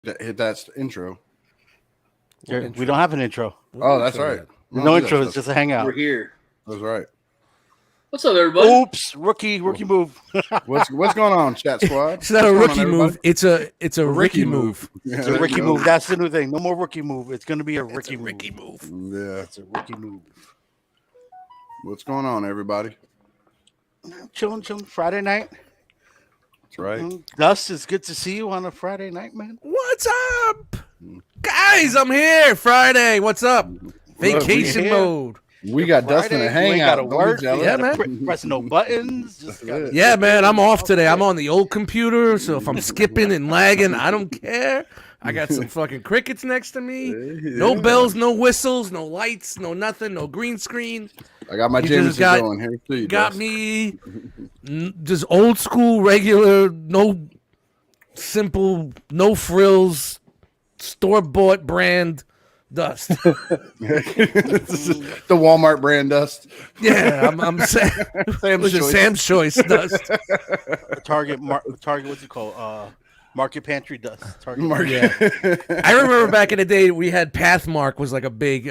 hit that intro. We don't have an intro. Oh, that's right. No intro. It's just a hangout. We're here. That's right. What's up, everybody? Oops, rookie move. What's going on, chat squad? It's not a rookie move. It's a Ricky move. Yeah, It's a Ricky move. That's the new thing. No more rookie move. It's gonna be a Ricky move. Yeah. It's a Ricky move. What's going on, everybody? Chilling. Friday night. That's right. Dust, it's good to see you on a Friday night, man. What's up, guys? I'm here. Friday. What's up? Vacation here. mode. We got Dustin to hang Got out. to work. Yeah, man. Press no buttons. Just gotta- Yeah, man. I'm off today. I'm on the old computer, so if I'm skipping and lagging, I don't care. I got some fucking crickets next to me. No bells, no whistles, no lights, no nothing, no green screen. I got my Jameson going here. Too, got me just old school, regular, no simple, no frills, store bought brand dust. The Walmart brand dust. Yeah, I'm saying Sam's Choice dust. Target. What's it called? Market pantry dust. Target. Yeah. I remember back in the day we had Pathmark was like a big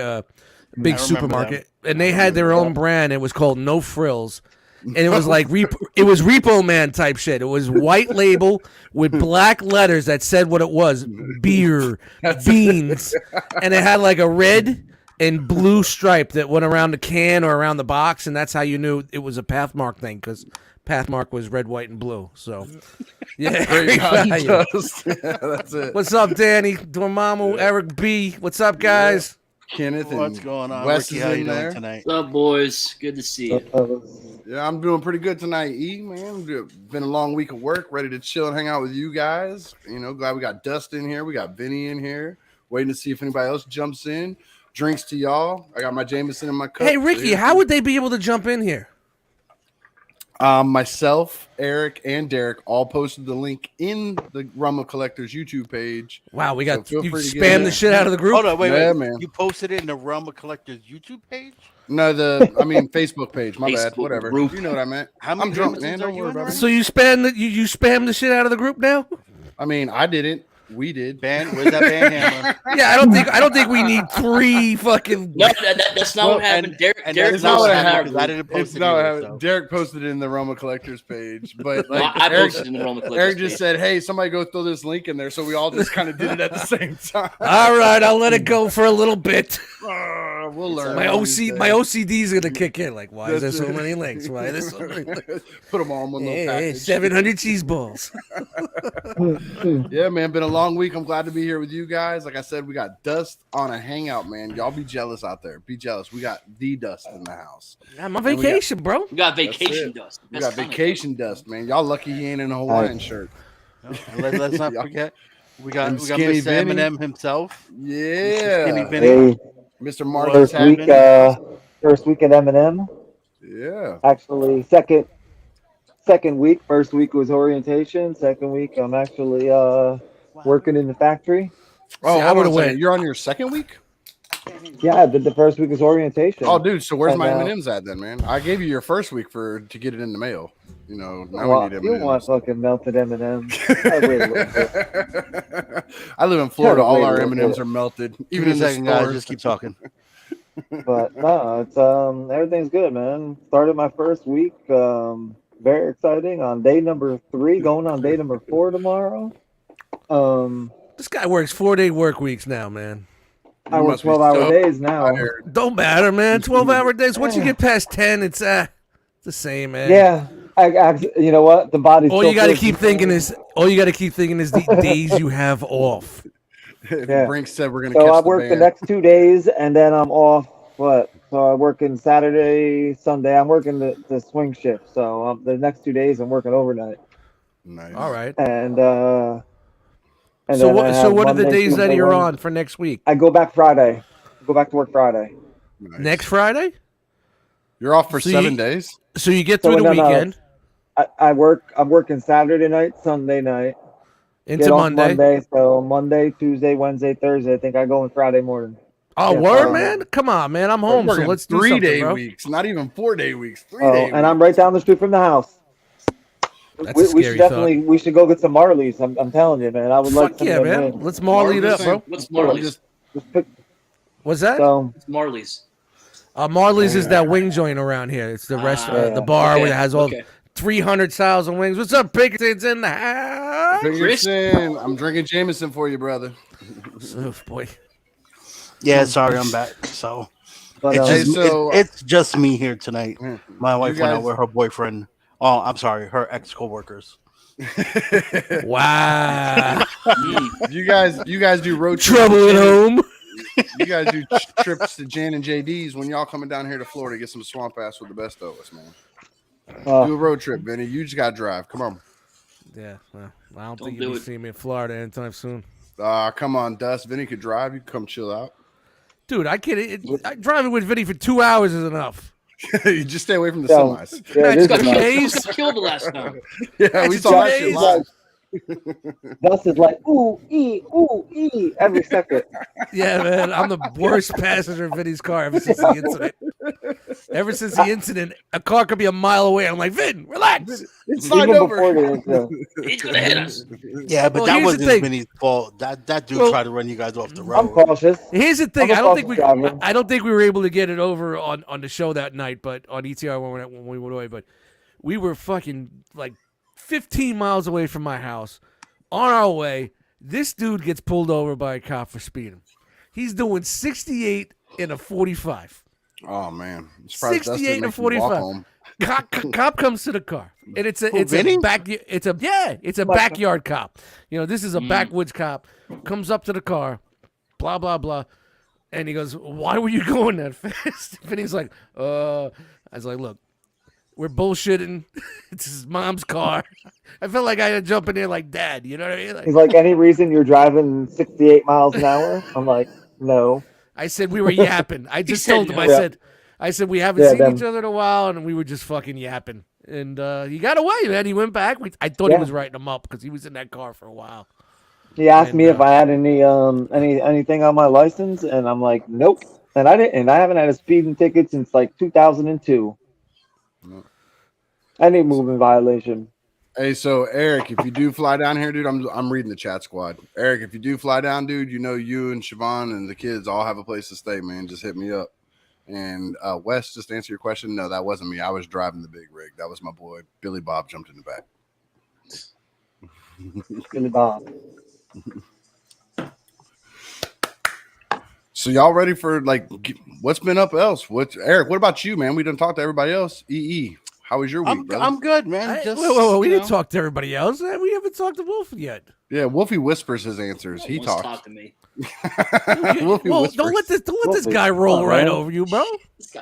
supermarket, and they had their own brand. It was called No Frills, and it was like it was Repo Man type shit. It was white label with black letters that said what it was: beer, beans, and it had like a red and blue stripe that went around the can or around the box, and that's how you knew it was a Pathmark thing because Pathmark was red, white, and blue. So, yeah. Yeah, that's it. What's up, Danny, Dormammu, Eric B? What's up, guys? Kenneth What's and going on? Wes Ricky, is how in you doing there. tonight? What's up, boys? Good to see you. Yeah, I'm doing pretty good tonight, E, man. Been a long week of work, ready to chill and hang out with you guys. You know, glad we got Dust in here. We got Vinny in here. Waiting to see if anybody else jumps in. Drinks to y'all. I got my Jameson in my cup. Hey, Ricky, how would they be able to jump in here? Myself, Eric, and Derek all posted the link in the Rumble Collectors YouTube page. Wow, we got So feel you free to get spam in the there. shit out of the group. Hold on, wait. Man. You posted it in the Rumble Collectors YouTube page? No, Facebook page. My bad. Facebook Whatever. group. You know what I meant. How many I'm drunk, Jamesons man. are Don't you worry in about it. So you spam the shit out of the group now? I mean, I didn't. We did. Where's that band hammer? Yeah, I don't think we need 3 fucking. No, that's not what happened. Derek's that's not not what what happened. happened. because I didn't post It's it. not what either, happened. so. Derek posted it in the Roma Collectors page, but Well, like I Eric, posted in the Roma Collectors Eric just page. said, "Hey, somebody go throw this link in there." So we all just kind of did it at the same time. All right, I'll let it go for a little bit. We'll learn. My OCD is gonna kick in. Like, why is there That's so it. many links? Why is there so many links? Put them all in one little Hey, package. 700 cheese balls. Yeah, man, been a long week. I'm glad to be here with you guys. Like I said, we got Dust on a hangout, man. Y'all be jealous out there. Be jealous. We got the Dust in the house. I'm on vacation, bro. We got That's vacation it. dust. We got vacation Dust, man. Y'all lucky he ain't in a Hawaiian shirt. Let's not forget. We got Skinny Mr. Vinny. Eminem himself. Skinny Yeah, Vinny. Hey, Mr. Marcus first week at Eminem. Yeah. Actually, second week. First week was orientation. Second week, I'm actually working in the factory. Oh, See, I hold on would've a second. went. You're on your second week? Yeah, the first week was orientation. Oh, dude. So where's And, my M&Ms at then, man? I gave you your first week to get it in the mail. You know, now well, we need you M&Ms. want fucking melted M&M. I wait a little bit. I live in Florida. All Wait a our little M&Ms bit. are melted, Give even me a in the second, guys. stores. Just keep talking. But no, it's everything's good, man. Started my first week. Very exciting. On day number 3, going on day number 4 tomorrow. This guy works 4-day work weeks now, man. I You work must be 12-hour so days now. tired. Don't matter, man. 12-hour days. Once you get past 10, it's the same, man. Yeah, I you know what? The body. All you got to keep thinking is the days you have off. Yeah. Brink said we're gonna So catch I the work the band. next 2 days, and then I'm off. What? So I work in Saturday, Sunday. I'm working the swing shift. So the next 2 days, I'm working overnight. Nice. All right. And So then what? I So have what are the Monday, days that Tuesday, you're Wednesday. on for next week? I go back Friday. Go back to work Friday. Nice. Next Friday? You're off for So 7 you- days. So you get So through the no, weekend I'm working Saturday night, Sunday night. into Get off Monday. So Monday, Tuesday, Wednesday, Thursday. I think I go in Friday morning. Oh, Yeah, word, Friday. man! Come on, man. I'm We're home, so working let's do something, 3-day bro. weeks, not even 4-day weeks. 3 Oh, day and I'm right down the street from the house. That's we, a we scary should definitely we should go get some Marleys. I'm telling you, man. I would like Fuck some yeah, of them man. wings. Let's Marley it up, bro. What's I'm Marley's? Just pick What's that? some. What's Marley's? Marley's is that wing joint around here. It's the restaurant, the bar where it has all 300,000 wings. What's up, Pinkerton's in the house? Pinkerton, I'm drinking Jameson for you, brother. Oh, boy. Yeah, sorry, I'm back. So But, it's just me here tonight. My wife went out guys- with her boyfriend. Oh, I'm sorry, her ex coworkers. Wow. You guys do road trips. Trouble at home. You guys do trips to Jan and JD's when y'all coming down here to Florida to get some swamp ass with the best of us, man. Do a road trip, Vinny. You just gotta drive. Come on. Yeah, well, I don't think you'll be seeing me in Florida anytime soon. Come on, Dust. Vinny could drive. You can come chill out. Dude, I can't. Driving with Vinny for 2 hours is enough. You just stay away from the semis. Yeah, He got killed the last time. Yeah, we saw that shit live. Dust is like ooh ee every second. Yeah, man, I'm the worst passenger in Vinny's car ever since the incident. Ever since the incident, a car could be a mile away. I'm like, Vin, relax. It's slide Even over. before the incident. He's gonna hit us. Yeah, but Well, that here's the wasn't thing. Vinny's fault. That dude tried to run you guys off the I'm road. cautious. Here's the thing. I'm a I driver. don't think we were able to get it over on the show that night, but on ETR when we went away. But we were fucking like 15 miles away from my house. On our way, this dude gets pulled over by a cop for speeding. He's doing 68 in a 45. Oh man, I'm surprised Dustin 68 and a makes you walk 45. home. Cop comes to the car, and it's a Vinny? backyard cop. You know, this is a backwoods cop. Comes up to the car, blah blah blah, and he goes, "Why were you going that fast?" And he's like, I was like, "Look, we're bullshitting. It's his mom's car." I felt like I had to jump in there like Dad. You know what I mean? He's like, any reason you're driving 68 miles an hour? I'm like, no. I said we were yapping. I just said told him. no. I said we haven't seen each other in a while, and we were just fucking yapping. And he got away, man. He went back. I thought he was writing him up because he was in that car for a while. He asked me if I had anything on my license, and I'm like, nope. And I didn't. And I haven't had a speeding ticket since like 2002. No. Any moving violation. Hey, so Eric, if you do fly down here, dude, I'm reading the chat squad. Eric, if you do fly down, dude, you know you and Siobhan and the kids all have a place to stay, man. Just hit me up. And Wes, just to answer your question, no, that wasn't me. I was driving the big rig. That was my boy Billy Bob jumped in the back. Billy Bob. So y'all ready for what's been up else? Eric? What about you, man? We done talked to everybody else. How was your week, brother? I'm good, man. We didn't talk to everybody else. We haven't talked to Wolf yet. Yeah, Wolfie whispers his answers. He talks. Talk to me. Wolfie whispers. Don't let this guy roll right over you, bro.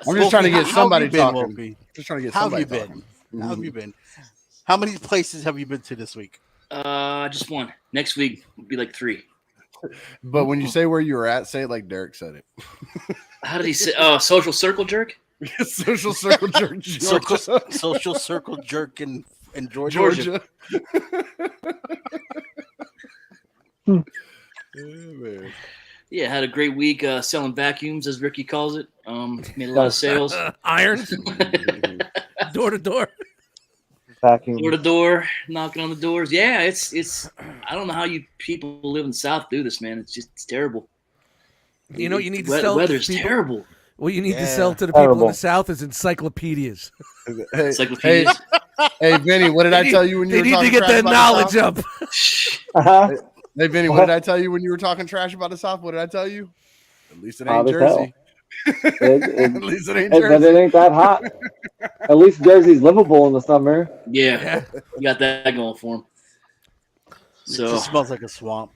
I'm just trying to get somebody How have you been, talking. Just trying to get How somebody have you been? talking. How have you been? How many places have you been to this week? Just one. Next week will be like 3. But when you say where you were at, say it like Derek said it. How did he say? Social circle jerk. Social circle jerk. Social circle jerk in Georgia. Georgia. Man. Yeah, had a great week selling vacuums, as Ricky calls it. Made a lot of sales. Irons, door to door. Vacuum. Door to door, knocking on the doors. Yeah, it's. I don't know how you people who live in the South do this, man. It's terrible. You know, you need to sell. Weather's to people. terrible. What you need to sell to the people in the South is encyclopedias. Hey, Encyclopedias. hey, Vinny, what did I tell you when you were They need talking to get trash that about the knowledge South? up. Hey, Vinny, what did I tell you when you were talking trash about the South? What did I tell you? At least it ain't Jersey. At least it ain't But Jersey. it ain't that hot. At least Jersey's livable in the summer. Yeah, you got that going for him. It So just smells like a swamp.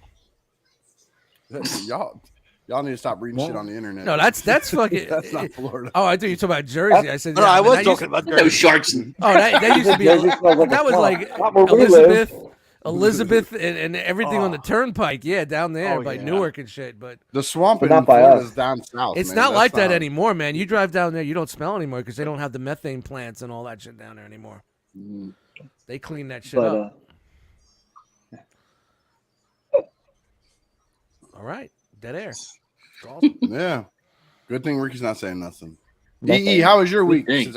Y'all need to stop reading shit on the internet. No, that's fucking. That's not Florida. Oh, I thought you were talking about Jersey. I said No, I was that talking about those Jersey. sharks. Oh, that used to be. Jersey smells like a That was swamp. like Not where we live. Elizabeth, and everything on the turnpike. Yeah, down there by Newark and shit. But The swamp But in not by Florida us. is down south. it's man. not That's like that not- anymore, man. You drive down there, you don't smell anymore because they don't have the methane plants and all that shit down there anymore. They clean that shit But up. All right, dead air. Awesome. Yeah. Good thing Ricky's not saying nothing. How was your week? thing. Since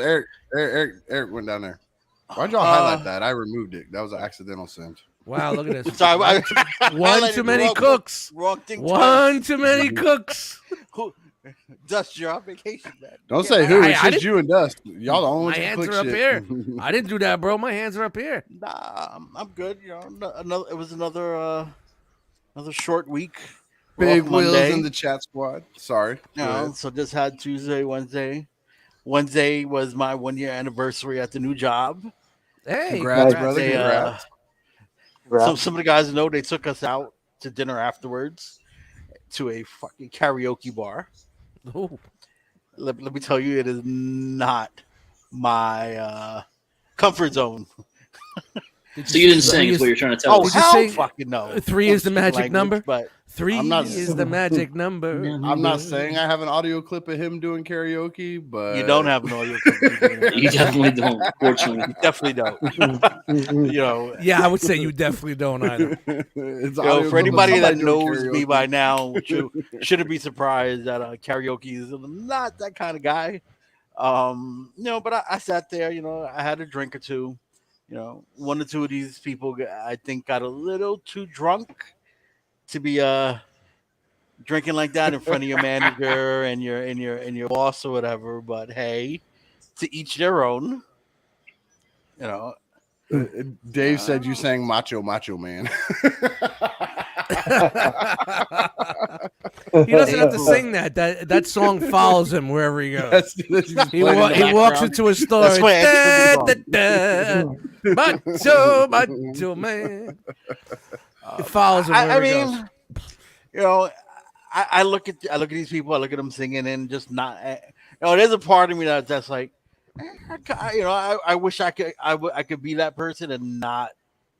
Eric went down there. Why'd y'all highlight that? I removed it. That was an accidental send. Wow, look at this. Sorry, One highlighted too many wrong- cooks. Wrong thing. One too many cooks. Dust, you're on vacation, man. Don't Yeah, say who. I It's just didn't- you and Dust. Y'all the only My ones who hands click are up shit. here. I didn't do that, bro. My hands are up here. Nah, I'm good. You know, another. It was another short week. Big Off Will's Monday. in the chat squad. Sorry. You Go know, ahead. so just had Tuesday, Wednesday. Wednesday was my 1 year anniversary at the new job. Hey, Congrats, congrats. brother. They, Congrats. So some of the guys know they took us out to dinner afterwards to a fucking karaoke bar. Ooh. Let me tell you, it is not my comfort zone. So you didn't sing, is what you're trying to tell Oh, us. Did you hell say fucking no. three is the Don't speak magic language, number? But 3 I'm not- is the magic number. I'm not saying I have an audio clip of him doing karaoke, but you don't have an audio clip. of you doing it. You definitely don't, unfortunately. You definitely don't. You know, Yeah, I would say you definitely don't either. It's you audio know, for clip of anybody that somebody doing knows me karaoke. by now, shouldn't be surprised that karaoke is not that kind of guy. You know, but I sat there. You know, I had a drink or two. You know, one or two of these people, I think, got a little too drunk to be drinking like that in front of your manager and your boss or whatever. But hey, to each their own. You know, Dave said you sang Macho Man. He doesn't have to sing that. That song follows him wherever he goes. He walks into a store. That's my Macho man. It follows him I wherever he goes. mean, you know, I look at these people. I look at them singing and just not. You know, there's a part of me that's like, you know, I wish I could be that person and not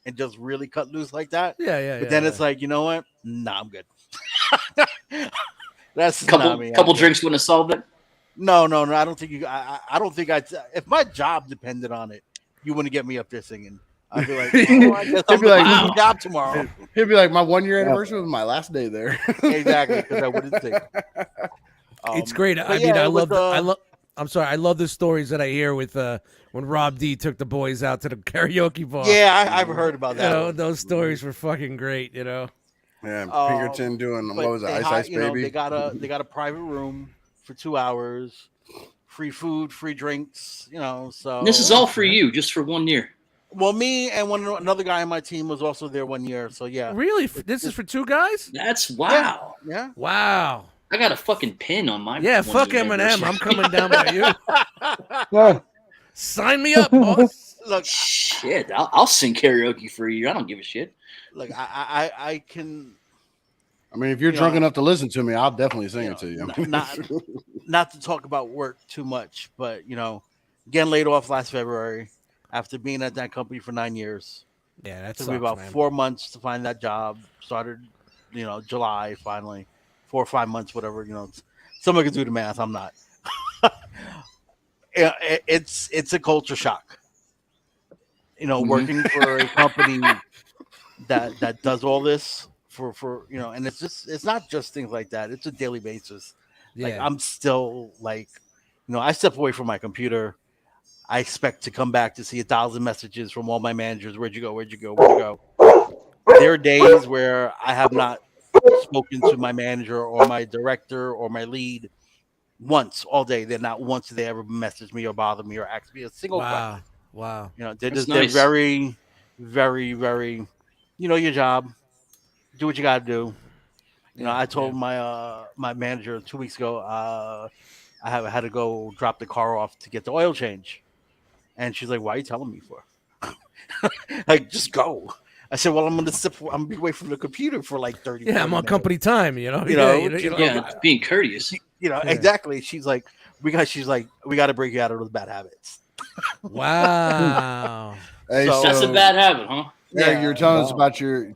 and just really cut loose like that. Yeah. But then it's like, you know what? Nah, I'm good. That's Couple not me. drinks wouldn't have solved it. No. I don't think you. I don't think I'd. If my job depended on it, you wouldn't get me up there singing. I'd be like, oh, I guess I'm be like, looking for wow. a job tomorrow. He'd be like, my 1 year anniversary was my last day there. Exactly, because I wouldn't sing. It's great. but I yeah, mean, I it was, love. I'm sorry. I love the stories that I hear with when Rob D took the boys out to the karaoke bar. Yeah, I've heard about You that. know, those stories were fucking great. You know. Yeah, Pinkerton doing But what was it, they Ice hi- Ice you know, Baby? they got a private room for 2 hours, free food, free drinks. You know, so This is all for you, just for 1 year. Well, me and another guy on my team was also there 1 year. So yeah, Really, this is for 2 guys? That's wow. yeah. Wow. I got a fucking pin on my. Yeah, 1 fuck year Eminem. anniversary. I'm coming down by you. Yeah. Sign me up, boss. Look, Shit, I'll sing karaoke for a year. I don't give a shit. look, I can. I mean, if you're You drunk know, enough to listen to me, I'll definitely sing You it to you. know, not to talk about work too much, but you know, getting laid off last February after being at that company for 9 years. Yeah, that Took me sucks, about man. 4 months to find that job. Started, you know, July finally, 4 or 5 months, whatever. You know, someone can do the math. I'm not. Yeah, it's a culture shock. You know, working for a company that does all this for you know, and it's not just things like that. It's a daily basis. Yeah. Like I'm still like, you know, I step away from my computer. I expect to come back to see 1,000 messages from all my managers. Where'd you go? Where'd you go? Where'd you go? There are days where I have not spoken to my manager or my director or my lead once all day. They're not once they ever message me or bother me or ask me a single question. Wow. You know, That's they're nice. very, very, very, you know, your job. Do what you got to do. You know, I told my my manager 2 weeks ago, I had to go drop the car off to get the oil change, and she's like, "Why are you telling me for? Like, just go." I said, "Well, I'm gonna be away from the computer for like 30." Yeah, I'm on minutes." company time, you know. You know, Yeah, being courteous. You know, Yeah. exactly. She's like, we got to break you out of those bad habits. Wow. Hey, So- That's a bad habit, huh? Eric, you were telling us Wow. about your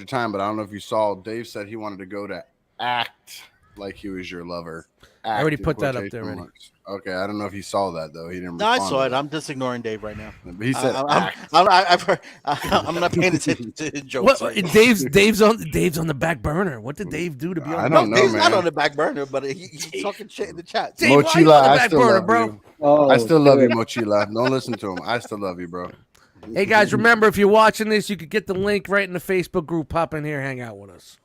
time, but I don't know if you saw. Dave said he wanted to go to ACT like he was your lover. I already Act in put that up there quotation already. marks. Okay, I don't know if he saw that though. He didn't. No, I respond saw to it. that. I'm just ignoring Dave right now. But he said act. I've heard, I'm not paying attention to his jokes. What? Right now. Dave's on the back burner. What did Dave do to be on? I the don't back know, Dave's not man. on the back burner, but he's talking shit in the chat. Dave, why you Mochila, on the I back still burner, love bro? you. Oh, I still love you, shit. Mochila. Don't listen to him. I still love you, bro. Hey guys, remember if you're watching this, you could get the link right in the Facebook group. Pop in here, hang out with us.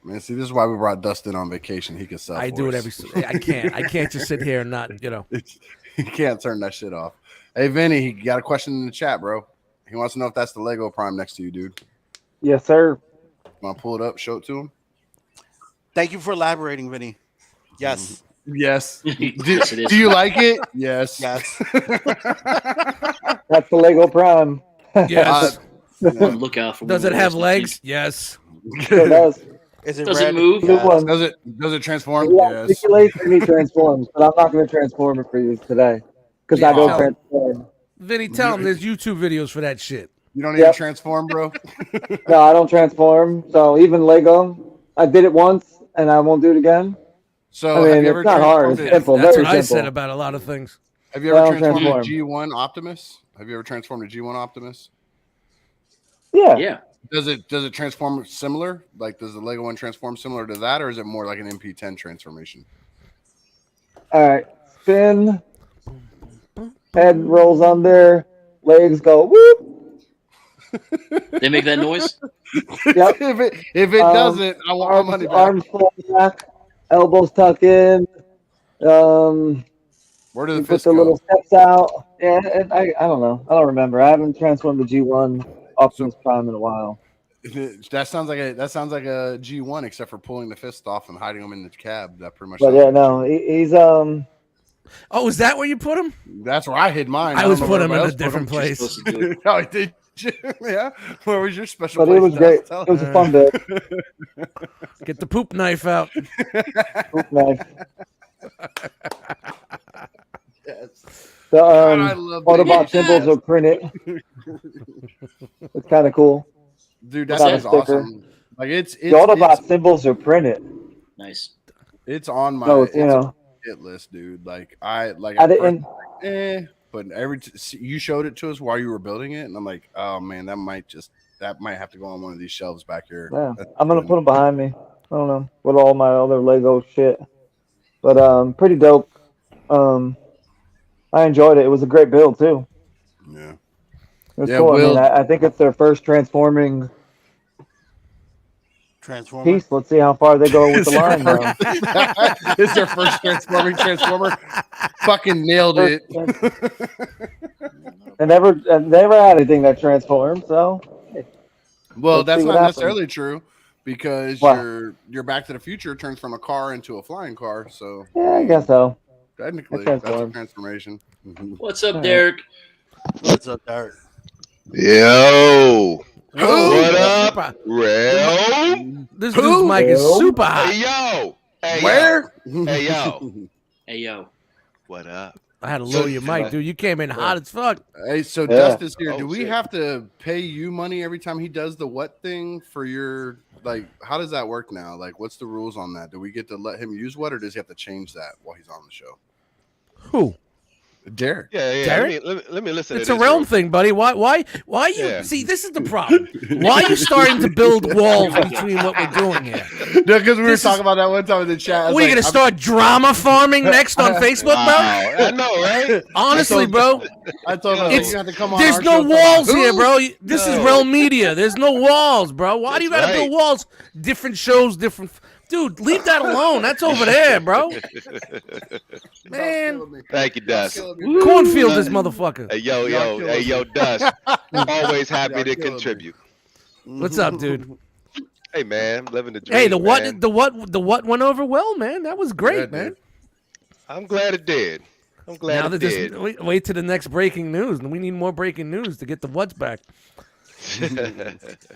Man, see, this is why we brought Dustin on vacation. He could sell. I do it every. I can't just sit here and not. He can't turn that shit off. Hey, Vinny, he got a question in the chat, bro. He wants to know if that's the Lego Prime next to you, dude. Yes, sir. Want to pull it up, show it to him? Thank you for elaborating, Vinny. Yes. Yes. Yes, it is. Do you like it? Yes. Yes. That's the Lego Prime. Yes. On the lookout for. Does one it of have those legs? Yes. Sure does. Is it Does it red? move? Good one. Does it transform? He Yes. articulates and he transforms, but I'm not going to transform it for you today because I don't Yeah. transform. Vinny, tell him there's YouTube videos for that shit. You don't need to Yep. transform, bro. No, I don't transform. So even Lego, I did it once and I won't do it again. So I have mean, you ever it's not hard. It's transformed simple. That's Very what I simple. said about a lot of things. Have you ever Well, transformed a transform. G1 Optimus? Have you ever transformed a G1 Optimus? Yeah. Yeah. Does it transform similar? Like, does the Lego one transform similar to that, or is it more like an MP10 transformation? All right. Spin. Head rolls under. Legs go whoop. They make that noise. Yep. if it doesn't, I want my money back. Arms fall back. Elbows tuck in. Where do the You put fists the go? little steps out. Yeah, and I don't know. I don't remember. I haven't transformed the G1 Optimus Prime in a while. That sounds like a G1, except for pulling the fist off and hiding them in the cab. That pretty much. But sounds yeah, like a no, G1. he's Oh, is that where you put him? That's where I hid mine. I don't was know put where him in a everybody else put different them. You're place. supposed to do it. Oh, did you? Yeah. Where was your special but place? it was great. Tell It was a fun day. Get the poop knife out. Nice. Yes. The God, I love Autobot these. symbols are printed. It's kind of cool. Dude, What's that that? is awesome. Like it's The Autobot symbols are printed. Nice. it's on my So it's, you know, hit list, dude. Like I I didn't. but you showed it to us while you were building it, and I'm like, oh man, that might have to go on one of these shelves back here. Yeah, I'm gonna put them behind me. I don't know with all my other Lego shit, but pretty dope. I enjoyed it. It was a great build too. Yeah. It was Yeah, cool. Will- I think it's their first transforming Transformer. piece. Let's see how far they go with the line now. It's their first transformer. Fucking nailed it. And never had anything that transformed. So Well, Let's that's see not what necessarily true because What? your Back to the Future turns from a car into a flying car. So yeah, I guess so. technically, It that's a transformed. transformation. What's up, All right. Derek? What's up, Derek? Yo, what up, Super. Rail? This dude's mic is Yo. super Hey hot. yo, hey Where? yo, hey yo, Hey, yo. what up? I had to lower your mic, dude. You came in hot as fuck. Hey, so Yeah. Dust is here. Oh, Do we shit. have to pay you money every time he does the what thing for your how does that work now? Like, what's the rules on that? Do we get to let him use what, or does he have to change that while he's on the show? Who? Derek. Yeah. Derek? Let me listen. It's to a this realm real- thing, buddy. Why you Yeah. see? This is the problem. Why are you starting to build walls between what we're doing here? No, because we were This talking about that one time in the chat. I was What are you like, gonna start drama farming next on Facebook, Wow, bro? I know, right? Honestly, bro, I told him It's- you have to come on. there's our no show. walls Who? here, bro. This is No. realm media. There's no walls, bro. Why do you That's gotta build right. walls? Different shows, different. Dude, leave that alone. That's over there, bro. Man, Thank you, Dust. cornfield, this motherfucker. Hey yo, Y'all yo, kill hey us. yo, Dust. Always happy Y'all to killing me. contribute. What's up, dude? Hey man, living the dream. Hey, man. the what went over well, man. That was great, Yeah, man. dude. I'm glad it did. I'm glad Now it that did. this, wait to the next breaking news. We need more breaking news to get the what's back.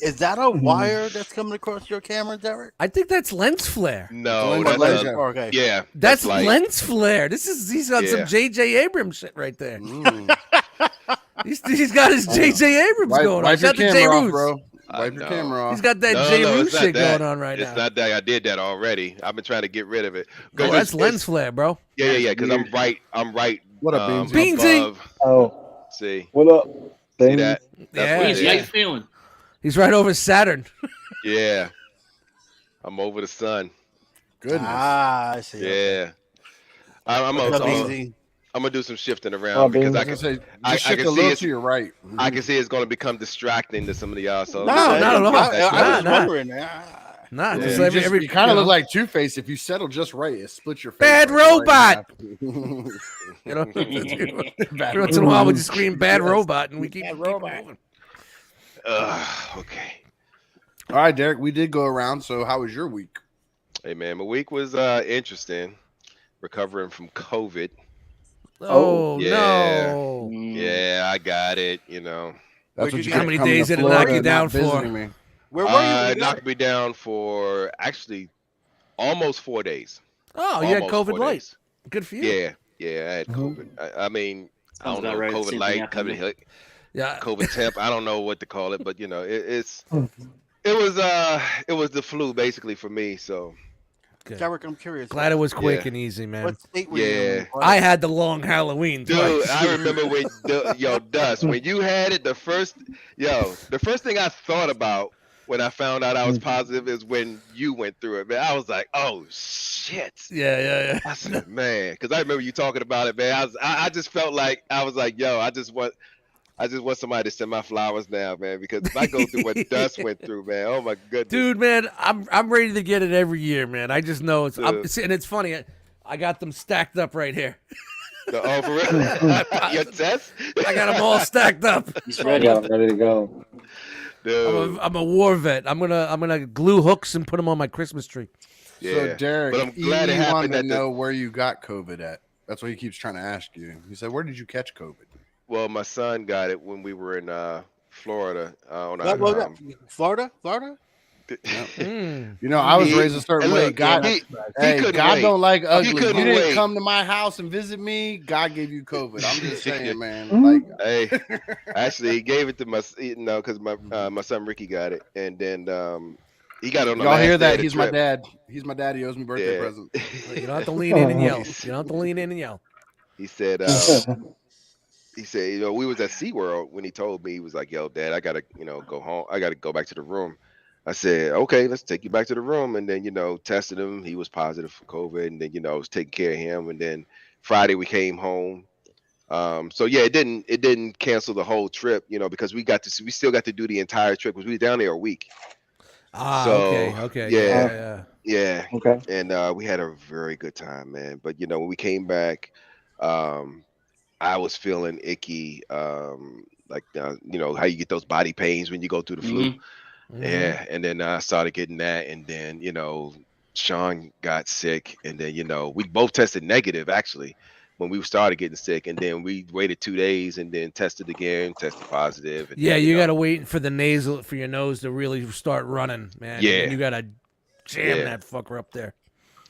Is that a wire that's coming across your camera, Derek? I think that's lens flare. No, What that's laser? a, Okay. yeah. That's light. lens flare. He's got some Yeah. J.J. Abrams shit right there. Mm. He's got his J.J. Abrams going on. Wipe your Shout out to J. camera off, Roos. bro. Wipe your camera off. He's got that No, J. no, Rue it's not shit that. going on right It's now. not that. I did that already. I've been trying to get rid of it. Oh, 'Cause that's lens it's flare, bro. yeah. That's Because weird. I'm right. What up, Beansy? Beansy? Above. Oh, See what up? see that? That's Yeah. what Beans, it how you is. feeling? He's right over Saturn. Yeah. I'm over the sun. Goodness. I see. Okay. Yeah. I'm What's up, gonna Beansy? do some shifting Oh, around because Beans. I I was can gonna say, I just can shift a see little it's to your right. I can see it's going to become distracting to some of y'all. So No, not at all. I was Nah. wondering. Nah, Yeah. just You, every you kind of know, look like Two-Face. If you settle just right, it splits your face. Bad like right in robot. half. you know. Bad Every once in a while, we just robot. scream "bad Yes. robot" and we keep Bad it robot. moving. Okay. All right, Derek, we did go around. So, how was your week? Hey man, my week was interesting. Recovering from COVID. Oh Yeah. no! Yeah, I got it. You know, That's Where'd what you you get get it? for How many coming days to did it knock Florida you and not down for? visiting me. Where were you? when it you got knocked it? me down for actually almost 4 days. Oh, you had Almost COVID 4 light. days. Good for you. Yeah, I had COVID. I mean, I Sounds don't about know, right. COVID Same thing light, happened to COVID, me. Yeah. COVID temp. I don't know what to call it, but you know, it was the flu basically for me. So Good. Derek, I'm curious. Glad it was quick Yeah. and easy, man. What state were you in? when yeah, you caught I it? had the long Halloween dude, twice. I remember when Dust, when you had it the first thing I thought about when I found out I was positive is when you went through it, man. I was like, oh shit. Yeah. I said, man, because I remember you talking about it, man. I just felt like I was like, yo, I just want somebody to send my flowers now, man. Because if I go through what Dust went through, man, oh my goodness, Dude, man, I'm ready to get it every year, man. I just know it's Dude. and it's funny. I got them stacked up right here. Oh, for real? Your test? I got them all stacked up. He's I ready. got him ready to go. Dude, I'm a war vet. I'm gonna glue hooks and put them on my Christmas tree. So, yeah. Derek, But I'm glad it he happened wanted to at the- know where you got COVID at. That's what he keeps trying to ask you. He said, "Where did you catch COVID?" Well, my son got it when we were in Florida on What was our that? Florida? Mm. You know, I was He- raised a certain and way. look, God, he hey, couldn't God wait. don't like ugly. You couldn't didn't wait. come to my house and visit me. God gave you COVID. I'm just saying, man. Like, Hey, actually, he gave it to my, because my son Ricky got it, and then he got it on the y'all last hear day that? of the He's my trip. dad. He's my dad. He owes me birthday Yeah. present. You don't have to lean in and yell. You don't have to lean in and yell. He said, we was at SeaWorld when he told me, he was like, yo, Dad, I gotta, go home. I gotta go back to the room. I said, okay, let's take you back to the room. And then, tested him. He was positive for COVID. And then, I was taking care of him. And then Friday we came home. So yeah, it didn't cancel the whole trip, because we still got to do the entire trip because we were down there a week. Ah, So, okay. yeah. Yeah. Yeah. Okay. And we had a very good time, man. But when we came back, I was feeling icky. Like how you get those body pains when you go through the flu. Mhm. Yeah. And then I started getting that, and then Sean got sick, and then we both tested negative actually when we started getting sick, and then we waited 2 days and then tested again, tested positive. And Yeah, then, you gotta wait for for your nose to really start running, man. Yeah. And you gotta jam Yeah. that fucker up there.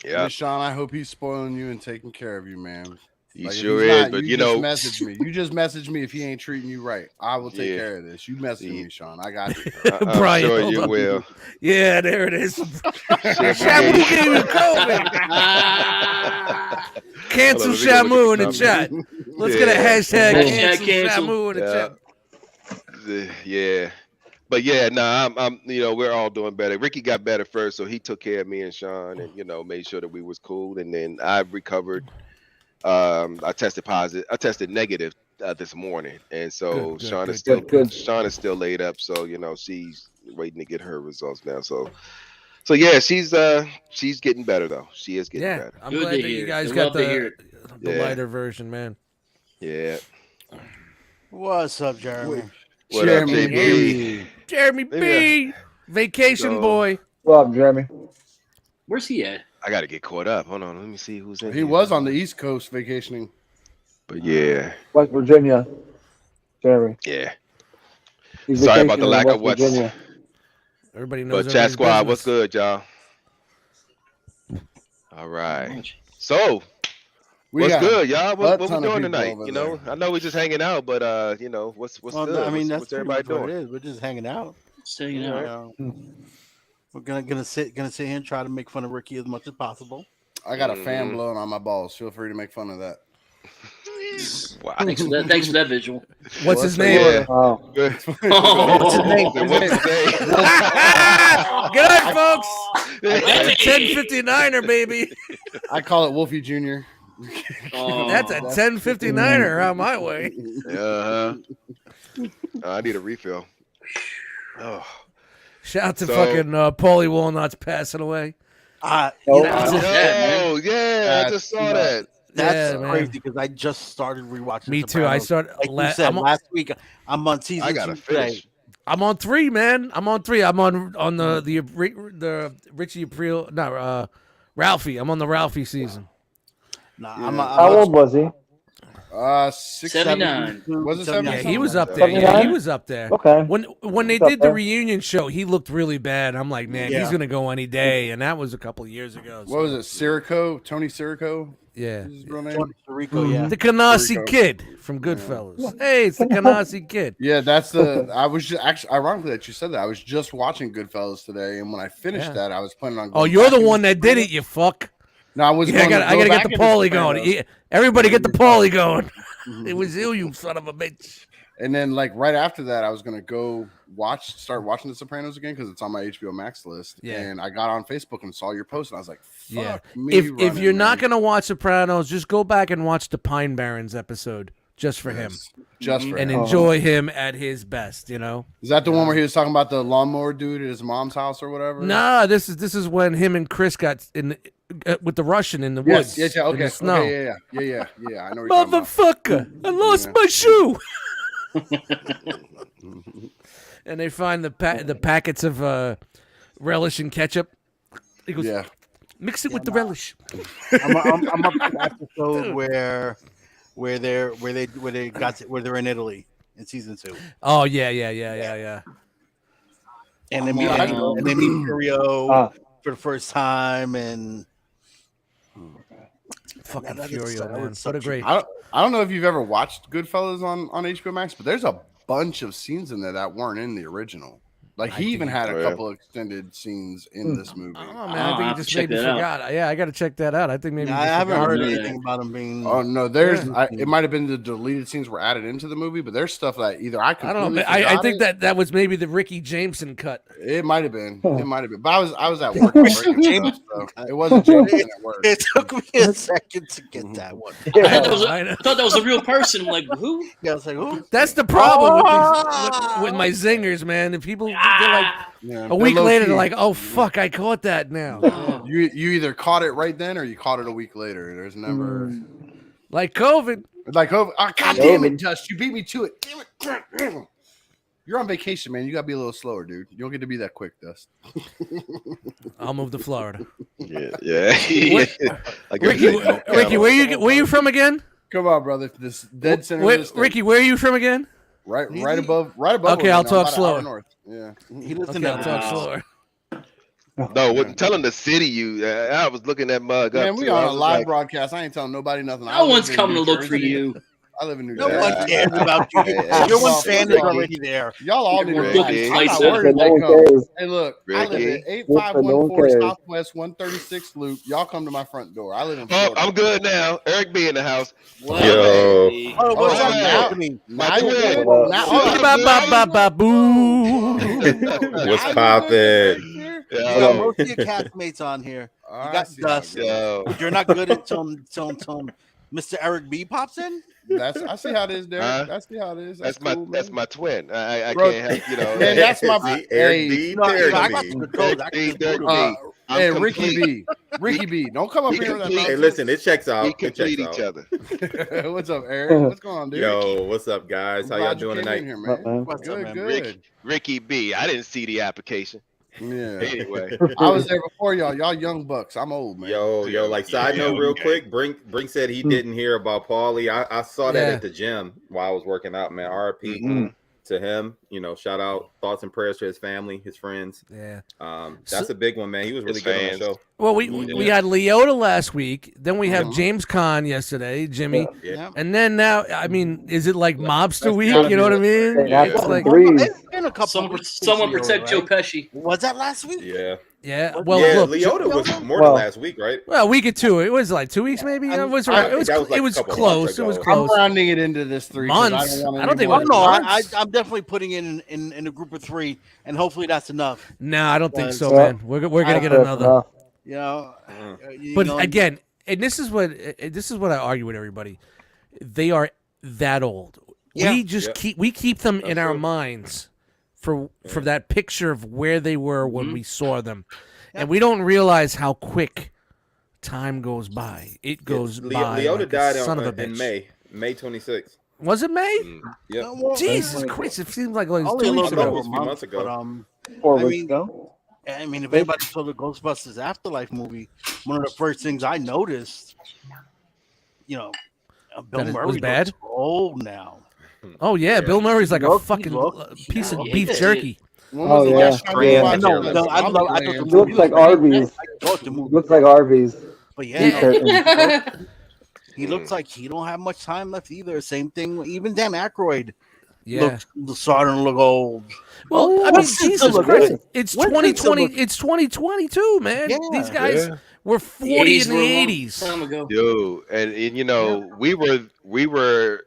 Yeah, Hey, Sean, I hope he's spoiling you and taking care of you, man. he Like, if sure he's is. not, But you just message me. You just message me if he ain't treating you right. I will take Yeah. care of this. You message Yeah. me, Sean. I got you. I'm Brian, sure hold you on. will. Yeah, there it is. Shamu Shamu gave- gave you COVID. Cancel Hold on, let me go look Shamu in at the the chat. Let's get a Yeah. hashtag Hashtag cancel cancel. Shamu in the chat. Yeah. But yeah, I'm we're all doing better. Ricky got better first, so he took care of me and Sean, and made sure that we was cool. And then I recovered. I tested positive. I tested negative this morning, and so Good, Sean good, is still good. Sean is still laid up. So she's waiting to get her results now. So yeah, she's getting better though. She is getting Yeah, better. I'm Good glad to that you hear. guys They got love to hear the Yeah. lighter version, man. Yeah. What's up, Jeremy? What up, Jeremy JB? B. Jeremy Maybe B, vacation So- boy. What up, Jeremy? Where's he at? I gotta get caught up. Hold on, let me see who's in. He here. was on the East Coast vacationing. But yeah. West Virginia. Jeremy. Yeah. He's Sorry about the vacationing in lack West of what's. Virginia. Everybody knows. But Chat everybody's Squad, what's business. good, y'all? All right. So We what's got good, y'all? What we ton of doing people tonight? over I know we're just hanging out, but what's Well, good? I mean, what's that's everybody pretty much what doing? it is. We're just hanging out. So you know. We're gonna sit here and try to make fun of Ricky as much as possible. I got a fan blowing on my balls. Feel free to make fun of that. Wow. Thanks for that visual. What's his name? Yeah. Oh, What's his name? What's his name? Good night, folks. That's a 1059er, baby. I call it Wolfie Jr. That's a 1059er out my way. I need a refill. Oh. Shout out to fucking Paulie Walnuts passing away. I just saw that. That's Yeah, crazy because I just started rewatching. Me too. I started like you said last week. I'm on season. I gotta 2 finish. today. I'm on 3, man. I'm on the Richie April. No, Ralphie. I'm on the Ralphie season. Nah, Yeah. I'm how old was he? 79. Was it 70? Yeah, he was up there. Yeah, he 79? was up there. Okay. When they He's up did the there. reunion show, he looked really bad. I'm like, man, Yeah. he's gonna go any day, and that was a couple of years ago. What was it? Sirico? Tony Sirico? Yeah. Is his real name? Puerto Rico, yeah. The Canarsie Rico. Kid from Goodfellas. Hey, it's the Canarsie Kid. Yeah, that's the. I was just actually ironically that you said that. I was just watching Goodfellas today, and when I finished Yeah. that, I was planning on. Oh, going you're back the and one that did Sopranos. it, you fuck. No, I was. Yeah, I going gotta get the Paulie going. Yeah, everybody get the Paulie going. Mm-hmm. It was you son of a bitch. And then, like right after that, I was gonna go start watching The Sopranos again because it's on my HBO Max list. Yeah. And I got on Facebook and saw your post, and I was like, "Fuck Yeah. me!" If running, you're not man. gonna watch Sopranos, just go back and watch the Pine Barrens episode just for him Yes, just for and him. enjoy him at his best. You know. Is that the one where he was talking about the lawnmower dude at his mom's house or whatever? Nah, this is when him and Chris got in with the Russian in the woods. Yes, yeah, in okay, the snow. okay, yeah. I know what you're talking about. Motherfucker! I lost Yeah. my shoe. And they find the packets of relish and ketchup. He goes, Yeah, mix it with the relish. I'm up to the episode where they're in Italy in season 2, Oh yeah. and they meet Furio for the first time, and Fucking That Furio, was man. such What a great. I don't know if you've ever watched Goodfellas on HBO Max, but there's a bunch of scenes in there that weren't in the original. Like he even had a couple of extended scenes in this movie. I don't know, man. I'll I think have you to just check made me that out. forgot. Yeah, I got to check that out. I think maybe I you haven't forgot. heard about anything about him being. Oh no, there's it might have been the deleted scenes were added into the movie, but there's stuff that either I I don't know. completely I forgot think it. that was maybe the Ricky Jameson cut. It might have been. It might have been. But I was at work. James, so it wasn't Jameson at work. It took me a second to get that one. I thought, that was I know. I thought that was a real person. I'm like, who? Yeah, I was like, "Who?" That's the problem with my zingers, man. If people they're like Yeah, a week they're later, low-key. they're like, "Oh fuck, I caught that now." You either caught it right then or you caught it a week later. There's never Like COVID. like oh god damn it, Dust, you beat me to it. Damn it. You're on vacation, man. You gotta be a little slower, dude. You don't get to be that quick, Dust. I'll move to Florida. Yeah. Like Ricky, where you from again? Come on, brother. This dead center. of the state. Ricky, where are you from again? right above. Okay, where I'll we are, talk about an slower. hour north. Yeah. He lives Okay, in I'll that talk house. slower. No, telling the city you. I was looking that mug Man, up. we too. I on a was live like, broadcast. I ain't telling nobody nothing. No one's coming to look for you. I live in New No Jersey. one cares about you. Hey, Your one hey, fan is Ricky. already there. Y'all all need to Everyone's relax. looking I'm not twice worried No if one they come. cares. Hey, look, I live Ricky. at 8514 No one cares. Southwest 136th Loop. Y'all come to my front door. I live in Oh, Florida. I'm good now. Eric B in the house. Well, Yo. hey. Oh, what's Oh, up, now- Anthony? Now you twin. good? What up? Now, Oh, Ba-ba-ba-ba-boo. What's now you poppin'? good? You Yo. got most of your castmates on here. Oh, You I got see how it Dust. goes. Yo. But you're not good until Mr. Eric B pops in. I see how it is, Derek. Huh? I see how it is. That's cool, my man. twin. I Bro, can't help, you know. Man, that's my See, hey, Eric D, No, I Derek got B. some good codes. I can Derek do B. it. I'm Hey, complete. Ricky B. Don't come up We here with that complete. Hey, nonsense. listen, it checks out. We It checks complete out. each other. What's up, Eric? What's going on, dude? Yo, what's up, guys? How y'all Glad you doing came tonight? in here, What, man. man? What's up, Good, man? good. Ricky B. I didn't see the application. Yeah. Anyway. I was there before y'all. Y'all young bucks. I'm old, man. Yo, like side note, real quick. Brink said he didn't hear about Paulie. I saw that Yeah. at the gym while I was working out, man. RP. Mhm. to him. Shout out, thoughts and prayers to his family, his friends. Yeah. That's a big one, man. He was really His good on the fans. show. Well, we had Leota last week. Then we have James Caan yesterday, Jimmy. Yeah. And then now, I mean, is it like Mobster Week? gotta You know be what I mean? Yeah. It's like, It's been a couple. Someone, weeks someone since protect Leota, Joe right? Pesci. Was that last week? Yeah. yeah. What- Well, Yeah, look, Leota was more Well- than last week, right? well, a week or two. It was like 2 weeks, maybe. It was. I It was. think that was like It a was couple close. months It was ago. close. I'm rounding it into this 3. 'cause Months. I don't, I don't think it Oh was no, months. I'm definitely putting it in a group of 3, and hopefully that's enough. No, I don't think so, Yeah. man. We're gonna get That's another. enough. You know, But again, and this is what I argue with everybody. They are that old. Yeah. We just Yeah. keep them in That's our true. minds for that picture of where they were when we saw them, and we don't realize how quick time goes by. It goes by. Leota like a died son of a in bitch. May 26th. Was it May? Yep. well, Jesus Christ! It seems like it was only 2 a weeks little bit ago. over It a was a few month, months ago. but 4 I weeks mean- ago. I mean, if anybody saw the Ghostbusters Afterlife movie, one of the first things I noticed, Bill That it Murray was bad? looks old now. Oh yeah, Bill Murray's like a Look, fucking look, piece of yeah. beef jerky. When Oh, was the yeah. last time you Yeah. watched No, it? no, I thought the He movie looks was like great. Arby's. I thought the movie Looks was like Arby's. but Beef yeah, curtain. he looks like he don't have much time left either. Same thing, even Dan Aykroyd Yeah. looks starting to look old. Well, I mean, Winston Jesus still Christ, look- it's Winston 2020. still look- It's 2022, man. Yeah. These guys Yeah. were 40 in were a the long 80s. time ago. Dude, and we were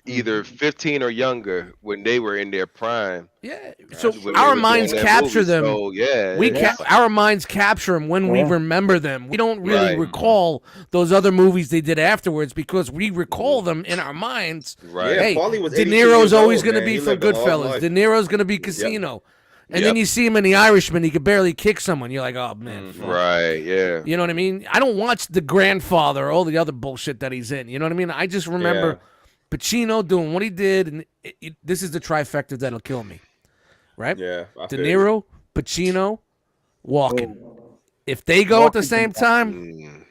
either 15 or younger when they were in their prime. Yeah. So when we our were doing minds that capture movie. them. So, yeah, We it's- our minds capture them when we Yeah. remember them. We don't really Right. recall those other movies they did afterwards because we recall them in our minds. right. Yeah, Hey, Paulie was De 82 Niro's years always old, going to man. be He for lived a long Goodfellas. life. De Niro's going to be Casino. And then Yep. you see him in The Irishman. He could barely kick someone. You're like, oh man. fuck. Right. Yeah. You know what I mean? I don't watch The Grandfather or all the other bullshit that he's in. You know what I mean? I just remember Pacino doing what he did, and this is the trifecta that'll kill me, right? Yeah. I De feel you. Niro, Pacino, Walken. If they go at the same time,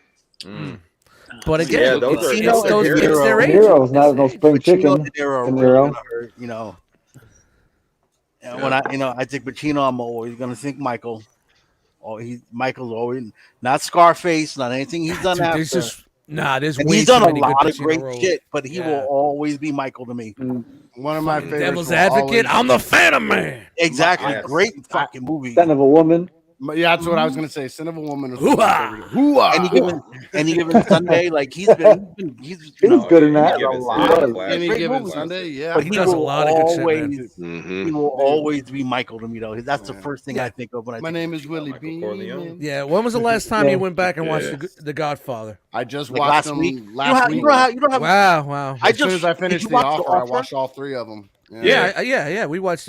but again, Yeah, those are- it's those are it's their heroes. age. Heroes, not no spring Pacino, chicken. De Niro, De really Niro. gonna hurt, And when I think Pacino, I'm always gonna think Michael. Oh, Michael's always not Scarface, not anything he's done Dude, after. there's just there's and way he's too done a many good lot of Pacino great roles. shit, but he Yeah. will always be Michael to me. One of my favorites. Devil's will Advocate. always- I'm the Phantom Man. Exactly, Yes. great fucking movie. Son of a woman. Yeah, that's what I was gonna say. Son of a Woman. Is Hoo-ha! Hoo-ha! Any given Sunday, like he's He was good in that. He was He a was. class. Any Great given movie. Sunday, yeah. but he does a will lot of good shit, man. always Mhm. he will always be Michael to me though. That's the first thing I think of when I My think name is Willie Michael Corleone. Bean. Yeah. When was the last time Yeah. you went back and watched Yeah. the Godfather? I just like watched last them week. last week. You don't have. Wow. I As soon just as I did finished you The watch Offer, I watched all 3 of them. Yeah. We watched.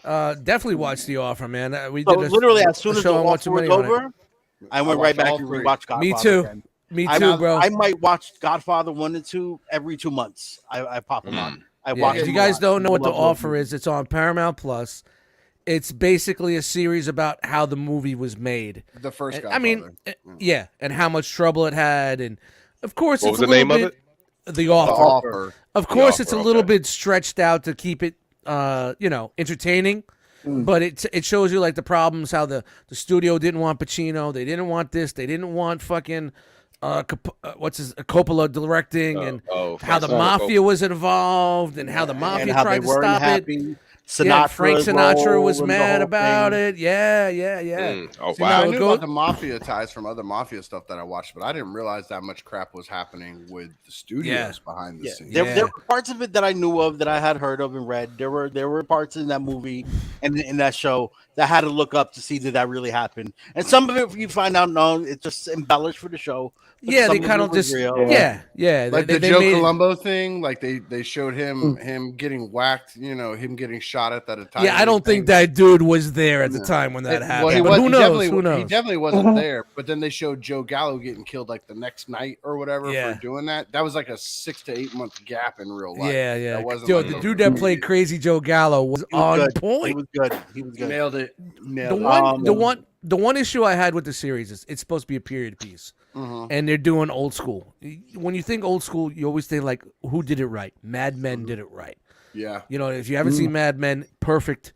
Definitely watched The Offer, man. We So did literally, as soon a as the show on One Too offer was Many on it. over, I went I right watched back all and 3. rewatched Godfather. Me too. Again. Me too, bro. I might watch Godfather 1 and 2 every 2 months. I pop them on. I Yeah, watch. if them you a guys lot. don't know what The Love those Offer movies. is, it's on Paramount Plus. It's basically a series about how the movie was made. The first And, Godfather. I mean, yeah, and how much trouble it had, and of course, What it's was a the little name of bit it? The The Offer. Offer. Of course, Offer, it's a little okay. bit stretched out to keep it, entertaining. But it shows you like the problems, how the studio didn't want Pacino, they didn't want this, they didn't want fucking Coppola directing, and how the Francis mafia was involved, and how the mafia and how tried they to weren't stop it. happy. Yeah, Frank Sinatra role was and the mad whole about thing. it. Yeah. Oh See, now I wow. knew Go- about the mafia ties from other mafia stuff that I watched, but I didn't realize that much crap was happening with the studios Yeah. behind the Yeah, scenes. there were parts of it that I knew of that I had heard of and read. There were parts in that movie and in that show that I had to look up to see did that really happen. And some of it you find out no, it's just embellished for the show. But Yeah, some they of kind it of was just real. yeah. Like they the Joe made it- Colombo thing, like they showed him getting whacked, him getting shot at that Italian. Yeah, I don't think that dude was there at the time when that happened. Well, he but was. who He knows? definitely, Who knows? He definitely wasn't there. But then they showed Joe Gallo getting killed like the next night or whatever Yeah. for doing that. That was like a 6 to 8 month gap in real life. Yeah. That wasn't Yo, like the a- dude that played Crazy Joe Gallo was He was on good. He point. was good. He was good. Nailed it. The Nailed it. the one issue I had with the series is it's supposed to be a period piece, and they're doing old school. When you think old school, you always think like, who did it right? Mad Men did it right. Yeah. You know, if you haven't seen Mad Men, perfect.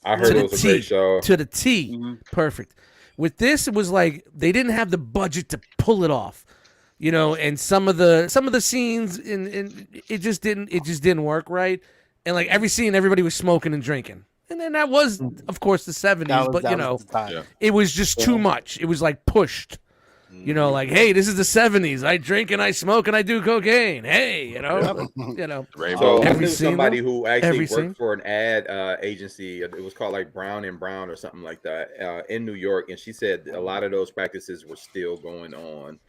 I heard it was a great show. To the T, perfect. With this, it was like they didn't have the budget to pull it off, you know. And some of the scenes, in it just didn't work right. And like every scene, everybody was smoking and drinking. And then that was, of course, the 70s. But you know, it was just too much. It was like pushed. You know, like, hey, this is the 70s. I drink and I smoke and I do cocaine. Hey, you know, you know. So I Every knew scene, somebody though? who actually Every worked scene? for an ad agency. It was called like Brown and Brown or something like that in New York, and she said a lot of those practices were still going on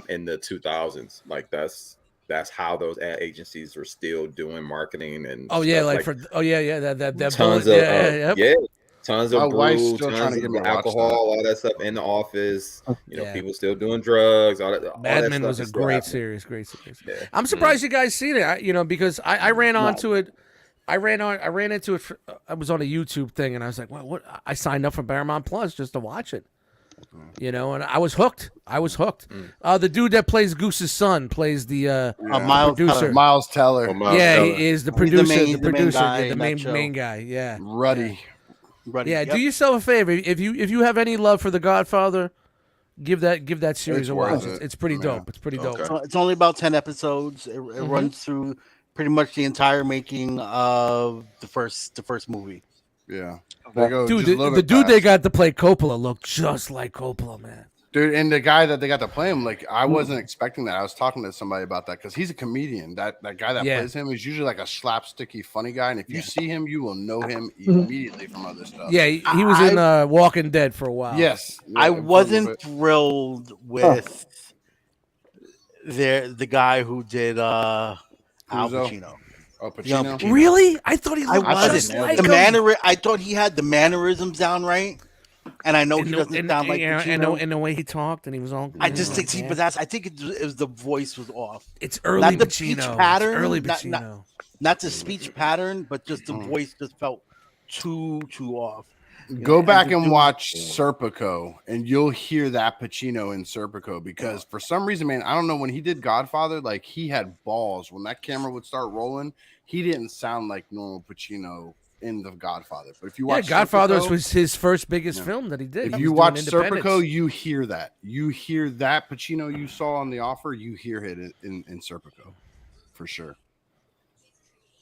in the 2000s. Like that's how those ad agencies were still doing marketing and yeah, stuff that tons bullet, of tons My of wife's brew, still trying tons to get of me to watch alcohol, that. all that stuff in the office. You know, Yeah. people still doing drugs. All that Mad Men stuff was a is still great happening. series, great series. Yeah. I'm surprised you guys seen it, you know, because I ran onto it. I ran into it. I was on a YouTube thing, and I was like, "Well, what?" I signed up for Paramount Plus just to watch it, you know, and I was hooked. The dude that plays Goose's son plays the Miles producer. Teller. Miles Teller. Oh, Miles Yeah, Teller. he is the He's the producer. main- The he's the main producer, guy yeah, the in that show. main guy. Yeah, Ruddy. Buddy, yeah. yep. Do yourself a favor if you have any love for The Godfather, give that series It's a worth watch. it. It's pretty Yeah. dope. It's pretty dope. Okay. So it's only about 10 episodes. It runs through pretty much the entire making of the first movie. Yeah. They go Dude, just a little the bit dude they fast. got to play Coppola looked just like Coppola, man. Dude, and the guy that they got to play him, like I wasn't expecting that. I was talking to somebody about that because he's a comedian. That guy that plays him is usually like a slapsticky, funny guy, and if you see him, you will know him immediately from other stuff. Yeah, he was in Walking Dead for a while. Yes, I for a little wasn't bit. thrilled with the guy who did Al Puzo? Pacino. Oh, Pacino. Pacino. Really? I thought he I looked wasn't. just like the him. I thought he had the mannerisms down right, and I know he doesn't sound like Pacino. And the way he talked, and he was all. I just think, but I think it was the voice was off. It's early Not the Pacino. speech It's pattern, early not- Pacino. Not the speech pattern, but just the voice just felt too off. Go back the and dude- watch Serpico, and you'll hear that Pacino in Serpico because for some reason, man, I don't know, when he did Godfather, like he had balls. When that camera would start rolling, he didn't sound like normal Pacino in The Godfather. But if you watch Godfather Serpico, was his first biggest film that he did. if He you was watch doing Independence. Serpico, you hear that. You hear that Pacino you saw on The Offer, you hear it in Serpico for sure.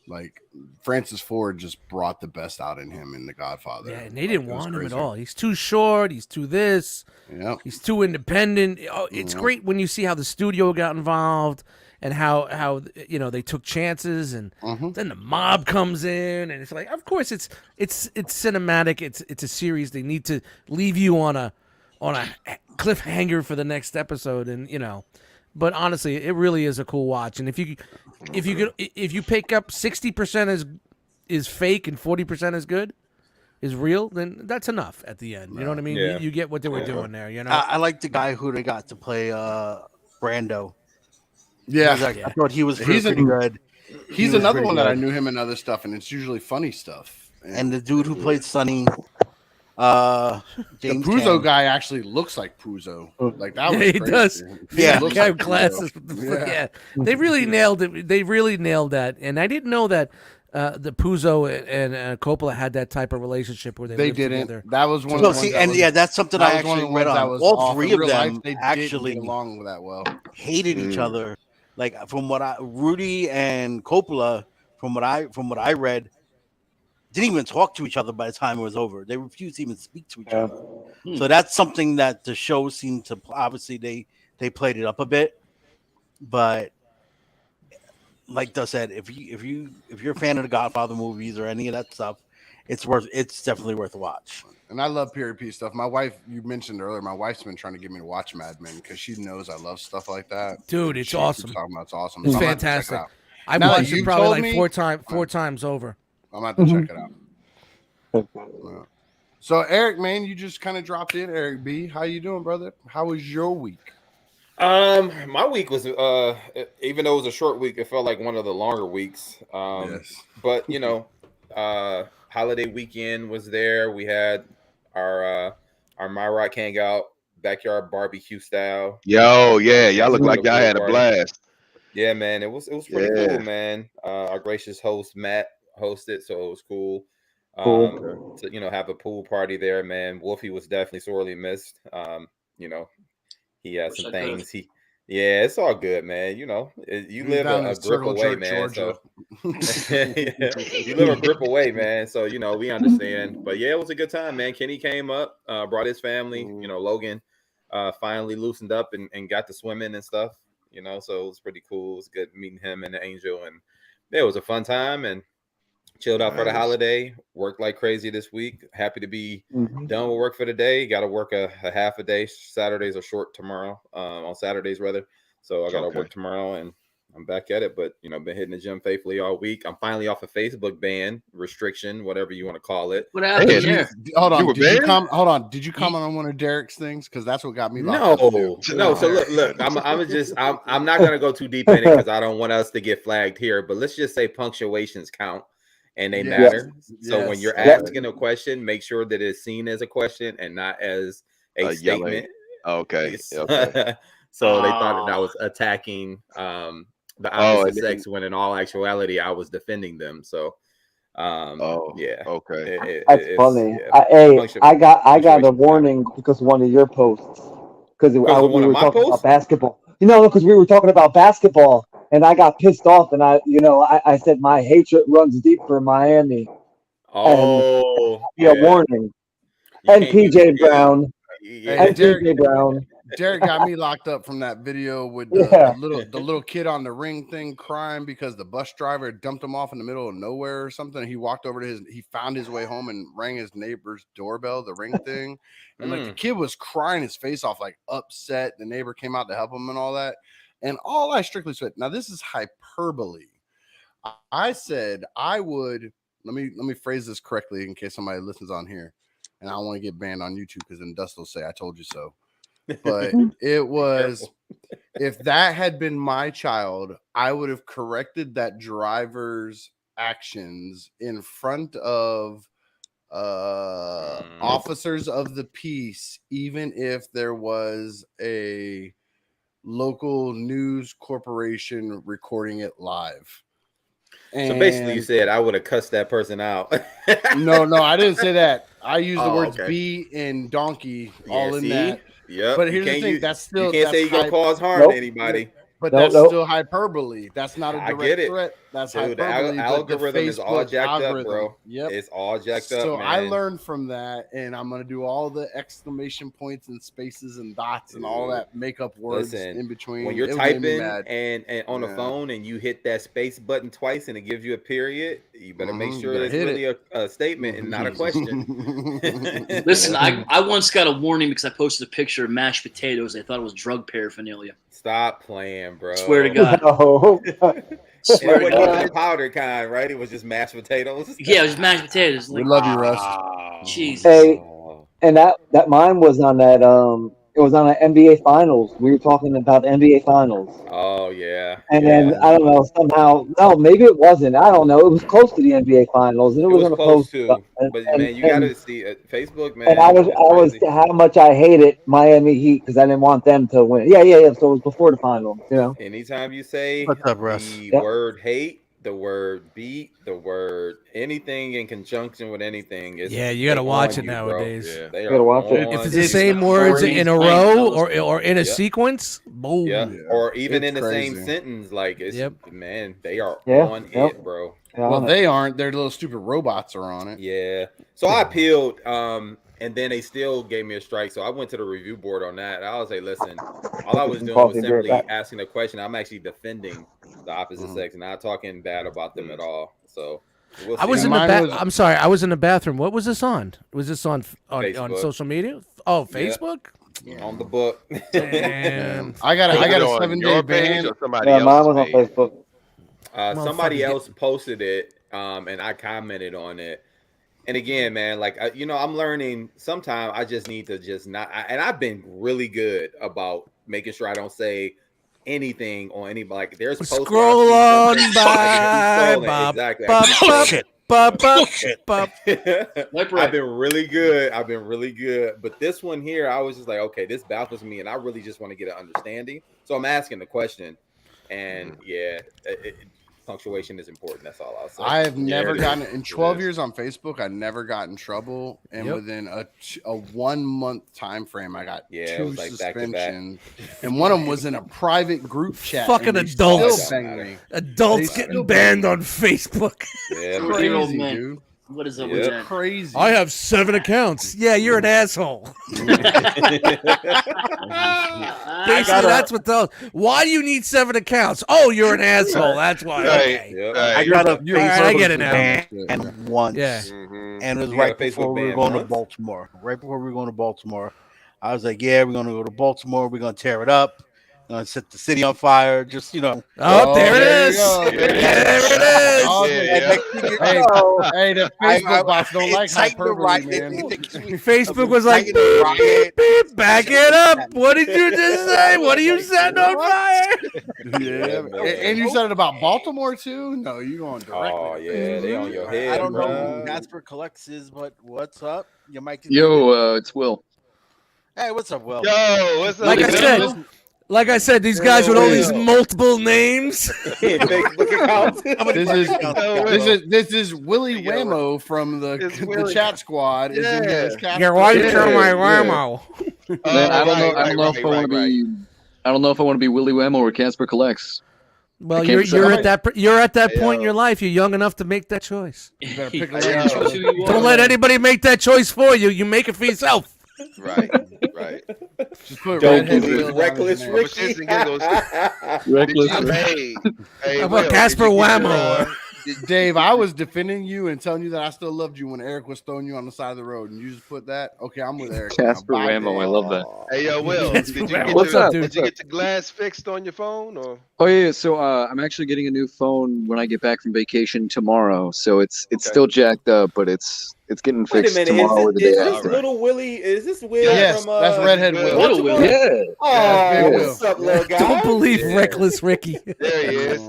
Like Francis Ford just brought the best out in him in The Godfather. Yeah, and they didn't It was want him at crazy. all. He's too short. He's too this. Yeah. He's too independent. Oh, it's great when you see how the studio got involved and how you know they took chances, and then the mob comes in, and it's like, of course, it's cinematic. It's a series. They need to leave you on a cliffhanger for the next episode, and you know. But honestly, it really is a cool watch. And if you pick up 60% is fake and 40% is good, is real, then that's enough at the end. You know what I mean? Yeah. You get what they were doing there. You know. I like the guy who they got to play Brando. Yeah. I thought he was He's pretty good. He's was another pretty one that I good. knew him in other stuff, and it's usually funny stuff. And the dude who played Sonny, the James Puzo Caan. guy actually looks like Puzo. Like that was Yeah, he crazy. does. Yeah. looks Guy like with glasses. Puzo. Yeah. They really nailed it. They really nailed that. And I didn't know that the Puzo and Coppola had that type of relationship where they They lived didn't. together. That was one. No, of the see, ones that and was- yeah, that's something that I was one of actually the read ones that on. was All off. three In of real them life, they actually didn't get along with that well. hated each other. Like from what Rudy and Coppola, from what I read, didn't even talk to each other by the time it was over. They refused to even speak to each other. So that's something that the show seemed to obviously they played it up a bit, but like Doug said, if you're a fan of the Godfather movies or any of that stuff, it's definitely worth a watch. And I love period piece stuff. My wife, you mentioned earlier, my wife's been trying to get me to watch Mad Men because she knows I love stuff like that. Dude, it's She keeps awesome. talking about it's awesome. It's So I'm gonna have to check it fantastic. out. I've Now that watched it you've probably told like me- four times over. I'm gonna have to check it out. Yeah. So Eric, man, you just kind of dropped in. Eric B, how you doing, brother? How was your week? My week was even though it was a short week, it felt like one of the longer weeks. Yes. But you know, holiday weekend was there. We had our R.O.C Hangout backyard barbecue style. Yo, yeah, y'all look like y'all had a blast. Yeah, man, it was pretty Yeah. cool, man. Our gracious host Matt hosted, so it was cool. Cool. To have a pool party there, man. Wolfie was definitely sorely missed. You know, he had Wish some I could have. things. Yeah, it's all good, man. You He's live down a in grip Circle away, Jerk, man. Georgia. So you live a grip away, man. So we understand. But yeah, it was a good time, man. Kenny came up, brought his family. Logan finally loosened up and got to swimming and stuff. So it was pretty cool. It was good meeting him and the Angel, and yeah, it was a fun time and chilled out for the Nice. holiday. Worked like crazy this week. Happy to be Mhm. done with work for the day. Got to work a half a day. Saturdays are short tomorrow. On Saturdays rather. So I got to Okay. work tomorrow and I'm back at it. But been hitting the gym faithfully all week. I'm finally off a Facebook ban restriction, whatever you want to call it. What happened Damn. there? Hold You on. were Did you banned? Hold on. Did you comment on one of Derek's things? Because that's what got me locked No, up too. no. So look. I'm not gonna go too deep in it because I don't want us to get flagged here. But let's just say punctuations count and they Yes. matter. So when Yes. you're Okay. asking a question, make sure that it's seen as a question and not as a Yelling. statement. Okay. It's- Okay. So they thought that I was attacking the opposite and then- sex when in all actuality I was defending them. So yeah. Okay. That's It's- funny. yeah. I got a Punctuation. warning because of one of your posts because we Because of one of were my talking posts? about basketball. Because we were talking about basketball and I got pissed off and I said my hatred runs deep for Miami. Oh, Be a warning. You And can't use PJ Brown. Yeah. And PJ Brown. Derek got me locked up from that video with Yeah. the little kid on the ring thing crying because the bus driver dumped him off in the middle of nowhere or something. He walked over to he found his way home and rang his neighbor's doorbell, the ring thing. And like the kid was crying his face off, like upset. The neighbor came out to help him and all that. And all I strictly said, now this is hyperbole. I said I would let me phrase this correctly in case somebody listens on here. And I don't want to get banned on YouTube because then Dust will say I told you so. But it was if that had been my child, I would have corrected that driver's actions in front of officers of the peace, even if there was a local news corporation recording it live. So basically, you said I would have cussed that person out. No, I didn't say that. I used the words okay. "bee" and "donkey" all in that. Yep. But here's the thing: that's still you can't that's say you're gonna cause harm Nope. to anybody. But Nope, that's nope. still hyperbole. That's not a I direct get it. threat. That's Dude, the hyperbole. But the algorithm is all Facebook jacked up, algorithm, bro. Yep. It's all jacked up, So man. I learned from that, and I'm gonna do all the exclamation points and spaces and dots and all that makeup words in between. When you're It made me typing mad. and on the phone and you hit that space button twice and it gives you a period, you better make You sure better it's hit really a statement and not a question. Listen, I once got a warning because I posted a picture of mashed potatoes. They thought it was drug paraphernalia. Stop playing, bro. Swear to God. No. Swear to It wasn't even God. the powdered kind, right? It was just mashed potatoes. Yeah, it was mashed potatoes. We Like, love you, Russ. Jesus. Hey, and that mine was on that it was on the NBA Finals. We were talking about the NBA Finals. Oh yeah. And then I don't know, somehow no, maybe it wasn't. I don't know. It was close to the NBA Finals, and it was on a close post. to, but man, you gotta see Facebook, man. And I was it's crazy. how much I hated Miami Heat because I didn't want them to win. Yeah. So it was before the finals, Anytime you say What's up, Russ? the Yep. word hate, the word beat, the word anything in conjunction with anything, you gotta they watch on it you, nowadays. Bro. They gotta are watch it. on If it's you. the same words in a row or in a sequence, boom. Yeah. Or even It's in the crazy. same sentence, like it's man, they are Yeah, on yep. it, bro. Well, they aren't. Their little stupid robots are on it. Yeah. So I appealed, and then they still gave me a strike. So I went to the review board on that. I was like, listen, all I was doing was simply asking a question. I'm actually defending the opposite sex, not talking bad about them at all. So we'll see. I was in the I'm sorry, I was in the bathroom. What was this on? Was this on social media? Oh, Facebook? On the book. Damn. I got a 7-day ban. Mine was on Facebook. Somebody else posted it, and I commented on it. And again, man, like I'm learning. Sometimes I just need to just not. And I've been really good about making sure I don't say anything on anybody. Like there's posts scroll on by. Exactly. I've been really good. But this one here, I was just like, okay, this baffles me, and I really just want to get an understanding. So I'm asking the question. And punctuation is important. That's all I'll say. I have never it gotten is. in It 12 is. years on Facebook. I never got in trouble, and Yep. within a 1 month time frame, I got Yeah, it 2 was like back-to-back. suspensions, and one of them was in a private group chat. Fucking and they adults. still bang me. Adults They getting still banned bang on Facebook. Yeah, 40-year-old Crazy, man. dude. What is up Yeah. with It's that? crazy. I have 7 accounts. Yeah, you're an asshole. Basically, that's what those. Why do you need 7 accounts? Oh, you're an asshole. That's why. Right. Okay. Yep. I Right. got a You're All right, I get it now. ban once. Yeah. Mhm. And it was You got right a Facebook before we were ban going to once? Baltimore. Right before we were going to Baltimore. I was like, yeah, we're going to go to Baltimore. We're going to tear it up. We're going to set the city on fire. Just, you know. Oh, there it there you is. go. There it is. Oh, Yeah. Hey, the Facebook bots don't like hyperbole, man. Facebook was like, beep, beep, beep, back it up. What did you just say? What are you setting on fire? Yeah, man. and you said it about Baltimore too? No, you going directly. Oh yeah, they on your head. I don't know bruh. who Casper Collects is, but what's up? Your mic is Yo, it's Will. Hey, what's up, Will? Yo, what's up? Like I Will? said, these guys with all these Will. multiple names. Facebook accounts. This is Willie Yo, Whammo from it's the Willie. chat squad. Is in here as Casper. Your wife Yeah, turned my yeah. whammo. Man, I don't know. I right, don't know if I want to be. I don't know if I want to be Willie Whammo or Casper Collects. Well, I can't you're decide. at that Hey, point in yo. your life. You're young enough to make that choice. You better pick a Hey, lane. yo. Don't let anybody make that choice for you. You make it for yourself. Right, right. Just put Don't redhead give Will it down reckless his name. Rick. Ricky. Reckless. Hey, How about Will, Casper did you get Whammo? Dave, I was defending you and telling you that I still loved you when Eric was throwing you on the side of the road, and you just put that. Okay, I'm with Eric. now. Casper Bye, Whammo. I Dave. love that. Hey, yo, Will, did you get What's your, up, did dude? you get your glass fixed on your phone or? Oh yeah. So I'm actually getting a new phone when I get back from vacation tomorrow. So it's Okay. still jacked up, but it's getting Wait a fixed minute, tomorrow or the is day this after. little Willie? Is this Will Yes, from? that's redhead Will. Little Will. Yeah. Oh, Yeah, Big what's up, little guy? Don't believe Yeah. reckless Ricky. There he is.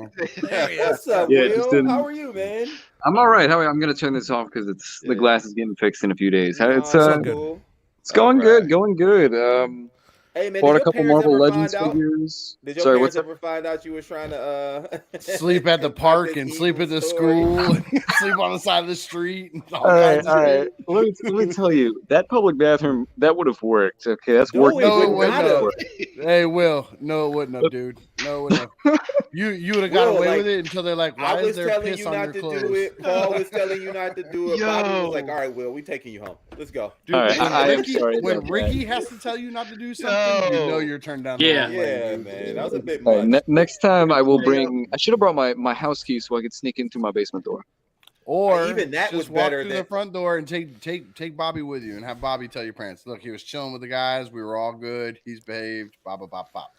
What's up, Yeah, just Will? didn't- How are you, man? I'm all right. I'm gonna turn this off because the Yeah. glass is getting fixed in a few days. It's Nah, good. cool. it's going All good, right. going good. Hey man, Bought did a your couple parents Marvel ever Legends find out? figures. Did your Sorry, parents what's up? ever find out you was trying to Sleep at the park and sleep at the school, and sleep on the side of the street. And all kinds of shit. Let me tell you, that public bathroom that would have worked. Okay, that's No, working. it No, would it wouldn't not have. have. Hey, Will. No, it wouldn't have, dude. No, it wouldn't have. You would have got Will, away like, with it until they're like, why I is was there telling piss you on not your to clothes? do it. Paul was telling you not to do it. Bobby was like, Yo. "All right, Will, we taking you home. Let's go." Dude, All right, when I am Ricky, sorry when about that. Ricky has to tell you not to do something, you know Yo. you're turned down. Yeah. the wrong way, Yeah, dude. man, that was a bit All right, much. next time I will bring. I should have brought my house keys so I could sneak into my basement door. Or Even that just was walk better through than- the front door and take Bobby with you and have Bobby tell your parents, look, he was chilling with the guys. We were all good. He's behaved. Bop, bop, bop, bop.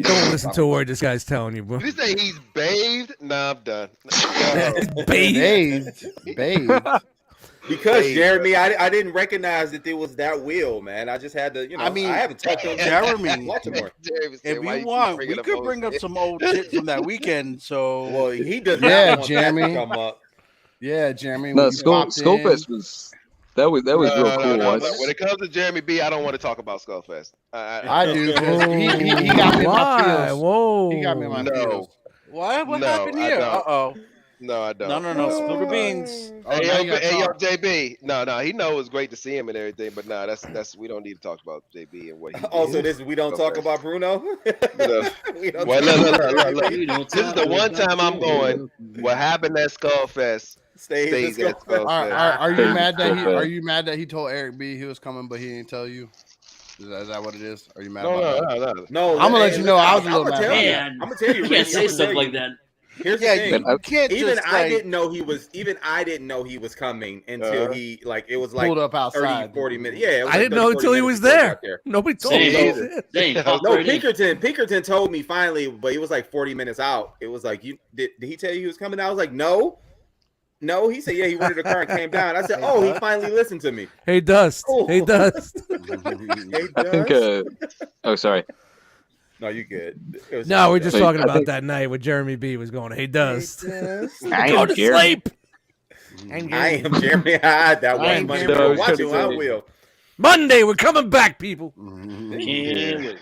Don't listen to a word this guy's telling you, bro. Did you say he's bathed? Nah, I'm done. Yo. Bathed. Bathed. Because Hey. Jeremy, I didn't recognize that it was that Will, man. I just had to, I mean, I haven't talked to him Jeremy, since Baltimore. Jeremy said, If "Why you keep want, bringing we up could old bring up shit?" some old shit from that weekend. So Well, he does Yeah, not want Jeremy. that to come up. Yeah, Jeremy. No, when you popped in- Skullfest was that was real cool. No. It's- When it comes to Jeremy B, I don't want to talk about Skullfest. I do. 'Cause he got me in my Why? feels. Whoa. He got me in my No. feels. what No, happened I here? don't. Oh, No, I don't. no, spill the beans. Oh, Hey, now yo, you gotta hey, yo, talk. JB. No, he know it's great to see him and everything, but nah, that's we don't need to talk about JB and what he Also, did. we don't talk about Bruno. No. We don't Well, talk look. about You don't This is talk the one about time I'm it. going. What happened at Skullfest Stays stays at Skullfest. Are you Hey, mad that Skullfest. are you mad that he told Eric B he was coming but he didn't tell you? Is that what it is? Are you mad No, about that? no. No, I'ma let you know I was a little I'ma mad tell about you. that. Man, I'm gonna tell you. You Ricky, can't say I'ma stuff tell like you. that. Here's the Yeah, thing. you can't Even just I like, didn't know he was. Even I didn't know he was coming until he it was like Pulled up 30, outside. 40 minutes. Yeah, it was I like didn't know 30, until he 40 was minutes before I there. got Nobody told me. Same. shit. Dang, No, Pinkerton told me finally, but he was like 40 minutes out. It was like, did he tell you he was coming? I was like, no. He said, yeah, he rented a car and came down. I said, oh, he finally listened to me. Hey, Dust. Cool. Hey, Dust. Hey, I think. Dust? Oh, sorry. No, you good. It was No, we're just Wait, talking I about think- that night when Jeremy B was going, hey, Dust. Dust. I Go am to Jeremy. sleep. I am Jeremy. That I was am Monday. Jeremy. Watch it. I will. Monday, we're coming back, people. Can't wait.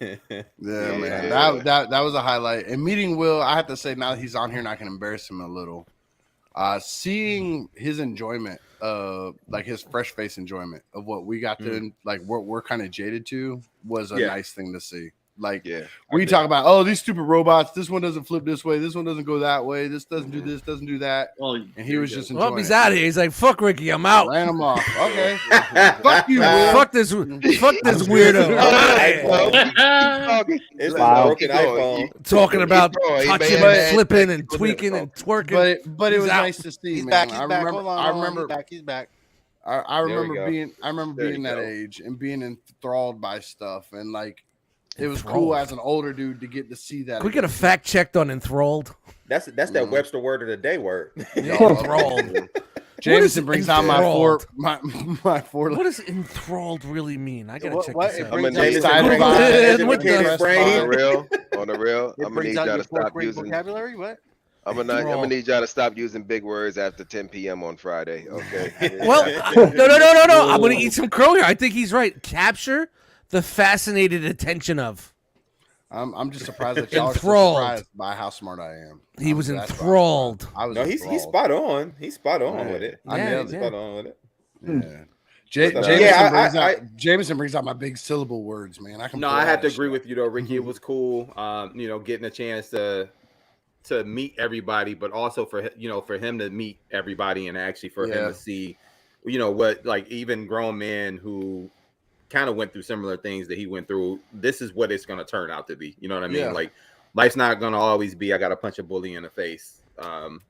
Yeah, Yeah, man, yeah. that was a highlight. And meeting Will, I have to say, now that he's on here, and I can embarrass him a little. Seeing his enjoyment, like his fresh face enjoyment of what we got to, like what we're kind of jaded to, was a nice thing to see. Like, Yeah, we talk about, oh, these stupid robots. This one doesn't flip this way. This one doesn't go that way. This doesn't do this. Doesn't do that. Well, And he was just Well, enjoying he's it. out of here. He's like, fuck Ricky, I'm out. Ran him off. Okay, fuck you, Will. Fuck this weirdo. It's Wow. a broken iPhone. Talking about Hey, touching man. and flipping and tweaking and twerking. But it He's was out. nice to see, He's man. back. He's I back. remember. Hold on, I hold on. remember. He's back. I There we remember go. being There you that go. age and being enthralled by stuff, and like it was Enthralled. cool as an older dude to get to see that. Can we get a again. fact checked on enthralled? That's that Webster word of the day word. Enthralled. Jameson brings out my enthralled? my four. What does enthralled really mean? I gotta check What this it out. I'm brings a out Jameson your- Excited brain. by it. Educated What? brain. on the real, It I'm gonna brings need out y'all your to stop fourth grade using. vocabulary. What? I'm gonna need y'all to stop using big words after 10 p.m. on Friday. Okay. Well, no. I'm gonna eat some crow here. I think he's right. Capture the fascinated attention of. I'm just surprised that y'all are so Enthralled. surprised by how smart I am. He was That's why I'm enthralled. surprised. I was. No, he's enthralled. spot on. He's spot on Yeah. with it. I Yeah, nailed He's it. spot on with it. Yeah. Yeah, Jameson brings out my big syllable words, man. I can. No, pull I all have to that agree shit. with you though, Ricky. It was cool, getting a chance to meet everybody, but also for him to meet everybody and actually for him to see, what like even grown men who kind of went through similar things that he went through. This is what it's going to turn out to be. You know what I mean? Yeah. Like life's not going to always be I got to punch a bully in the face, to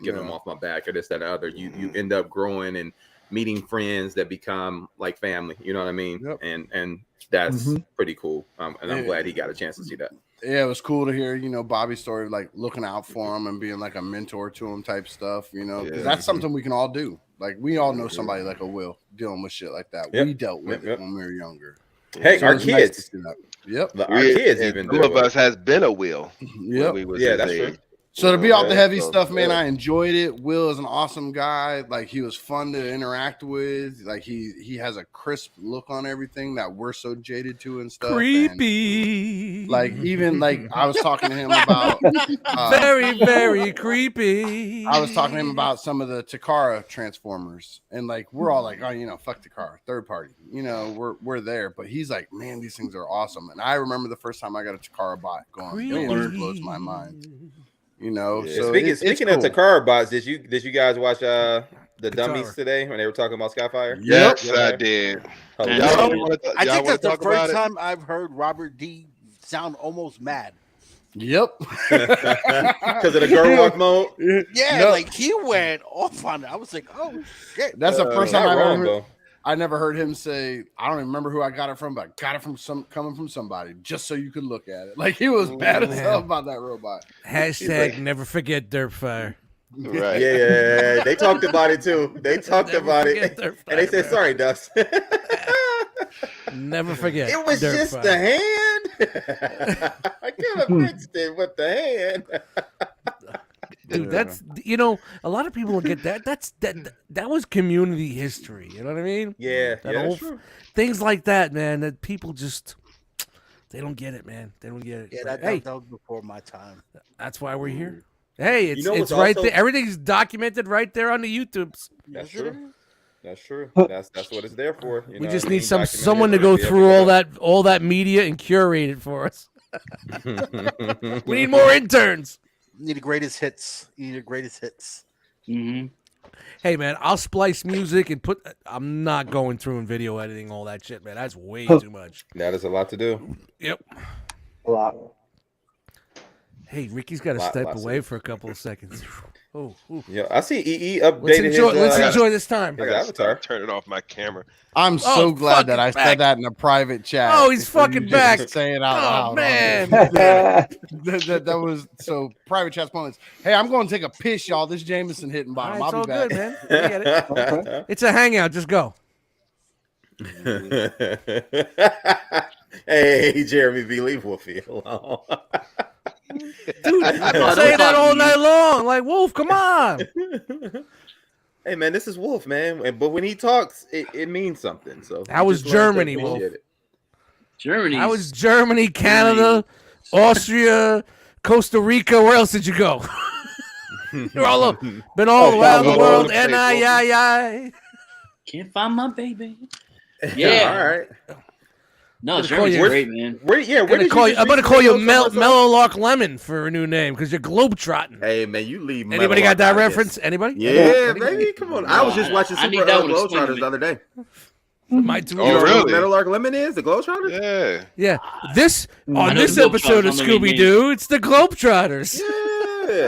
get him off my back or this, that, or other. You end up growing and meeting friends that become like family. You know what I mean? Yep. And that's pretty cool. And I'm glad he got a chance to see that. Yeah, it was cool to hear, Bobby's story of like looking out for him and being like a mentor to him type stuff, because that's something we can all do. Like we all know somebody like a Will dealing with shit like that. Yep. We dealt with it when we were younger. Hey, So our it's nice to kids. see that. Yep. Our kids even Some do of it. us has been a Will. Yep. We was Yeah, his that's age. true. So to be off the heavy So, stuff, man, yeah. I enjoyed it. Will is an awesome guy. Like he was fun to interact with. Like he has a crisp look on everything that we're so jaded to and stuff. Creepy. And, like even like I was talking to him about Very, very creepy. I was talking to him about some of the Takara transformers, and like we're all like, oh, fuck Takara, third party, we're there. But he's like, man, these things are awesome. And I remember the first time I got a Takara bot going, man, it blows my mind. Yeah. So Speaking of cool. Takara bots, did you guys watch the Katara. dummies today when they were talking about Skyfire? Yes, I did. Hilarious. Y'all wanna I think that's the talk about first it? time I've heard Robert D sound almost mad. Yep. Because of the girl walk mode. Yeah, No. like he went off on it. I was like, oh shit. That's the first time Not I've wrong, ever. though. I never heard him say, I don't even remember who I got it from, but I got it from coming from somebody, just so you could look at it. Like he was bad as hell about that robot. Hashtag never forget dirt fire. Right. Yeah. They talked about it too. They talked Never about forget it. dirt And they fire, said, bro. sorry, Dust. Never forget. It was dirt just fire. the hand. I could have fixed it with the hand. Dude, that's a lot of people don't get that. That was community history. You know what I mean? Yeah, That that's old- true. Things like that, man. That people just they don't get it, man. They don't get it. Yeah, But, that hey, was before my time. that's why we're here. Hey, it's know it's what's right also- there. Everything's documented right there on the YouTubes. That's true. That's true. That's what it's there for. You We know just what I need mean? someone to Documented go history, through all that media and curate it for us. We need more interns. You need the greatest hits. You need the greatest hits. Mm-hmm. Hey man, I'll splice music and put. I'm not going through and video editing all that shit, man. That's way too much. That is a lot to do. Yep. A lot. Hey, Ricky's got to Lot- step lots of away it. for a couple of seconds. Oh, ooh. Yeah, I see EE updated Let's his, enjoy this time. his I gotta avatar. start turning off my camera. I'm so glad that I fucking back. said that in a private chat. Oh, he's before you fucking just back. Say it out Oh, loud. man. that was so private chat moments. Hey, I'm going to take a piss, y'all. This Jameson hitting All bottom. right, it's I'll all be back. good, man. We get it. It's a hangout. Just go. Hey, Jeremy B. Leave Wolfie alone. Dude, I've been saying that all night long. Like, Wolf, come on. Hey, man, this is Wolf, man. But when he talks, it means something. So That was just learn to Germany, Wolf. appreciate it. Germany. I was Germany, Canada, Austria, Costa Rica. Where else did you go? You're all been all around the all world. over the place, N-I-I-I. Can't find my baby. All Yeah. right. No, Gonna Germany's call you- great, man. Where did I'm gonna call you Mellow Lark Lemon for a new name because you're globetrotting. Hey man, you leave. Anybody got Metal that out of reference? this. Anybody? Yeah, Anybody? baby, come on. I was just watching I need Super that one explained to Globetrotters me. the other day. My two. Oh, You know really? what Metal Lark Lemon is? The Globetrotters? Yeah. Yeah. This I on know this the episode of Globetrotters on the main Scooby Doo, it's the Globetrotters. Yeah.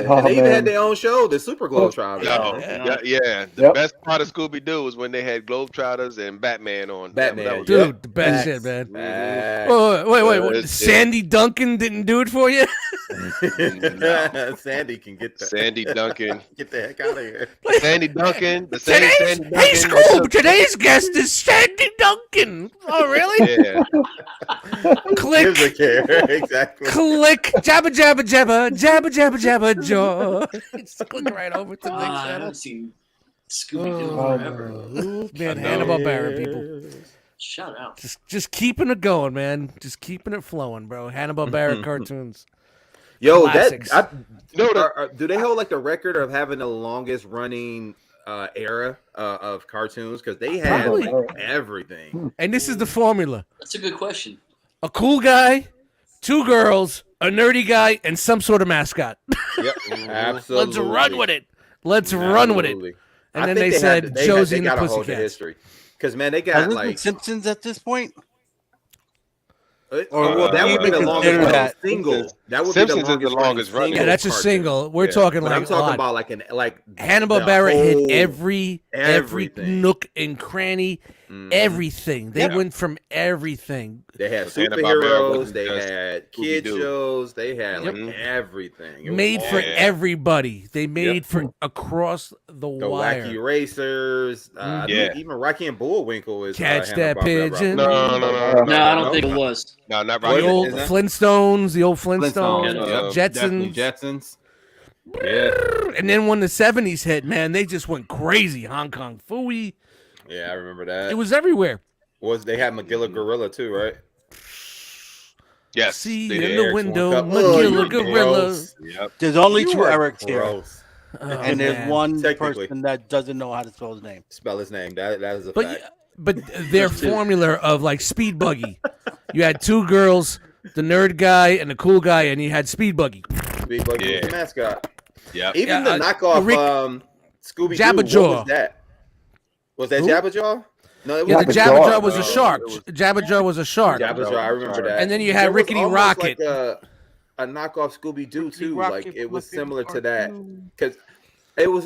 Oh, And they even man. had their own show, the Super Globetrotters. No, Yeah. yeah. The Yep. best part of Scooby Doo was when they had Globetrotters and Batman on. Batman, That was Dude, Yep. the best Facts. shit, man. Facts. Wait. That's it. Sandy Duncan didn't do it for you? Sandy can get the Sandy Duncan. get the heck out of here. Sandy Duncan. The same Today's, Sandy Duncan. hey, Scoob, today's guest is Sandy Duncan. Oh, really? Yeah. Click. Gives a care. Exactly. Click, jabba jabba jabba, jabba jabba jabba jaw. Just click right over to the next I channel. haven't seen Scooby Doo Oh, forever. Man, Hanna-Barbera people, Shout out. just keeping it going, man. Just keeping it flowing, bro. Hanna-Barbera cartoons. Yo, Classics. do they hold like the record of having the longest running era of cartoons? Because they had Probably. like everything. And this is the formula: That's a good question. a cool guy, two girls, a nerdy guy, and some sort of mascot. Yep, absolutely. Let's run with it. Let's run with it. Absolutely. And I then think they said Josie and the gotta hold the Pussycats. history. Because man, they Has got this like been Simpsons at this point? well, that would be the even longest consider running that single. That would Simpsons is be the longest running. Yeah, that's a cartoon. single. We're Yeah. talking But like I'm talking a lot. about like Hanna-Barbera the hit whole- every everything. nook and cranny, Mhm. everything. They Yeah. went from everything. They had Hanna-Barbera superheroes, wasn't they just had kid Scooby-Doo. shows, they had like Yep. everything. It was Made for all- everybody. They made Yep. for across the the wire. Wacky Racers. I Yeah. think even Rocky and Bullwinkle is Catch that Hanna-Barbera. pigeon. No. No, I don't think it was. No, not The right. old Is that- Flintstones, the old Flintstones, Flintstones, yep. Definitely Jetsons. Jetsons. Yeah, And then when the 70s hit, man, they just went crazy. Hong Kong Phooey. yeah, I remember that. It was everywhere. They had Magilla Gorilla too, right? Yes. See they in did. the Eric window, Swamp. Magilla you're Gorilla. gross. Yep. There's only You two are Erics here, gross. Oh, and there's man. one Technically. person that doesn't know how to spell his name. Spell his name. That is a But fact. but their formula of like Speed Buggy, you had two girls, the nerd guy and the cool guy, and you had Speed Buggy. Big Bucky was Yeah. the mascot. Yep. Even Yeah, the knockoff Rick- Scooby Doo. Jabberjaw. What was that? Was that Who? Jabberjaw? No, it was Yeah, the Jabberjaw. Jabberjaw was a shark. it was- Jabberjaw was a shark. Jabberjaw. I remember that. And then you had There was Rickety almost Rocket. like a knockoff Scooby Doo too. Like it was similar to that because it was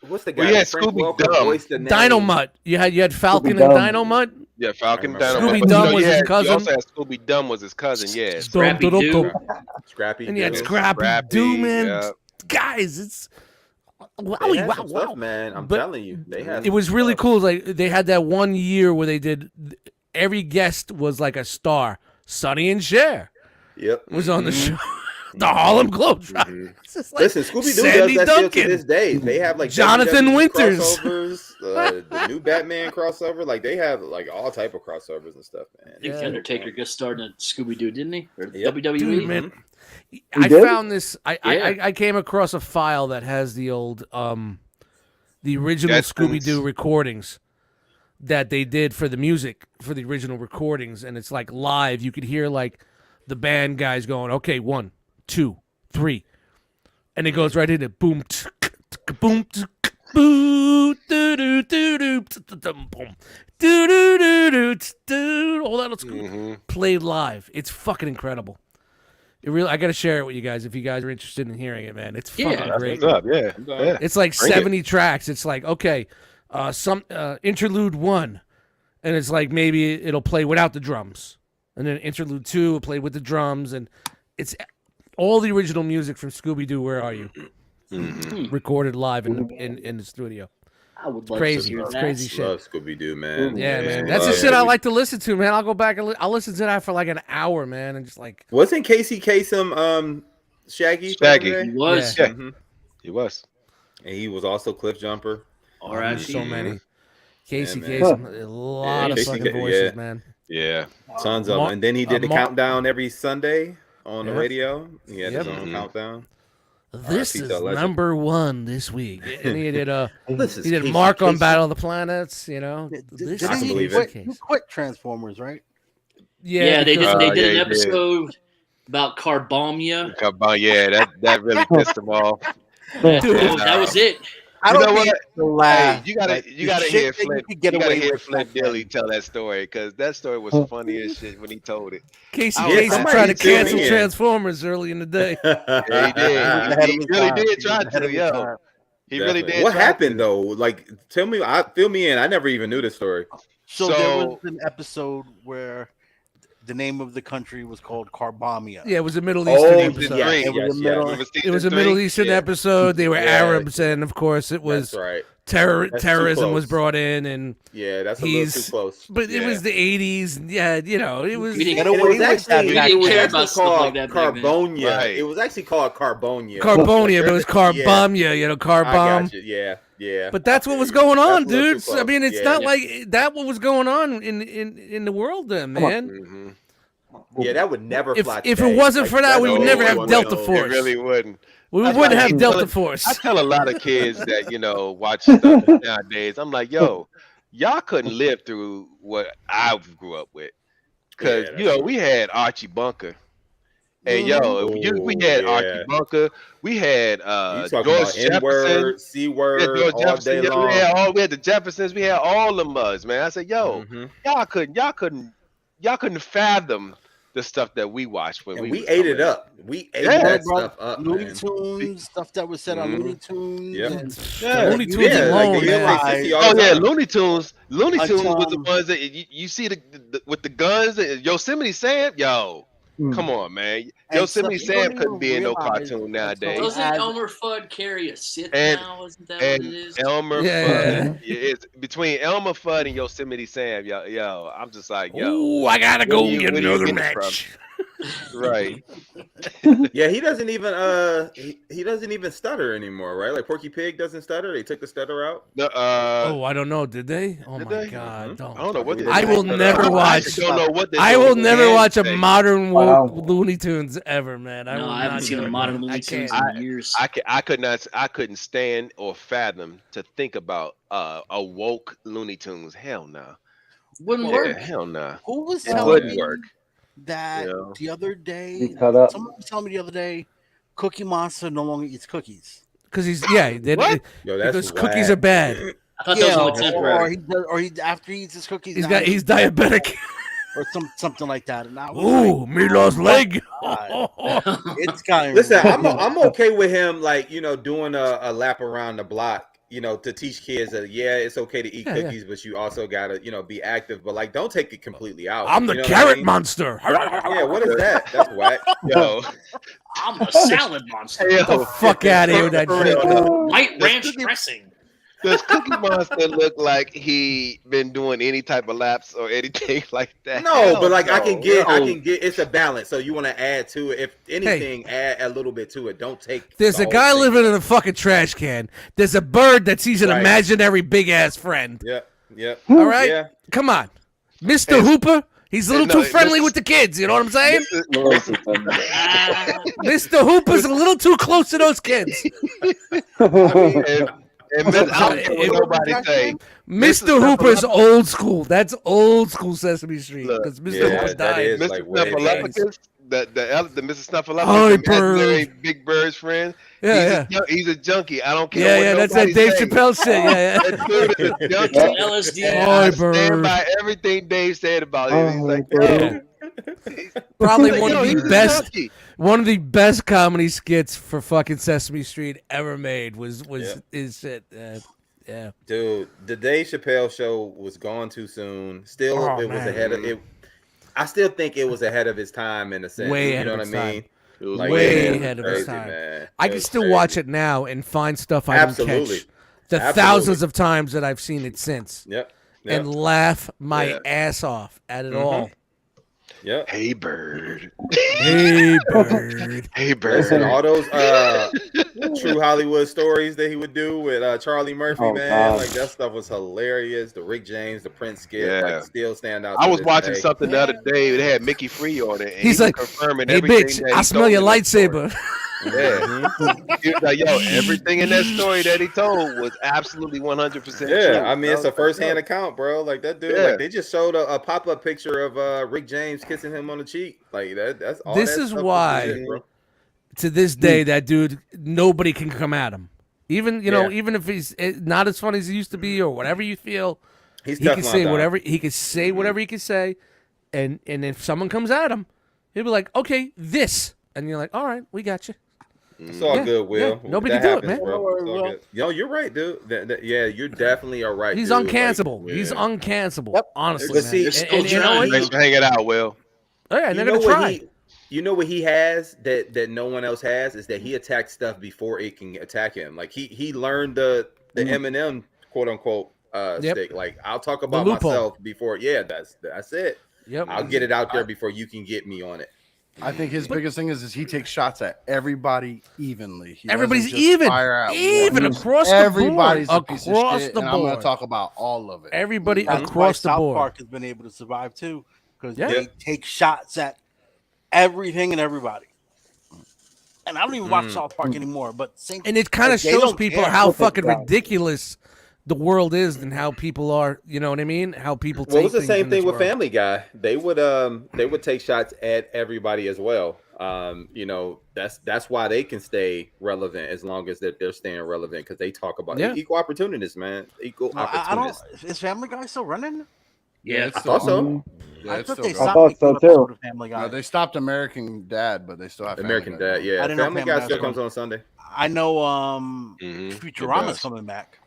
what's the guy? Well, yeah, Frank Scooby Welker Dumb. voiced the name. Dynamite. You had Falcon Scooby and Dumb. Dynamite. Yeah, Falcon I Dynamite. remember. Scooby But, Dumb you was his You cousin. also had Scooby Dumb was his cousin. Yeah. Scrappy Doo. Scrappy. And you had Doo. Scrappy Doo, man. yeah. Guys, it's They wowie, had wow, some stuff, wow. man. I'm But telling you, they had. It was some really stuff. cool. Like they had that one year where they did every guest was like a star. Sonny and Cher Yep. was on the show. The Harlem Globetrotters. It's just like Listen, Scooby Doo does Sandy that still Duncan. to this day. They have like Jonathan WWE Winters. crossovers, the new Batman crossover. Like they have like all type of crossovers and stuff, man. I think Yeah. the Undertaker just started at Scooby Doo, didn't he? Or Yep. WWE? Dude, man. You I did? found this. I came across a file that has the old the original Jetsons. Scooby Doo recordings that they did for the music for the original recordings, and it's like live. You could hear like the band guys going, "Okay, 1, 2, 3," and it goes right into boom, boom, boo, doo doo doo doo, boom, doo doo doo doo. All that Mhm. played live. It's fucking incredible. It really, I gotta share it with you guys if you guys are interested in hearing it, man. It's fucking Yeah. great. What's up? Yeah. Yeah. It's like Bring it. 70 tracks. It's like, okay, some interlude 1, and it's like maybe it'll play without the drums, and then interlude 2 will play with the drums, and it's all the original music from Scooby Doo. Where are you? Recorded live in the studio. I would love Crazy. to hear It's that. crazy shit. Love Scooby Doo, man. Yeah, man. Love That's the shit I Scooby- like to listen to, man. I'll go back and I'll listen to that for like an hour, man, and just like Wasn't Casey Kasem Shaggy? Shaggy. He was. Yeah. Mhm. He was. And he was also Cliff Jumper. All right. so many. Casey Yeah, man. Kasem, a lot Yeah, of Casey fucking Ka- voices, yeah. man. Yeah. Tons of them. And then he did the countdown every Sunday on the Yep. radio. He had his Yep. own countdown. This R.I.P. is to a legend. number one this week, and he did This is he did Casey Mark on Kasem. Battle of the Planets. You know, this I can is believe Casey it. You Kasem. quit Transformers, right? Yeah, they because- did. They yeah, did he an did. episode about Carbomia. Come on, yeah, that really pissed him off. That was it. You don't know think what? the laugh, Hey, you gotta like, you the gotta shit hear that you Flint. could get You gotta away hear with Flint back Dilly then. tell that story because that story was funny as shit when he told it. Casey I was Kasem like, tried to tune cancel in. Transformers early in the day. Yeah, he did. Ahead of He his really time. did He try was ahead to, of his yo. time. He really Definitely. did. What try happened to. though? Like, fill me in. I never even knew this story. So there was an episode where the name of the country was called Carbomia. Yeah, it was a Middle Oh, Eastern yes, episode. yes, It was yes, a middle- Remember It was a season Middle three? Eastern Yeah. episode. They were Yeah. Arabs, and of course, it was That's right. That's too terrorism was close. brought in, and Yeah, that's a little too close. But it Yeah. was the '80s. Yeah, you know, it was We didn't Get And it away was with actually, that We back didn't it was care then. actually about stuff called like that back then. Carbonia. Right. It was actually called Carbonia. Carbonia, but it was car Yeah. bomb. You know, car I bomb. got you. Yeah, yeah. But that's I what feel was you. going on, That's a little too dudes. I close. mean, it's Yeah. not like that. What was going on in the world then, man? Mm-hmm. Yeah, that would never fly. If it today. wasn't for that, we that's would never have always Delta one. Force. It really wouldn't. We That's wouldn't why I have keep Delta telling- Force. I tell a lot of kids that watch stuff nowadays. I'm like, yo, y'all couldn't live through what I grew up with, because Yeah, we had Archie Bunker, and we had yeah. Archie Bunker, we had You talking George about Jefferson, N-word, C-word, George all Jefferson. day long. We had the Jeffersons, we had all the muds, man. I said, yo, Mhm. y'all couldn't fathom the stuff that we watched when And we we was ate it coming up. We ate Yeah, that bro. stuff up, Looney man. Tunes, stuff that was said on Mhm. Looney Tunes. Yep. and- Yeah. Looney Tunes Yeah, alone, like, they man. used to say sissy all Oh the yeah, time. Looney Tunes. Looney Like, Tunes was the um, ones that you see the with the guns. Yosemite Sam, yo, Mm. come on, man. And Yosemite stuff you Sam don't couldn't be in no even realize cartoon that's nowadays. all- Doesn't As- Elmer Fudd carry a Sith And- now? Isn't that what it And is? Elmer Yeah. Fudd, it's between Elmer Fudd and Yosemite Sam, yo, I'm just like, yo, Ooh, I gotta go where do you- get where do you another get it from? match. right? Yeah, he doesn't even he doesn't even stutter anymore, right? Like Porky Pig doesn't stutter. They took the stutter out. No, Oh, I don't know. Did they? Oh Did my they? God! Mhm. I don't know what they I did. will never I watch. actually don't know what they I do will with never the watch a thing. modern Wow. woke Looney Tunes ever, man. I No, will I haven't not seen do a it. modern I Looney Tunes can't. in years. I couldn't stand or fathom to think about a woke Looney Tunes. Hell no. Wouldn't Yeah, work. hell no. Who was It telling wouldn't me work. that Yeah. the other day? Be cut up. Someone was telling me the other day, Cookie Monster no longer eats cookies. Because he's They, What? Yo, that's because cookies are whack. bad. I thought that was only or temporary. he does, or he after he eats his cookies, He's now he's diabetic. or something like that. And I was Ooh, me lost leg. it's kind of Listen, I'm okay with him, like, doing a lap around the block, to teach kids that it's okay to eat Yeah, cookies, but you also gotta, be active. But like, don't take it completely out. I'm the You know what I carrot mean? monster. Yeah, what is that? That's whack. Yo, I'm a salad monster. yo, Get the fuck out of here with that For shit. real, though. White ranch Cookie- dressing. Does Cookie Monster look like he been doing any type of laps or anything like that? No, Hell but like I no. can get it's a balance. So you want to add to it. If anything, Hey. add a little bit to it. Don't take. There's the a whole guy thing. living in a fucking trash can. There's a bird that sees an Right. imaginary big ass friend. Yep. All right, Yeah. come on, Mr. Hey, Hooper. He's a little no, too friendly this- with the kids. You know what I'm saying? Ah, Mr. Hooper's a little too close to those kids. And Miss, I don't care what nobody say. Mr. Hooper's old school. That's old school Sesame Street Look, because Mr. yeah, Hooper that died. is. Mr. like way Snuffleupagus, the Mrs. Hi, Snuffleupagus, bird. imaginary Big Bird's friend. Yeah, He's a junkie. I don't care. yeah, what yeah. That's nobody that Dave say. Chappelle shit. Yeah, yeah. That dude is a junkie. LSD. And Hi, I bird. stand by everything Dave said about him. He's like, bird. yo, Probably he's like, one yo, of he's the a best. junkie. One of the best comedy skits for fucking Sesame Street ever made was his shit. Yeah. Dude, the Dave Chappelle show was gone too soon. Still, Oh, it was man. ahead of it. I still think it was ahead of his time in a sense. Way you ahead know of what its I mean? time. It was Like, Way it was ahead of his crazy, time. man. I It can was still crazy. watch it now and find stuff I didn't Absolutely. catch. The Absolutely. thousands of times that I've seen it since. Yep. And laugh my Yeah. ass off at it Mhm. all. Yep. Hey, bird. Hey, bird. Hey, bird. Listen, all those true Hollywood stories that he would do with Charlie Murphy, Oh, man, God. like that stuff was hilarious. The Rick James, the Prince skit, Yeah. like still stand out. I to was this watching day. something the other day. It had Mickey Free on it. And He's he was like, confirming hey, everything bitch, that I he smell told your in that story. lightsaber. Yeah. He was like, yo, everything in that story that he told was absolutely 100% true. Yeah, I mean I it's was a like, first-hand yo. account, bro. Like that dude, Yeah. like they just showed a pop-up picture of Rick James kissing him on the cheek. Like that's all. This that is stuff why- legit, bro. To this day, that dude, nobody can come at him. Even even if he's not as funny as he used to be, or whatever you feel, He's he can Teflon say Don. whatever he can say, whatever he can say, and if someone comes at him, he'll be like, okay, this, and you're like, all right, we got you. It's all Yeah, good, Will. yeah, nobody That can do it, happens, man. bro. Don't worry, It's all Will. good. Yo, you're right, dude. Yeah, you're definitely all right. He's dude. Like, uncancelable. He's yeah. uncancelable. Yep. Honestly, But man. see- They're still and you know what? trying. Thanks for hanging out, Will. Oh, yeah, and You they're know gonna what try. he has that no one else has is that he attacks stuff before it can attack him. Like he learned the Eminem quote unquote Yep. stick. Like I'll talk about loophole. myself before. Yeah, that's it. Yep. I'll get it out there before you can get me on it. I think his biggest thing is he takes shots at everybody evenly. He Everybody's doesn't just even, fire at even one. across the Everybody's board. a piece of Across shit, the and I'm going board. to talk about all of it. Everybody That's why across the South board. Park has been able to survive too, because Yeah. they take shots at everything and everybody. And I don't even watch South Park anymore, but And it kind of they shows don't people care. how Look at fucking that. ridiculous the world is and how people are. You know what I mean? How people. Well, it take was the things same in this thing with world. Family Guy. They would take shots at everybody as well. You know, that's why they can stay relevant as long as they're staying relevant because they talk about Yeah. equal opportunists, man. Equal No, I don't. opportunists. Is Family Guy still running? Yeah, it's I still thought so. going. Yeah, I it's thought still they going. stopped thought making so, an episode too. of Family Guy. No, they stopped American Dad, but they still have American Family Guy. Dad, yeah. I didn't know Family Family Guy Guy still was comes on Sunday. I know. It Futurama's does. coming back.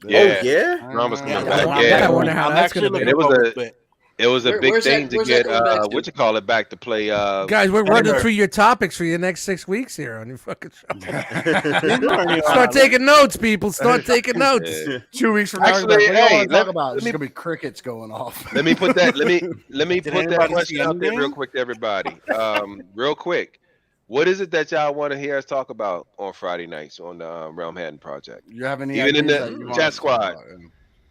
Yeah. Oh yeah. Rama's coming Yeah, back. I'm- Yeah. I wonder how I'm that's actually gonna be. And it was looking a- forward to it. It was a big Where's that- thing to where's that get going back to? what you call it back to play. Guys, we're running Denver. through your topics for your next 6 weeks here on your fucking show. Start Start taking notes, people. Start taking notes. Yeah. 2 weeks from now, Actually, what do y'all hey, want to talk let- about? let There's me- going to be crickets going off. Let me put that. Let me Did put that anybody question see out there real Endgame? quick to everybody. Real quick. What is it that y'all want to hear us talk about on Friday nights on the Realm Haddon Project? You have any Even in ideas the that you want chat us to talk squad. about?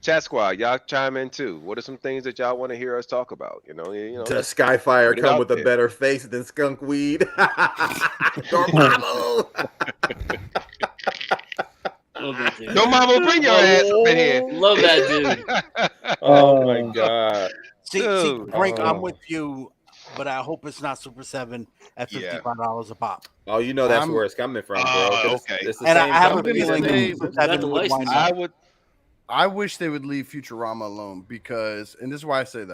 Chat squad, y'all chime in too. What are some things that y'all want to hear us talk about? You know. Does Skyfire Put it come out with a there. better face than skunk weed? Dormammu. love that dude. No, mama, bring your ass up in here. Love that dude. Oh my god. See, Dude. Frank, I'm Oh. with you, but I hope it's not Super 7 at Yeah. $55 a pop. Oh, you know that's I'm- where it's coming from, bro. Oh, 'cause okay. It's the And same I have a company feeling that they- makes Super it. got 7 the would wind license. up. I wish they would leave Futurama alone because, and this is why I say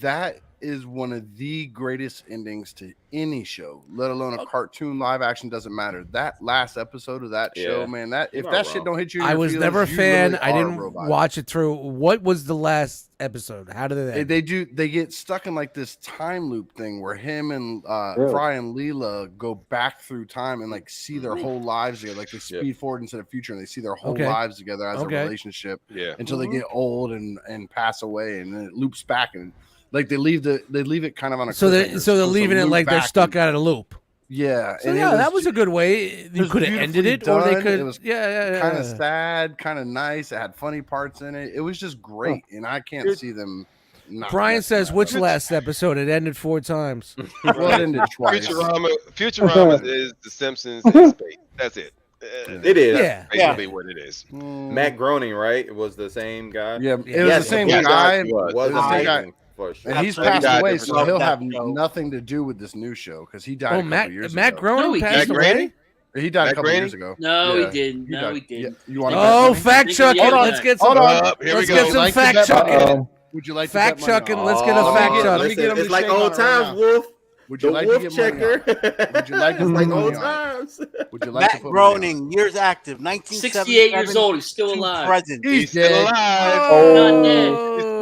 that is one of the greatest endings to any show, let alone a cartoon live action. Doesn't matter. That last episode of that show, Yeah. man, that if You're that not shit wrong. don't hit you, in I your was feelings, never a you fan. literally I are a didn't robot. watch it through. What was the last episode? How did it end? They get stuck in like this time loop thing where him and Really? Fry and Leela go back through time and like see their whole lives together. Like they Yeah. speed forward instead of future, and they see their whole Okay. lives together as Okay. a relationship Yeah. until they get old and pass away, and then it loops back and like they leave it kind of on a So they're cliffhanger. so they're supposed to leaving it loop like they're back stuck and- out of a loop. Yeah, So and yeah, that was ju- a good way. You was could have ended beautifully it, or they done. could. It was yeah. kind of sad, kind of nice. It had funny parts in it. It was just great, and I can't see them. Not Brian messing says, that which up. last episode? It ended 4 times. Well, it ended twice. Futurama is The Simpsons in space. That's it. It is. Yeah. Basically what it is. Matt Groening, right? It was the same guy. Yeah, it was Yes, the same yes, guy. it was. It was the same guy. amazing for sure. And he's Absolutely. passed away, Different so he'll show. have That show. nothing to do with this new show because he died. Oh, a couple years Matt ago. Groening No, he passed didn't. away. Matt He died a Matt couple Groening? years ago. No, Yeah, he didn't. No, died. he didn't. Yeah, you want to? Oh, fact checking. Hold on. Let's get some. Hold on. Here we Let's go. get some Like to fact bet checking. money? Um, Would you like to Fact bet money on checking. it? Let's get a Oh, fact let check. me get him It's to like shake on old it right times, now. Wolf. Would The you like Wolf to get money on checker. it? Would you like to It's put like money old on it? times. Would you like to Matt put money on it? Groening, years active, 1977 68 years old. He's still to alive. present. He's still dead. alive. Oh, Not dead.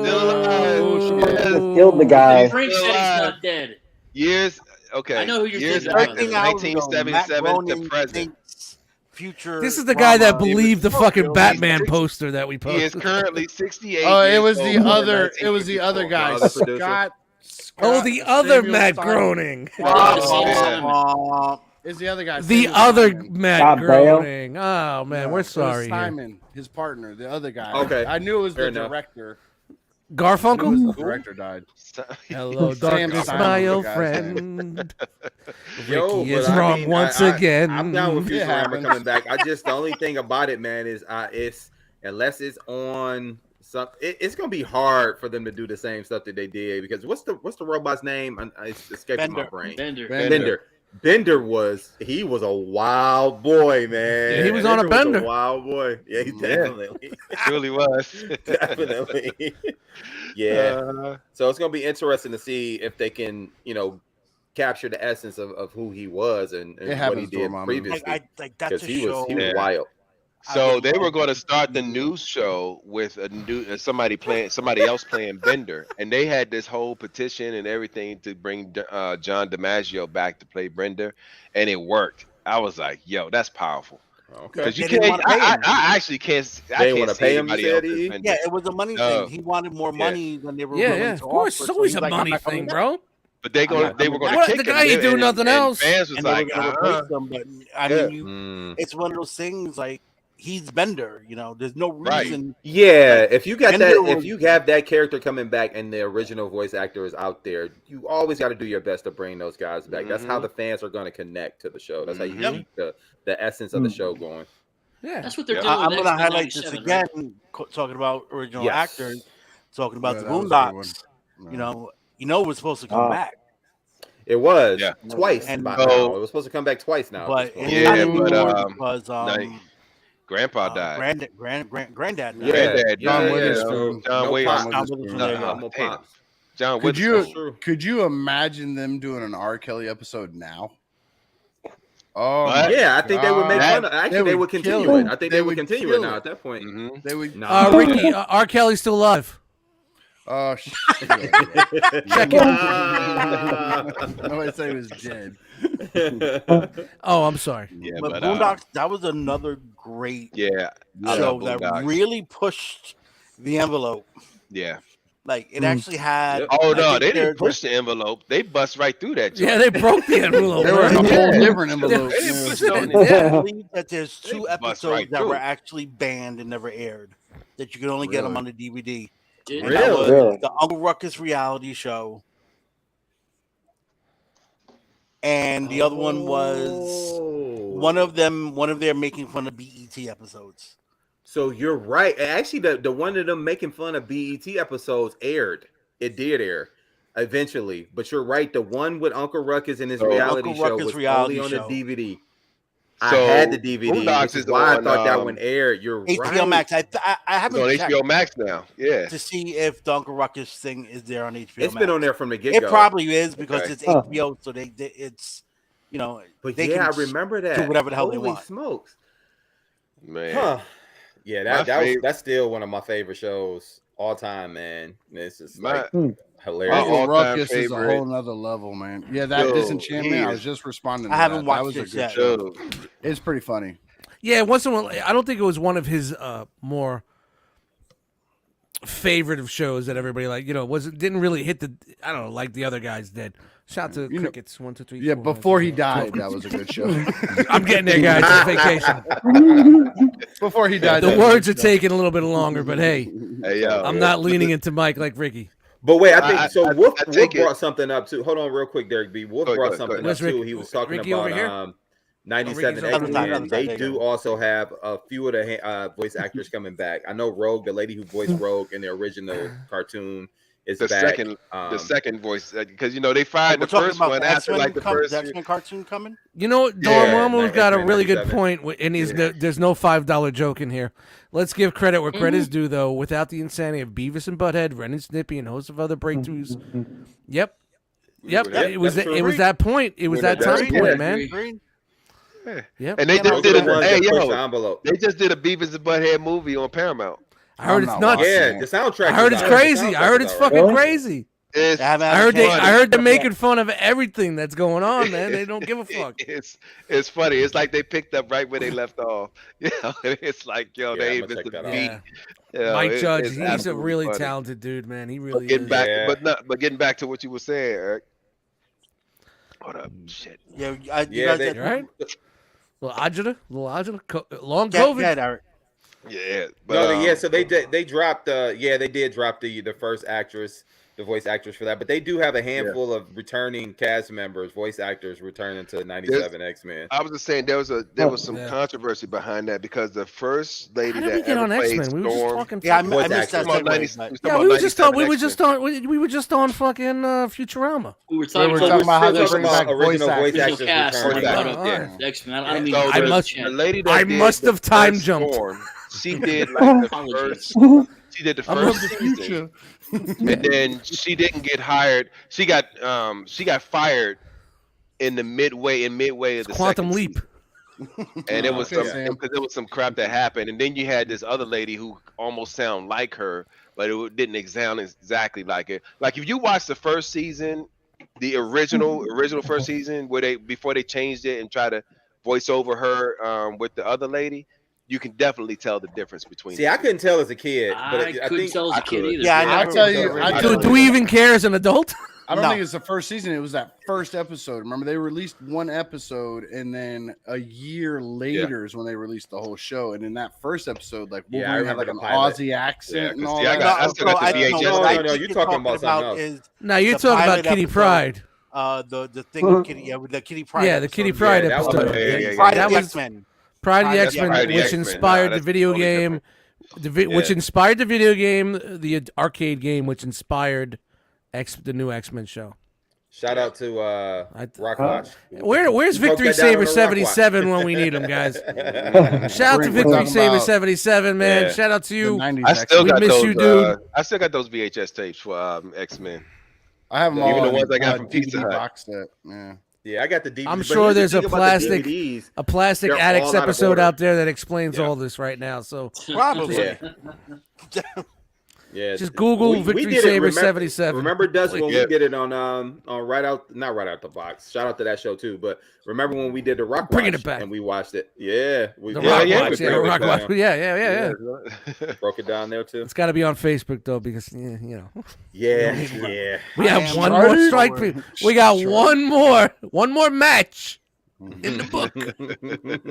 Still alive. Oh, just shit. killed the guy. Frank said he's not dead. Years. Okay. I know who you're Years thinking about. active, 13 hours ago, Matt 1977 to Groening present. thinks future. This is the guy that drama- believed the fucking He's Batman 60 poster that we He is posted. currently 68. Oh, it years was the old. other. It was the other 1954. guy, The other producer. Scott Oh, the other Samuel Matt Simon. Groening. Is the other guy. The Samuel other Simon. Matt Scott Bale. Groening. Oh man, No, we're it was sorry. Here. Simon, his partner, the other guy. Okay, I knew it was fair the enough. director. I knew it Garfunkel. was the director died. Hello, Sam darkness, Simon my was the old guy's friend. Yo, Ricky but is I wrong mean, once I'm again. down with It Futurama happens. coming back. The only thing about it, man, is it's unless it's on some, it's gonna be hard for them to do the same stuff that they did because what's the robot's name? It's escaping my Bender. brain. Bender. Bender was a wild boy, man. Yeah, he was on a bender. Wild boy. Yeah, he definitely. Truly was. Definitely. Yeah. So it's gonna be interesting to see if they can, capture the essence of who he was and It what he happens to did him, previously. Like that's Because a he show. was Yeah. wild. So they were going to start the news show with somebody else playing Bender, and they had this whole petition and everything to bring John DiMaggio back to play Bender, and it worked. I was like, "Yo, that's powerful." Okay. Because you They didn't can't. wanna pay him. I actually can't. They I didn't can't wanna see pay him, you anybody said, else as E? Bender. Yeah, it was a money No. thing. He wanted more money than they were Yeah, willing yeah, to of course. offer. It's so always he's a like, I'm money not coming thing, back. bro. But they were going to What? kick The him. guy ain't doing nothing else. Fans was And they were like, going to replace them, but I Yeah. mean, it's one of those things like he's Bender. There's no Right. reason. Yeah, Like, if you got Bender that, was- if you have that character coming back and the original voice actor is out there, you always got to do your best to bring those guys back. That's how the fans are going to connect to the show. That's how you keep the essence of the show going. Yeah. That's what they're Yeah. doing. I'm with going to X-Men highlight this 97, again, right? talking about original Yes. actors, talking about Yeah, the that was a good Boondocks. one. It was supposed to come back, It was Yeah. twice And- by So- now. It was supposed to come back twice now. but at this point. it's Yeah, not anymore but, because Grandpa died. Granddad died. Yeah, Granddad John died. Witherspoon. John No Witherspoon. pops. John Witherspoon, there you go. No Damn. pops. John Could Witherspoon. could you imagine them doing an R. Kelly episode now? Oh, What? Yeah, I think they would make God. fun of. Actually, they would continue kill it. I think they would continue it kill now at that point. Mhm. They would. Nah. Ricky, R. Kelly's still alive. Oh shit! Check it. Nobody said he was dead. Oh, I'm sorry. Yeah, But Boondocks, that was another great yeah, I show love that Boondocks. really pushed the envelope. Yeah. Like it actually had. Yep. Oh I no, think they they're- didn't push the envelope. They bust right through that. Yeah, joint. they broke the envelope. They were in a man. whole different envelope. They didn't push Yeah. no I envelope. believe that there's They two bust episodes right that through. were actually banned and never aired. That you could only get them Really? on the DVD. Did- And that was Really? the Uncle Ruckus reality show. And the other one was one of their making fun of BET episodes. So you're right. Actually, the one of them making fun of BET episodes aired. It did air eventually, but you're right. The one with Uncle Ruckus and his So, reality Uncle show Ruckus was reality only on show. the DVD. I So, had the DVD, Boondocks which is is the why I one, thought that one aired. You're HBO right. Max. I It's haven't on checked HBO Max now. Yeah. to see if the Uncle Ruckus thing is there on HBO It's Max. been on there from the get It go. probably is because Okay. it's HBO, so it's But they yeah, I can remember that. do whatever the hell they Holy want. smokes. Man. Huh. Yeah, My that's still one of my favorite shows all time, man. It's just like hilarious. My Uncle all-time Ruckus is a favorite. whole nother level, man. Yeah, that Yo, Disenchantment. he I is- was just responding. I to haven't that. watched That was a this good yet. show. Yo, It's pretty funny. Yeah, once in a while. I don't think it was one of his more favorite of shows that everybody didn't really hit the like the other guys did. Shout out to You know- Crickets 1, 2, 3. Yeah, 4, before 5, he 6, died, that was a good show. I'm getting there, guys. It's vacation. Before he died, The that was a words are good show. taking a little bit longer, but hey, hey, yo, I'm not leaning into Mike like Ricky. But wait, I think so. Wolf, I Wolf take it. brought something up too. Hold on, real quick, Derek B. Wolf Go ahead, brought go ahead, something go up ahead. too. He was talking Ricky over about here? 97 Ricky's over X there. Men. They There you do go. also have a few of the voice actors coming back. I know Rogue, the lady who voiced Rogue in the original cartoon, is the back. second voice because they fired We're the talking first about one the after X-Men like the first. X-Men cartoon coming. You know, Yeah, Dormammu's got a X-Men really good 97. point, and there's no $5 joke in here. Let's give credit where credit is due, though. Without the insanity of Beavis and Butthead, Ren and Snippy, and a host of other breakthroughs. Yep. Yep, It was that's true. it was that point. It was that That's time true. point, man. Green. Yep. And they Those just did Those are the ones hey that push the yo, envelope. they just did a Beavis and Butthead movie on Paramount. I heard I'm it's not nuts. watching Yeah, it. the soundtrack. I heard is it's out. The crazy. I soundtrack heard is it's out. fucking Really? crazy. It's I haven't I heard had they're making fun of everything that's going on, man. They don't give a fuck. It's funny. It's like they picked up right where they left off. It's like Yeah, they I'm ain't gonna missed check a that out. beat. Yeah. Mike Judge, it's he's a absolutely really funny. talented dude, man. He But really getting is. back, Yeah. but getting back to what you were saying, Eric. Hold up, shit. Yeah, you Yeah, guys they- had You all right? Little agita, long Get COVID. Eric. Yeah, but No, so they dropped they did drop the first actress, the voice actress for that, but they do have a handful of returning cast members, voice actors returning to 97 X-Men. I was just saying there was some Yeah. controversy behind that because the first lady How did we that get ever on played X Men? We were just Storm. talking. Yeah, I fucking- Voice missed that actors. segue. But Yeah, we were just on. We were just on. We were just on fucking Futurama. We were We talking, were about, talking about how still they talking bring back about original voice original actors cast. returning. Like, Voice brought actors, up yeah. X-Men. I don't mean So I to must- the chat. lady that I did must the have time first jumped. Storm, she did like the Apologies. first. She did the I love first the season, future. and then she didn't get hired. She got fired in the midway of the Quantum second Leap. season. And it was Okay, some Sam. because there was some crap that happened, and then you had this other lady who almost sound like her, but it didn't sound exactly like it. Like if you watch the first season, the original first season, where they before they changed it and try to voice over her with the other lady, you can definitely tell the difference between. See, the I two. couldn't tell as a kid, but I I couldn't think tell as a kid could. either. Yeah, I dude. never I tell was you, original. I Do, tell do we even care as an adult? I don't No. think it's the first season. It was that first episode. Remember, they released one episode, and then a year later is when they released the whole show. And in that first episode, like Yeah, I Wolverine had remember like the an pilot. Aussie accent Yeah, and 'cause all see, I that. got- I still got the VHS what I No, no, think you're talking about something else. is No, you're the talking about pilot Kitty episode. Pride. The thing with Kitty, with the Kitty Pride. Yeah, the episode. Kitty Pride Yeah, that was- episode. yeah. Pride That of the was X-Men. Pride of the Pride of X the Men, X-Men. which X-Men. inspired Nah, the video that's totally game. different. Which Yeah. inspired the video game, the arcade game, which inspired the new X Men show. Shout out to Rockwatch. Where's We broke Victory that down on Saber the 77 when we need him, guys? Shout out to We're Victory talking Saber about- 77, man. Yeah. Shout out to The you. 90s I still We got miss those. you, dude. I still got those VHS tapes for X-Men. I have them Even all. the on, ones I got from Pizza DVD Hut. box set. Yeah. Yeah, I got the DVD. I'm but sure here's the there's a thing about the plastic- DVDs. A Plastic They're Addicts all out of episode order. out there that explains Yeah. all this right now. So Probably. Yeah. Yeah, just Google Victory did it, Saber remember- 77. Remember, Dust, when Yeah. we did it on not right out the box. Shout out to that show too. But remember when we did the Rock Bringing Watch it back. and we watched it? Yeah, we The yeah, Rock yeah, Watch, we yeah, broke it Rock down. Watch. Yeah. Broke it down there too. It's got to be on Facebook though, because you know Yeah. we I have am one right. more strike. We got one more match Mm-hmm. in the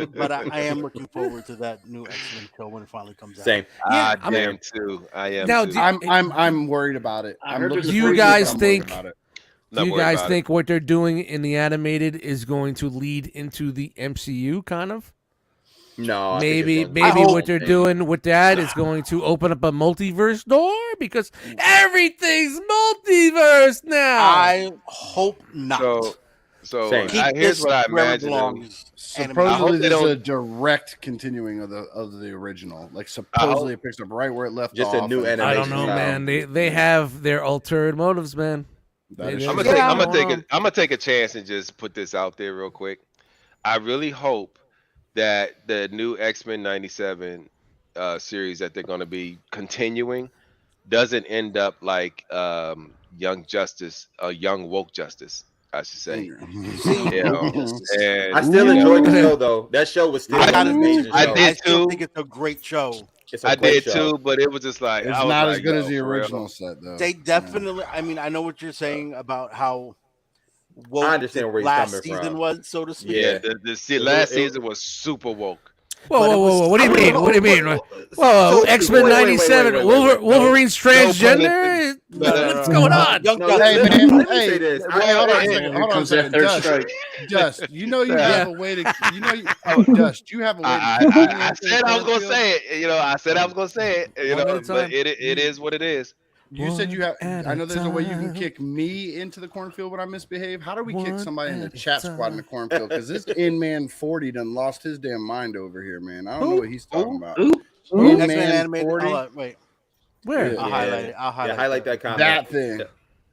book. But I am looking forward to that new X-Men show when it finally comes out. Same. Yeah, I am too. I am Now, too. do- I'm worried about it. I I'm heard looking there's a Do you forward to it, guys but I'm worried think- about it. Not Do you worried guys about think what they're doing in the animated is going to lead into the MCU kind of? No, I think Maybe it's gonna- hope- what they're doing with that is going to open up a multiverse door because everything's multiverse now. I hope not. it. So Same. Keep here's this what I where it imagine. belongs. Supposedly, I hope they this is a don't- direct continuing of the original. Like supposedly, it picks up right where it left Just off. a new and- I don't know, animation man. They have their ulterior motives, man. That is They- I'm true. gonna Yeah, I'm gonna take a chance and just put this out there real quick. I really hope that the new X-Men 97 series that they're gonna be continuing doesn't end up like Young Justice, Young Woke Justice, I should say. You know, and I still enjoyed the show though. That show was still I an gotta amazing I show. did I still too. think it's a great show. It's a I great did show. too, but it was just like It's I was not like, as good yo, as the for real. original set, though. They definitely. I mean, I know what you're saying about how woke I understand the where he's last coming season from. was, so to speak. Yeah, last it- season was super woke. Whoa, But it whoa, was- whoa, whoa! What do you mean? What do you mean? Whoa, So- X-Men wait, wait, wait, '97. wait, wait, wait. Wolverine's transgender. No, What's going on? Young No, Justice. Hey, let man. me Hey, say this. wait, hold on a Hey, second. Here Hold on a comes that second. third Dust, strike. Dust, you know you Yeah. have a way to. You know, Dust, you have a way to. I said I was gonna say it. You know, I said I was gonna say it. You One at know, a but time. it is what it is. You said you have. One at I know a there's a way you can time. kick me into the cornfield when I misbehave. How do we kick One somebody in the at a chat squad in the time. cornfield? Because this in-man 40 done lost his damn mind over here, man. I don't know what he's talking about. Ooh, In-man X-Men animated. 40? Hold on, wait. Where? Yeah. I'll highlight it. I'll highlight. Yeah, highlight that comment. That thing.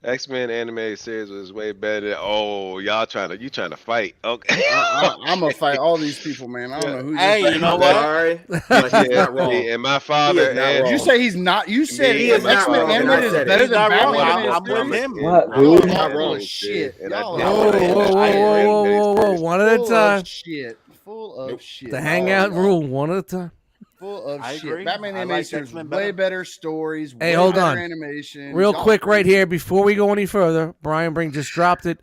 X-Men animated series was way better. Oh, y'all trying to fight? Okay. I'm gonna fight all these people, man. I don't know who. Hey, this you know is. what? Sorry, but he's not wrong. See, and my father He is not and wrong. You say he's not. You said He is not X-Men wrong, and I animated is said it. better He's than not wrong. Batman. I'm animated with series? him. What, Oh, dude? Not wrong, shit. and I Y'all did. are Whoa, I whoa, whoa, agree. whoa, whoa, whoa! One at a Full time. of shit. Full of shit. The hangout Oh, no. rule, one at a time. full of I shit. agree. Batman I like animation is X-Men way better. better stories. Hey, way hold better on. Animation. Real Y'all quick, right crazy. here, before we go any further, Brian Bring just dropped it.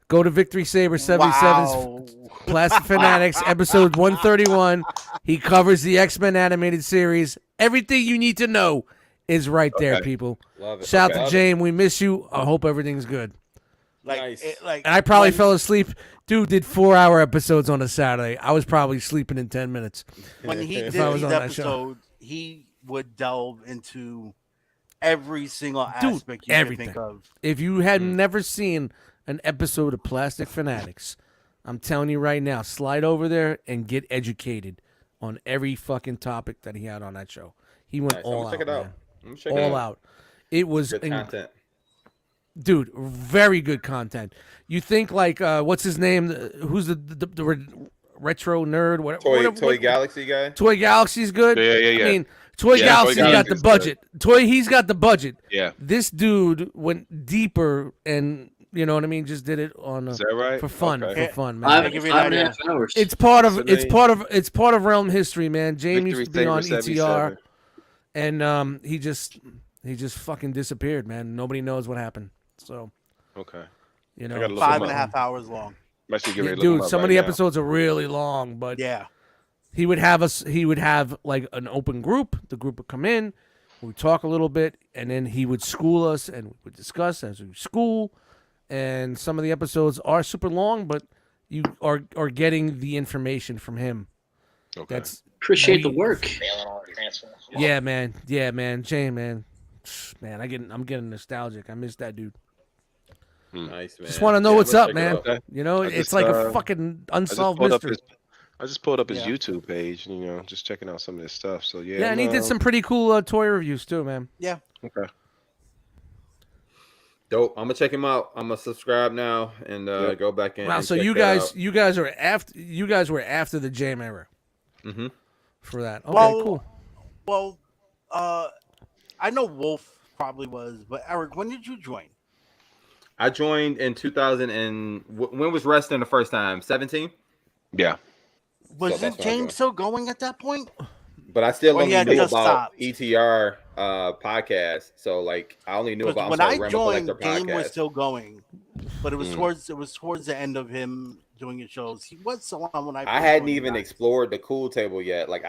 Go to Victory Saber 77's Wow. Plastic Fanatics, episode 131. He covers the X-Men animated series. Everything you need to know is right there, Okay. people. Love it. Shout out Love to it. James. We miss you. I hope everything's good. Nice. Like And I probably when- fell asleep. Dude did 4-hour episodes on a Saturday. I was probably sleeping in 10 minutes. when he did If I was these on that show. episodes, he would delve into every single Dude, aspect you everything. could think of. If you had never seen an episode of Plastic Fanatics, I'm telling you right now, slide over there and get educated on every fucking topic that he had on that show. He went Nice. all I'm out, gonna check it out. man. I'm gonna check All it out. out. It was, Good content. dude, very good content. You think like, what's his name? Who's the retro nerd? Toy Galaxy guy. Toy Galaxy's good. Yeah. I mean, Toy Yeah, Galaxy's Toy got the Galaxy's budget. He's got the budget. Yeah. This dude went deeper, and you know what I mean. Just did it on Is that right? for fun, Okay. for fun, Five, man. give you an 5.5 idea. hours. It's part of So it's part of Realm history, man. James Victory used to be on Saber ETR, 77. and he just fucking disappeared, man. Nobody knows what happened. So Okay. you I know, gotta look him 5.5 hours long. I should get ready to look dude, him up some right of the now. episodes are really long, but Yeah. he would have like an open group. The group would come in, we'd talk a little bit, and then he would school us, and we would discuss as we school. And some of the episodes are super long, but you are getting the information from him. Okay. That's Appreciate the work. yeah, man. Jay, man. I'm getting nostalgic. I miss that dude. Nice, man. Just want to know Yeah, what's I'm up, gonna check it man. out. Okay. You know, I it's just, like a fucking unsolved mystery. I just pulled up his Yeah. YouTube page, you know, just checking out some of his stuff. So yeah. Yeah, and he did some pretty cool toy reviews too, man. Okay. Dope. I'm gonna check him out. I'm gonna subscribe now and go back in. Wow, and so check you that guys, out. you guys were after the Jam era Mhm. for that. Okay, Well, cool. Well, I know Wolf probably was, but Eric, when did you join? I joined in 2000 and when was wrestling the first time? 17. Yeah. Was that's when I James joined. still going at that point? But I still Well, only yeah, knew just about stopped. ETR podcast. So like I only knew 'Cause about when I'm sorry, I Rambo joined, Collector Game was podcast. still going, but it was towards the end of him doing his shows. He was still on when I. I first hadn't joined even you guys. explored the cool table yet. Like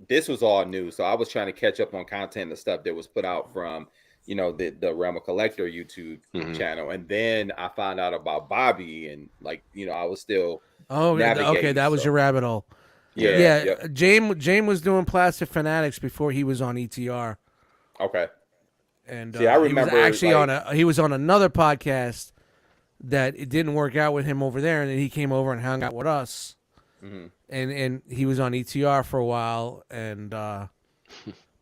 this was all new. So I was trying to catch up on content and stuff that was put out from, you know, the Rambo Collector YouTube channel. And then I found out about Bobby and like, you know, I was still Oh, okay, navigating, that was so- your rabbit hole. yeah. Yep. James was doing Plastic Fanatics before he was on ETR, Okay. and See, I remember, he was actually like- he was on another podcast that it didn't work out with him over there, and then he came over and hung out with us. Mhm. And he was on ETR for a while, and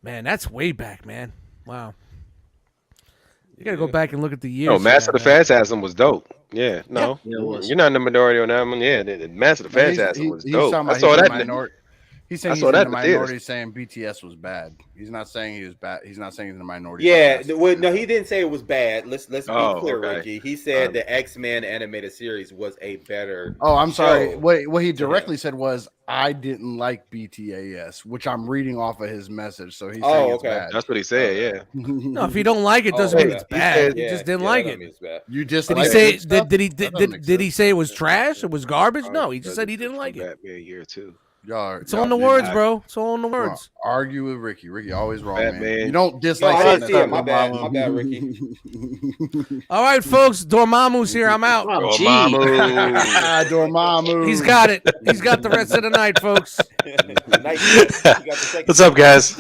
man, that's way back, man. Wow, you gotta go back and look at the years. No, for Master that, of the man. Phantasm was dope. Yeah, no, Yeah, it was. you're not in the minority on that one. Yeah, the Master of the Phantasm was He's dope. talking I about saw he's in that. the minority. He's saying I he's saw in that the in the theaters. minority saying BTS was bad. He's not saying he was bad. He's not saying he's in the minority. Yeah, saying well, no, he didn't say it was bad. Let's be Oh, clear, okay. Ricky. He said the X-Men animated series was a better. Oh, I'm sorry. show. What he to directly him. said was, "I didn't like BTAS," which I'm reading off of his message. So he's Oh, saying it's okay. bad. That's what he said. Yeah. No, if you don't like it, doesn't Oh, mean yeah. it's He bad. said- He just didn't like that it. means bad. You just Did he like say? good stuff? Did he? That doesn't make Did he sense. say it was trash? It was garbage? Oh, No, he just said he didn't like it. Batman here too. Y'all, It's on the words, bro. It's all in the words. Argue with Ricky. Ricky always wrong, man. Batman. You don't No, dislike I something didn't see it. that's My not bad. wrong. My bad, Ricky. All right, folks. Dormammu's here. I'm out. Oh, gee. Dormammu. Dormammu. He's got it. He's got the rest of the night, folks. Nice. You got the second- What's up, guys?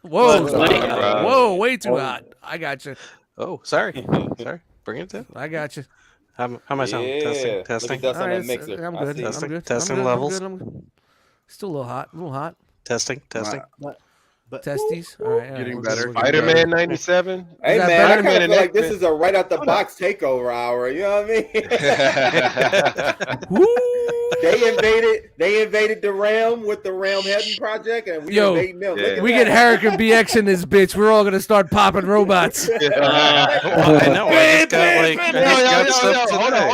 Whoa, What's up, bro? whoa, way too hot. I got you. Oh, sorry. Sorry. Bring it to. I got you. How am I sounding? Yeah. Testing. Look at Testing. Dust on All right, that mixer. I'm I good. see. I'm Testing. good. Testing I'm good. levels. I'm good. Still a little hot. A little hot. Testing. Testing. But Testes. All right. Getting we're better. good. Spider-Man 97. Hey that man, I better? kind of feel like this X-Men. is a right out the box takeover hour. You know what I mean? Woo! They invaded the realm with the Realm Heaven project, and we Yo, invading them. Look yeah. at We that. get Herrick and BX in this bitch. We're all gonna start popping robots. I know. I just got like. I just got stuff Hold today.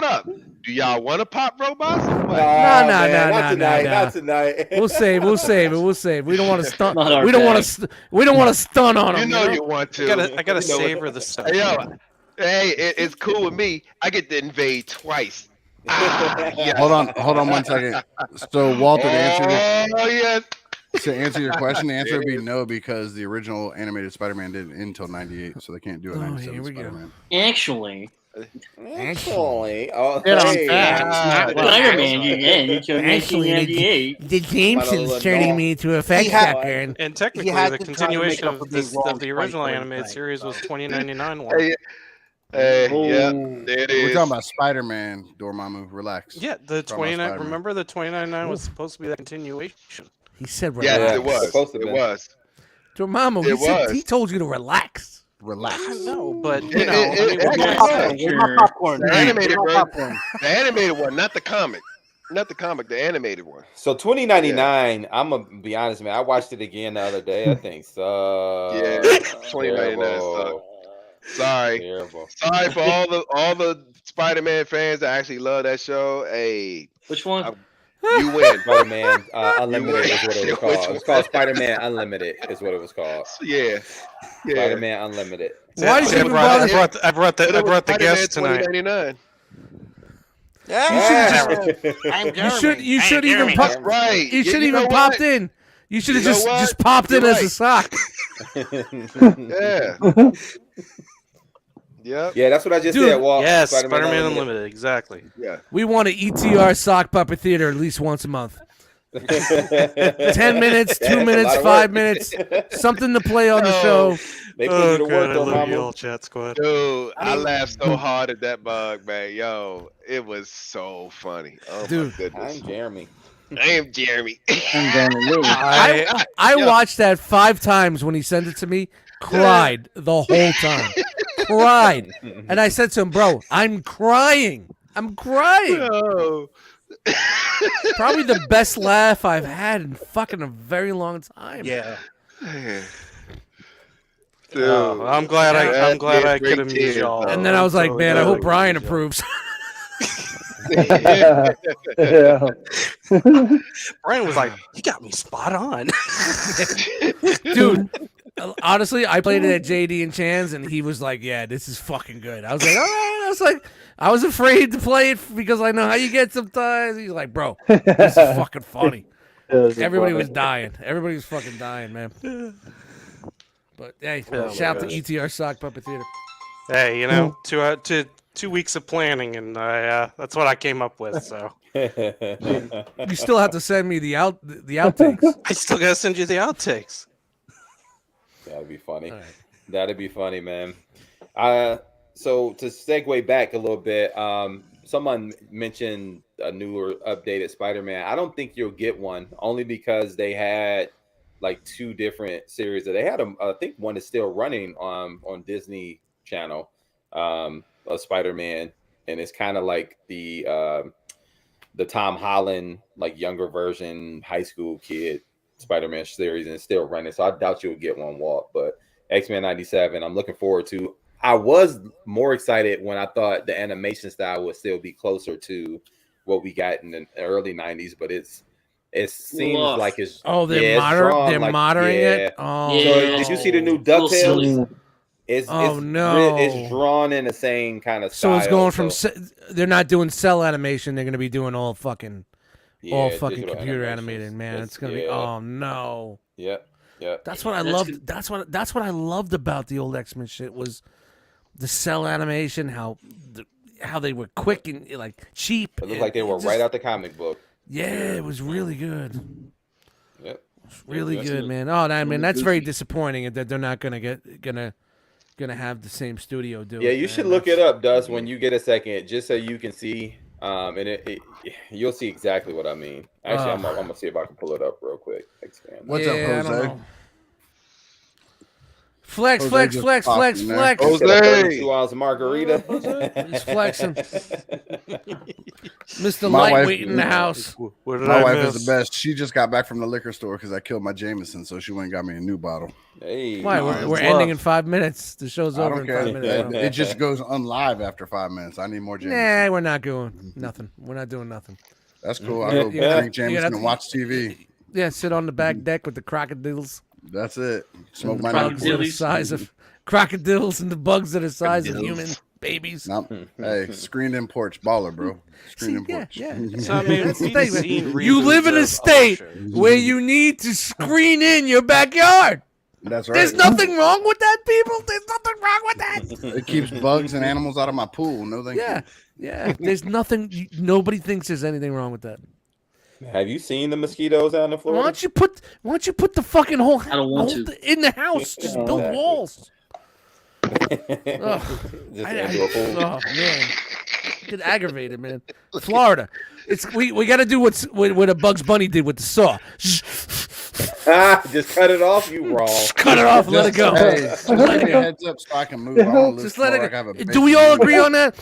up. Do y'all want to pop robots or what? Nah, not tonight. Not tonight. We'll save it. We don't want to stunt. Not our We don't want bag. to. We don't want to stun on You them. know you want to. I gotta You know what- savor the stuff. Hey, yo, hey, it's cool with me. I get to invade twice. Yes. Hold on 1 second. So Walter, to yes. answer your question, the answer would be no, because the original animated Spider-Man didn't end until 98, so they can't do a 97 here we go. Spider-Man. Actually, Oh, Get on hey. facts. Spider-Man, you came in Actually, 1998. the Jameson's turning me into a fact checker. And technically, had the to try to make continuation up of for being this wrong of the original twice, animated right? series was 2099 one. Hey, yeah, Oh. there it We're is. talking about Spider-Man, Dormammu. Relax. Yeah, the Talking about 29. Spider-Man. Remember, the 2099 was supposed to be the continuation. He said Yes, relax. it was. Supposed to It be. was. Dormammu, It he said was. he told you to relax. Relax. I know, but you It- know, it- I mean, it- what it- can I it- say? Sure. Where's my popcorn? The animated Where's my one. popcorn? The animated one, not the comic. Not the comic, the animated one. So 2099, I'm gonna be honest, man. I watched it again the other day. I think so. Yeah, 2099 sucked. Sorry. Terrible. Sorry for all the Spider-Man fans that actually love that show. Hey, Which one? you win. Spider-Man Unlimited win. is what it was called. It was called Spider-Man Unlimited is what it was called. Yeah. Yeah. Spider-Man Unlimited. Why did you I even brought, bother? I brought the Spider-Man guest tonight. 2099. I'm You should even That's pop. right. You should know even what? popped in. You should have You know what? just popped in You're as a sock. Yeah. Yep. Yeah, that's what I just Dude, said. Walt. Yes, Spider-Man Unlimited. Exactly. Yeah. We want to ETR sock puppet theater at least once a month. 10 minutes, 2 minutes, 5 minutes, something to play on the show. They put you to God, work I though, love you mama. all, chat squad. Dude, I laughed so hard at that bug, man. Yo, it was so funny. Oh Dude. my goodness. I'm Jeremy. I am Jeremy. I watched that 5 times when he sent it to me, cried the whole time. Cried. And I said to him, bro, I'm crying. I'm crying. Oh. Probably the best laugh I've had in fucking a very long time. Yeah. Dude, I'm glad I could amuse tears, y'all. bro. And then I was like, So man, I glad hope could Brian amuse y'all. approves. Yeah. Brian was like, "You got me spot on." Dude, honestly, I played it at JD and Chan's, and he was like, yeah, this is fucking good. I was like, all right. I was afraid to play it because I know how you get sometimes. He's like, bro, this is fucking funny. Everybody was dying. Everybody was fucking dying, man. But hey, Oh my shout out to gosh. ETR Sock Puppet Theater. Hey, you know, 2 weeks of planning, and that's what I came up with. So You still have to send me the outtakes. I still gotta send you the outtakes. That'd be funny. All right. That'd be funny, man. So to segue back a little bit, someone mentioned a newer updated Spider-Man. I don't think you'll get one, only because they had like 2 different series that they had. I think one is still running on Disney Channel, of Spider-Man, and it's kind of like the Tom Holland like younger version, high school kid Spider-Man series, and it's still running. So I doubt you'll get one, Walt. But X-Men 97, I'm looking forward to. I was more excited when I thought the animation style would still be closer to what we got in the early 90s, but it seems Woof. like it's They're it's drawn they're like- moderating yeah. it. Oh, Yeah. So did you see the new Little silly. DuckTales? It's no. it's drawn in the same kind of so style. it's going from they're not doing cell animation. They're going to be doing all fucking digital computer animations. animated. Man, it's going to be. yeah. Oh no. Yep. That's what I That's loved. good. That's what I loved about the old X-Men shit was the cell animation. How they were quick and like cheap. It looked like they were right out the comic book. Yeah, it was really good. Yep. Really Yeah, good, man. Oh, I mean, Really that's very goofy. disappointing that they're not gonna have the same studio do it. Yeah, you man. should look it up, Dust, when you get a second, just so you can see. And you'll see exactly what I mean. Actually, I'm gonna see if I can pull it up real quick. Expand. What's Yeah, up, I don't Jose? know. Flex, Jose flex, just flex, popped flex, in there. flex. Get a Jose. 32-ounce margarita. He's flexing. Mr. My wife- Lightweight in the house. What did My I wife miss? is the best. She just got back from the liquor store because I killed my Jameson, so she went and got me a new bottle. Hey, Why? No, We're it's ending rough. in 5 minutes. The show's I over don't in 5 care. minutes. Yeah. It just goes unlive after 5 minutes. I need more Jameson. Nah, we're not doing nothing. We're not doing nothing. That's cool. I go Yeah. drink Jameson and watch TV. Yeah, sit on the back deck with the crocodiles. That's it. Smoke And my the bugs that are Crocodiles. size of crocodiles and the bugs that are size of human babies. Nope. Hey, screened-in porch baller, bro. Screened-in Yeah, porch. yeah. So I mean, That's the we've thing, man. seen You live in reboots a of state other shows. where you need to screen in your backyard. That's right. There's nothing wrong with that, people. There's nothing wrong with that. It keeps bugs and animals out of my pool. No, thank Yeah, you. yeah. There's nothing. Nobody thinks there's anything wrong with that. have you seen the mosquitoes out in Why Florida? don't you put the fucking whole I don't want in the house? Just build Exactly. walls. Just into a pool. Oh man, get aggravated, man. Florida, we got to do what a Bugs Bunny did with the saw. Just cut it off. You wrong. Cut it off, and let it go. Hey, just give me a heads up so I can move. I don't live Just let it Florida. I have go. a Do we big all move. agree on that?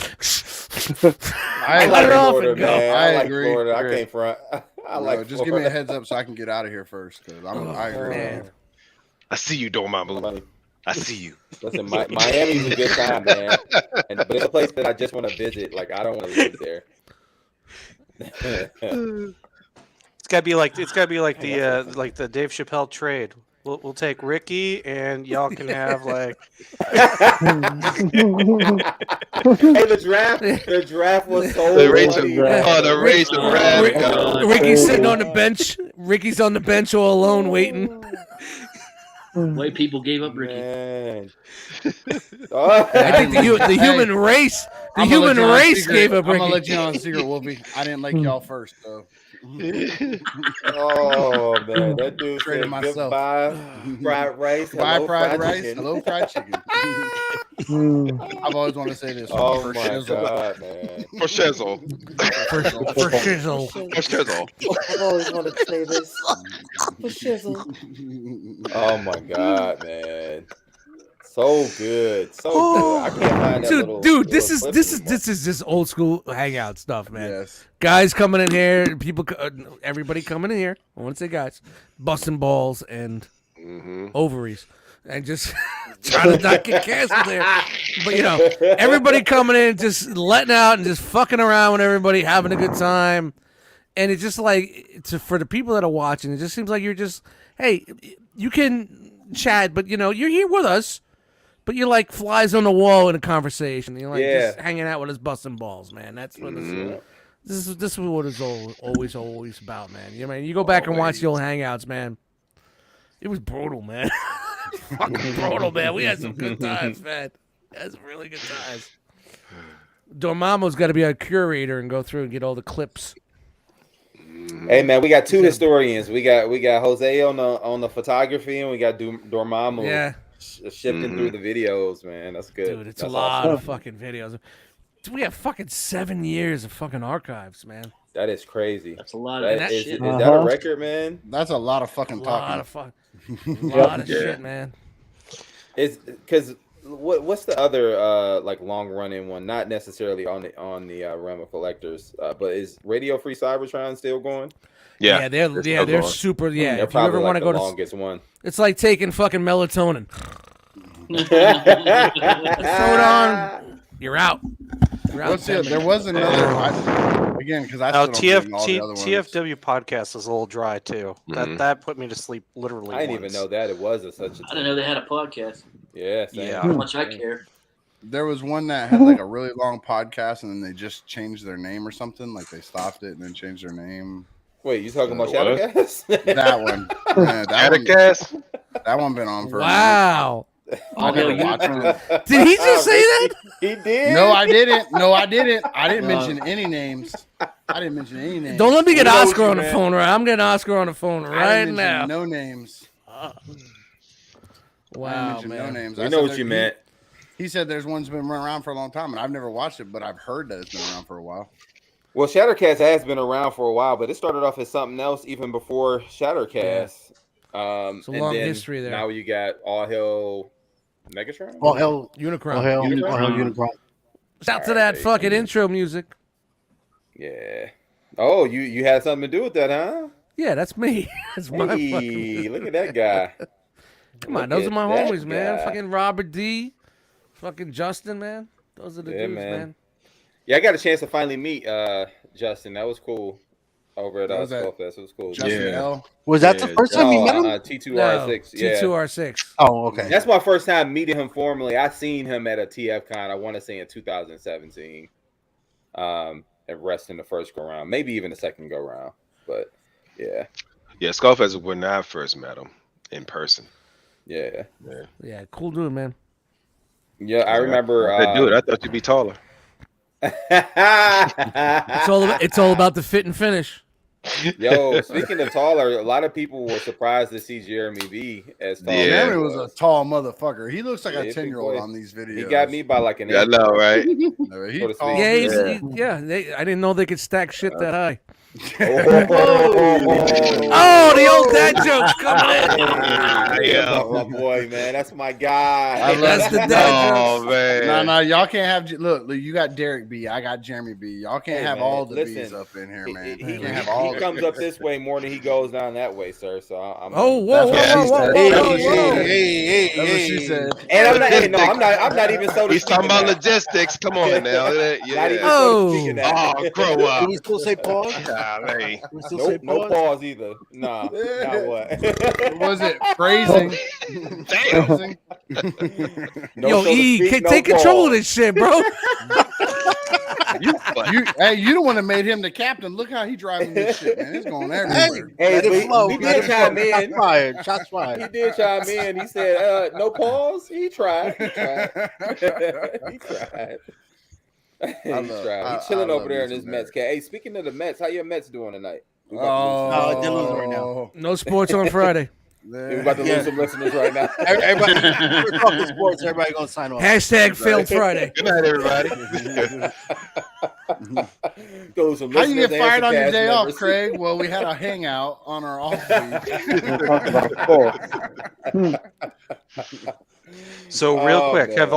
I Cut it agree. off Florida, and go. man. I I like agree. Florida. I Agree. came from. I No, like. just give me a Florida. heads up so I can get out of here first. Because I agree. man. I see you, Dormammu. I see you. Listen, Miami's a good time, man. But it's a place that I just want to visit. Like I don't want to live there. It's gotta be like the Dave Chappelle trade. We'll take Ricky and y'all can have like Hey, the draft was so The race, funny. the race of red. Ricky's sitting on the bench. Ricky's on the bench all alone waiting. White people gave up Ricky. Man. I think the human race, I'm gonna let you on race secret. gave up I'm gonna Ricky. let you know on secret, Wolfie. I didn't like y'all first, though. Oh man, that dude Traded said myself. goodbye fried rice, Bye, hello, fried rice. chicken. Hello, fried chicken. I've always wanted to say this. Oh For my shizzle. god, man! For shizzle. For shizzle. For shizzle. I've always wanted to say this. For shizzle. Oh my god, man! So good, so good. I can't find that Dude, this little is clip anymore. just old school hangout stuff, man. Yes. Guys coming in here, everybody coming in here. I want to say guys, busting balls and ovaries, and just trying to not get canceled there. But everybody coming in, just letting out and just fucking around with everybody, having a good time. And it's just like for the people that are watching, it just seems like you're just, hey, you can chat, but you're here with us. But you're like flies on the wall in a conversation. You're like just hanging out with us, busting balls, man. That's what this is what it's always about, man. You go back and watch the old hangouts, man. It was brutal, man. Fucking brutal, man. We had some good times, man. Had some really good times. Dormammu's got to be a curator and go through and get all the clips. Hey man, we got two historians. We got Jose on the photography, and we got Dormammu. Yeah. Shifting through the videos, man. That's good. Dude, it's That's a lot awesome. of fucking videos. Dude, we have fucking 7 years of fucking archives, man. That is crazy. That's a lot That of is shit. that a record, man? That's a lot of fucking A lot talking. of lot of shit, man. Is because what's the other like long running one? Not necessarily on the realm of collectors, but is Radio Free Cybertron still going? Yeah, they're super. Yeah, They're if you ever probably want to like go the to, longest one. it's like taking fucking melatonin. Throw it on, you're out. You're out. What's it? There was another. Again, because I Oh, still don't all the other ones. TFW podcast is a little dry too. That put me to sleep literally. I didn't even once. know that it was such a. I didn't know they had a podcast. Yeah, same. Yeah. How much I care. There was one that had like a really long podcast, and then they just changed their name or something. Like they stopped it and then changed their name. Wait, you talking about What? Shadowcast? That one. Yeah, Atticus? that one been on for. Wow. I never watched it. Did he just say that? He did. No, I didn't. I didn't mention any names. I didn't mention any names. Don't let me get We know Oscar what you on the meant. phone right. I'm getting Oscar on the phone I right didn't now. mention no names. I Wow, didn't mention no man. names. We I know said what there- you meant. He said there's one's been running around for a long time, and I've never watched it, but I've heard that it's been around for a while. Well, Shattercast has been around for a while, but it started off as something else even before Shattercast. It's a long history there. Now you got All Hell Megatron. All hell, Unicron. all hell, Unicron? all hell, Unicron. Shout to Alright, that there you fucking go. intro music. Yeah. Oh, you had something to do with that, huh? Yeah, that's me. That's my fucking. Hey, look at that guy. Come on, Look those are at my that homies, man. guy. Fucking Robert D. Fucking Justin, man. Those are the Yeah, dudes, man. man. Yeah, I got a chance to finally meet Justin. That was cool over at What was that? Skullfest. It was cool. Justin Yeah. L. Was that the Yeah, first time you met him? T2R6. No, Yeah. T2R6. Oh, okay. That's my first time meeting him formally. I seen him at a TF Con, I want to say in 2017. At Rest in the first go round, maybe even the second go round. But yeah. Yeah, Skullfest is when I first met him in person. Yeah. Yeah, cool dude, man. Yeah, I remember Dude, I thought you'd be taller. It's all about the fit and finish. Yo, speaking of taller, a lot of people were surprised to see Jeremy B as tall. Yeah. Jeremy was a tall motherfucker. He looks like Yeah, a big 10-year-old boy. on these videos. He got me by like an Yeah, I inch. know, right? No, he's so to tall. speak. I didn't know they could stack shit that high. Oh, the old dad jokes coming in. Yeah, my boy, man. That's my guy. I love That's the dad Oh jokes. man. No, y'all can't have. Look, you got Derek B. I got Jeremy B. Y'all can't Hey, have man, all the listen, B's up in here, man. He You can't have all. he comes up this way more than he goes down that way, sir. So I'm. Oh, whoa, That's whoa, what whoa, she whoa, said. whoa, That's what whoa. she That's what she said. And I'm not. Hey, no, I'm not even so. He's talking about logistics. Come on now. Not Yeah. even Oh. so to speak of that. Oh, grow Do up. we still say pause? Golly. Do we still say Nope, no pause? pause either. Nah, not what. What was it? Phrasing. Damn. Phrasing. No Yo, so to E, speak, no take control of pause. this shit, bro. You the one that made him the captain. Look how he driving this shit, man. It's going everywhere. Hey, Let it but flow. he Let did it chime flow. in. Shots fired. Shots He fired. did chime in. He said, "No pause." He tried. He tried. He tried. He's chilling I over love there me in his some Mets. Derek. Hey, speaking of the Mets, how your Mets doing tonight? We they're losing right now. No sports on Friday. We about to Yeah. lose some listeners right now. Everybody, we're talking sports. Everybody gonna sign off. Hashtag failed Friday. Good night, everybody. Go lose some How you listeners get and fired some on your cast day off, members. Craig? Well, we had a hangout on our off week. We'll talk about sports. So real Oh, quick, man. have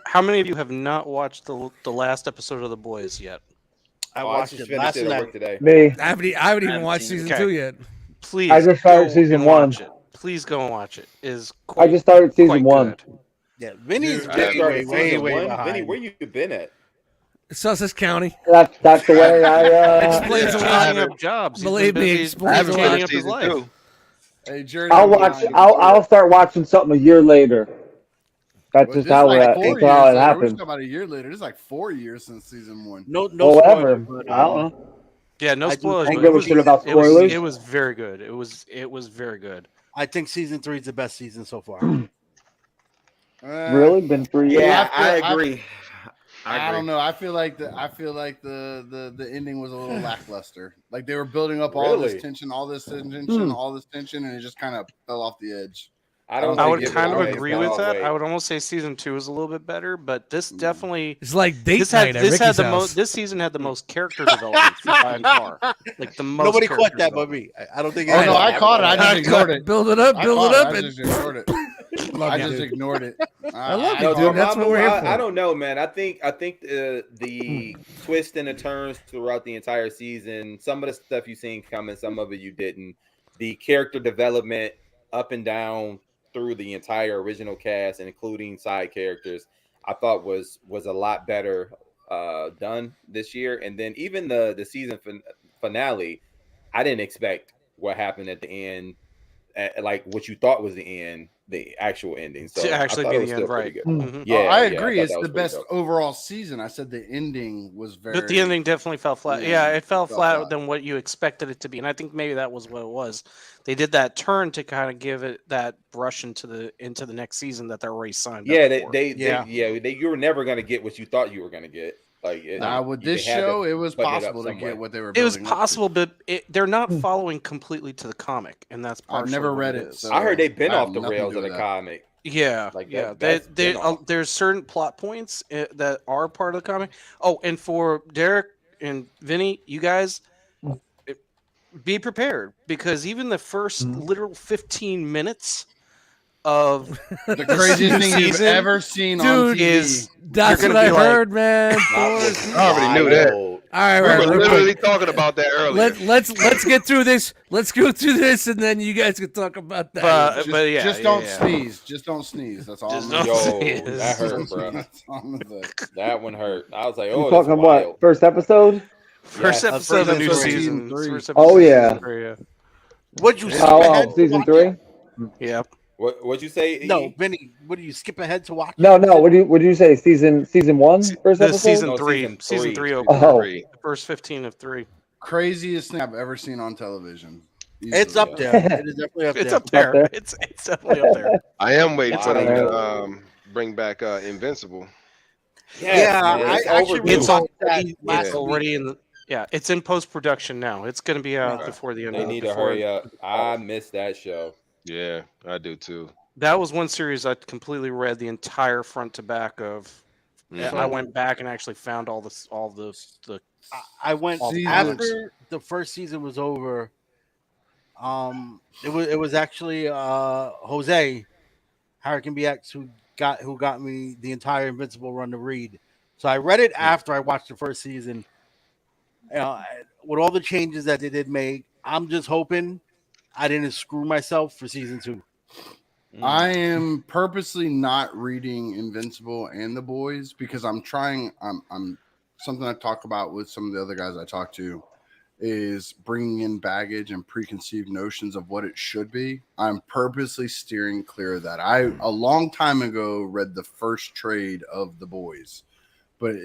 how many of you have not watched the last episode of The Boys yet? I Oh, watched just it finished last it at night. work today. Me. I haven't even watched seen it. season Okay. 2 yet. Please, I just started go season and 1. watch it. Please go and watch it. It is I quite, just started season quite 1. good. Yeah, Vinny's Dude, I way, started way, season way one. behind. Vinny, where you been at? Sussex County. That's the way I. Explains He's a I lot. changing haven't- up jobs. He's Believe been me, busy explains I haven't a lot. changing finished up his season life. 2. Hey, Jersey, I'll watch. I'll start watching something a year later. That's Well, just this how is like it. 4 That's years how it later. We're happens. talking about a year later. This is like 4 years since season 1. No Well, whatever. spoiler, but, I don't know. Yeah, no I do- spoilers. I don't but give a it shit about it was- spoilers. It was very good. It was very good. I think season 3 is the best season so far. Really, been 3 years. Yeah, I I feel- agree. I don't know. I feel like the ending was a little lackluster. Like they were building up all Really? this tension, all this tension, and it just kind of fell off the edge. I don't. I think would it kind of always agree got with all the that. way. I would almost say season 2 is a little bit better, but this definitely It's like date this night had at this had Ricky's the house. most. This season had the most character development by far. Like the most. Nobody character caught that but development. me. I don't think. Oh no, I caught it. I just I ignored it. Build it up, I build caught it up, I and just ignored it. Love I you, just dude. ignored it. I love No, you, dude. That's what we're here for. I don't know, man. I think the twists and the turns throughout the entire season. Some of the stuff you seen coming, some of it you didn't. The character development up and down through the entire original cast, including side characters, I thought was a lot better done this year. And then even the season finale, I didn't expect what happened at the end, like what you thought was the end, the actual ending. So To actually I thought be it was the still end, pretty right? good. Mhm. Yeah, I yeah, agree. thought It's that was the pretty best dope. overall season. I said the ending was very. But the ending definitely fell flat. Yeah, Yeah, it fell fell flat flat. than what you expected it to be, and I think maybe that was what it was. They did that turn to kind of give it that brush into the next season that they're already signed. Yeah, up for. you were never gonna get what you thought you were gonna get. Like with they this had to show, it was button it up possible to some way. get what they were. It was building up to. possible, but they're not following completely to the comic, and that's I've partially never what read it it, is. so I heard they've been I have off the nothing to rails do of the with that. comic. Yeah, Like yeah. that's been off. There's certain plot points that are part of the comic. Oh, and for Derek and Vinny, you guys be prepared because even the first literal 15 minutes of The craziest thing you've season, ever seen on Dude, TV. is That's you're what gonna I be like- heard, man. That was Thor. I already knew that. wild. All right, We right, were real literally quick. talking about that earlier. Let's get through this. Let's go through this, and then you guys can talk about that. Just don't sneeze. Just don't sneeze. That's all. Just I'm don't gonna Yo, say. that hurt, bro. That's all I'm gonna say. That one hurt. I was like, You oh, talking that's what? wild. First episode? First Yes. episode of the new episode of season. season three. First Oh, episode of yeah. season 3, yeah. What'd you skip Oh, ahead to season watch 3? it? Yeah. What'd you say? E? No, Vinny. What do you skip ahead to watch? No, it? no. What did you say? Season 1? First The episode? season No, 3. season Season three. 3 open. Oh. Three. First 15 of 3. Craziest thing I've ever seen on television. It's Easily. up there. It is definitely up It's there. up there. there. It's definitely up there. I am waiting for them to Wow. bring back Invincible. Yes, Yeah, man, I it's actually overdue. It's watched that already, last it's week. already in the it's in post production now. It's going to be out Okay. before the end. They of need to before- hurry up. I missed that show. Yeah, I do too. That was one series I completely read the entire front to back of. Mhm. I went back and actually found all the I went All the after the first season was over. It was actually Jose Hurricane BX who got me the entire Invincible run to read. So I read it after I watched the first season. With all the changes that they did make, I'm just hoping I didn't screw myself for season 2. I am purposely not reading Invincible and The Boys because I'm something I talk about with some of the other guys I talk to is bringing in baggage and preconceived notions of what it should be. I'm purposely steering clear of that. I a long time ago read the first trade of The Boys, but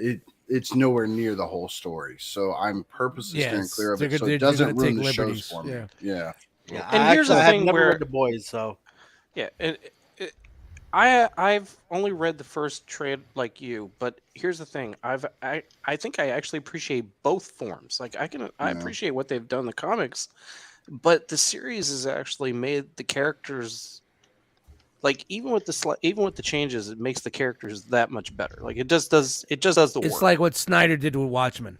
it's nowhere near the whole story. So I'm purposely steering clear of it so it doesn't ruin the shows for me. Yeah. Yeah, And here's the I had thing never where- read The Boys, so Yeah, I've only read the first trade like you, but here's the thing: I think I actually appreciate both forms. Like I appreciate what they've done in the comics, but the series has actually made the characters, like even with the changes, it makes the characters that much better. Like it just does the work. It's like what Snyder did with Watchmen.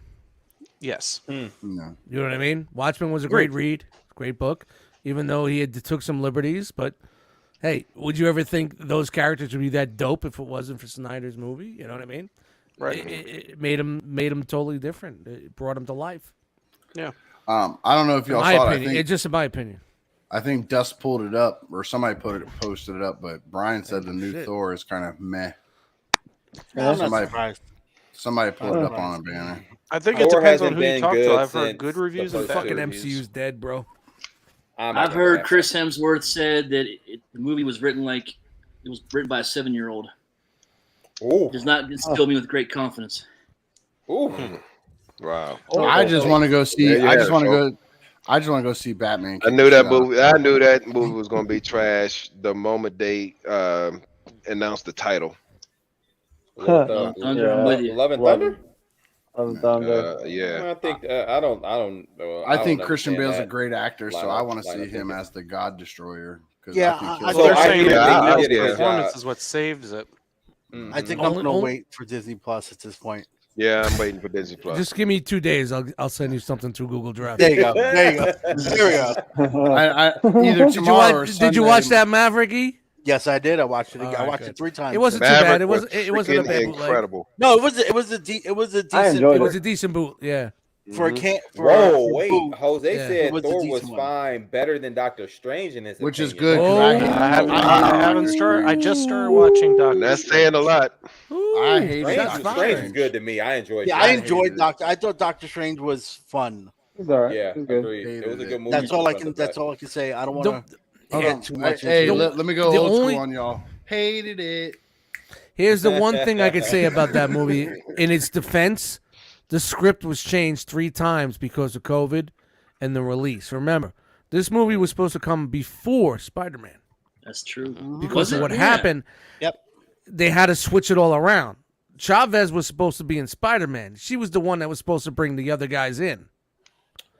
Yes. No. You know what I mean? Watchmen was a great read, great book, even though he took some liberties. But hey, would you ever think those characters would be that dope if it wasn't for Snyder's movie? You know what I mean? Right. It made him totally different. It brought him to life. Yeah. I don't know if y'all My saw it. opinion. It's just in my opinion. I think Dust pulled it up or somebody posted it up, but Brian said the new Thor is kind of meh. I'm not Somebody- surprised. Somebody pulled it up on a banner. I think it Thor depends on hasn't who you been talk good to. I've heard since good the reviews and first bad Fucking reviews. MCU's dead, bro. I'm not I've gonna heard watch Chris Hemsworth said that the movie was written like it was written by a 7-year-old. it. Ooh, Does not instill me with great confidence. ooh. Wow. I just want to go see. There you I have just it, want to folks. go. I just want to go see Batman. I knew that movie. I knew that movie was going to be trash the moment they announced the title. Love Thunder, Thunder. I'm with you. Love and Thunder. Yeah. I think I don't. I think Christian understand Bale's a that. great actor, so line I of- want to line see of him thinking. as the God Destroyer. 'Cause Yeah, think I- he'll- I- They're I saying think that I Bale's did a performance job. is what saves it. Mhm. I think Only- I'm gonna only- wait for Disney Plus at this point. Yeah, I'm waiting for Disney Plus. Just give me 2 days. I'll send you something through Google Drive. There you go. There you go. There we go. either Did you tomorrow or watch? Did you watch Sunday. that Maverick? Yes, I did. I watched it. All Again. I right, watched good. it 3 times. It wasn't too Maverick bad. It was wasn't. It wasn't a freaking bad bootleg. incredible. No, it was a decent. I enjoyed It was a decent boot. Yeah. for a Mhm. can. For Whoa, a wait. boot. Jose Yeah. said It was a Thor was decent one. fine, better than Doctor Strange in his Which is opinion. good. 'cause Oh. I haven't started. I just started watching Doctor. And that's saying a lot. I hated Strange, Doctor Strange is Strange. good to me. I enjoyed. Yeah, it. I hated enjoyed it. Doctor. I thought Doctor Strange was fun. It's all right. Yeah, It's good. agreed. It was a Hated good it. movie. That's all from I front can. to That's back. all I can say. I don't The- want to Hold get on. too much. Hey, into it. let me go the old only- school on y'all. Hated it. Here's the one thing I could say about that movie. In its defense, the script was changed 3 times because of COVID and the release. Remember, this movie was supposed to come before Spider-Man. That's true. Because Was of it? what Yeah. happened, Yep. they had to switch it all around. Chavez was supposed to be in Spider-Man. She was the one that was supposed to bring the other guys in.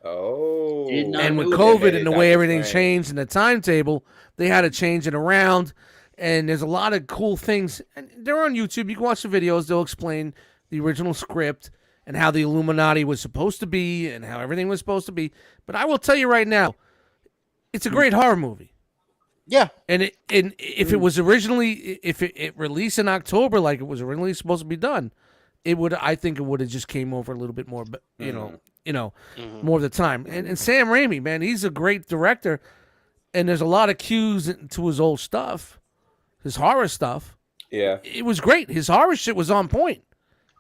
Oh, Did not And with know COVID that. and the way Doctor everything Strange. changed and the timetable, they had to change it around. And there's a lot of cool things. And they're on YouTube. You can watch the videos. They'll explain the original script and how the Illuminati was supposed to be and how everything was supposed to be. But I will tell you right now, it's a great horror movie. Yeah. And if it was originally it released in October like it was originally supposed to be done, I think it would have just came over a little bit more, but more of the time. And Sam Raimi, man, he's a great director, and there's a lot of cues to his old stuff, his horror stuff. Yeah, it was great. His horror shit was on point.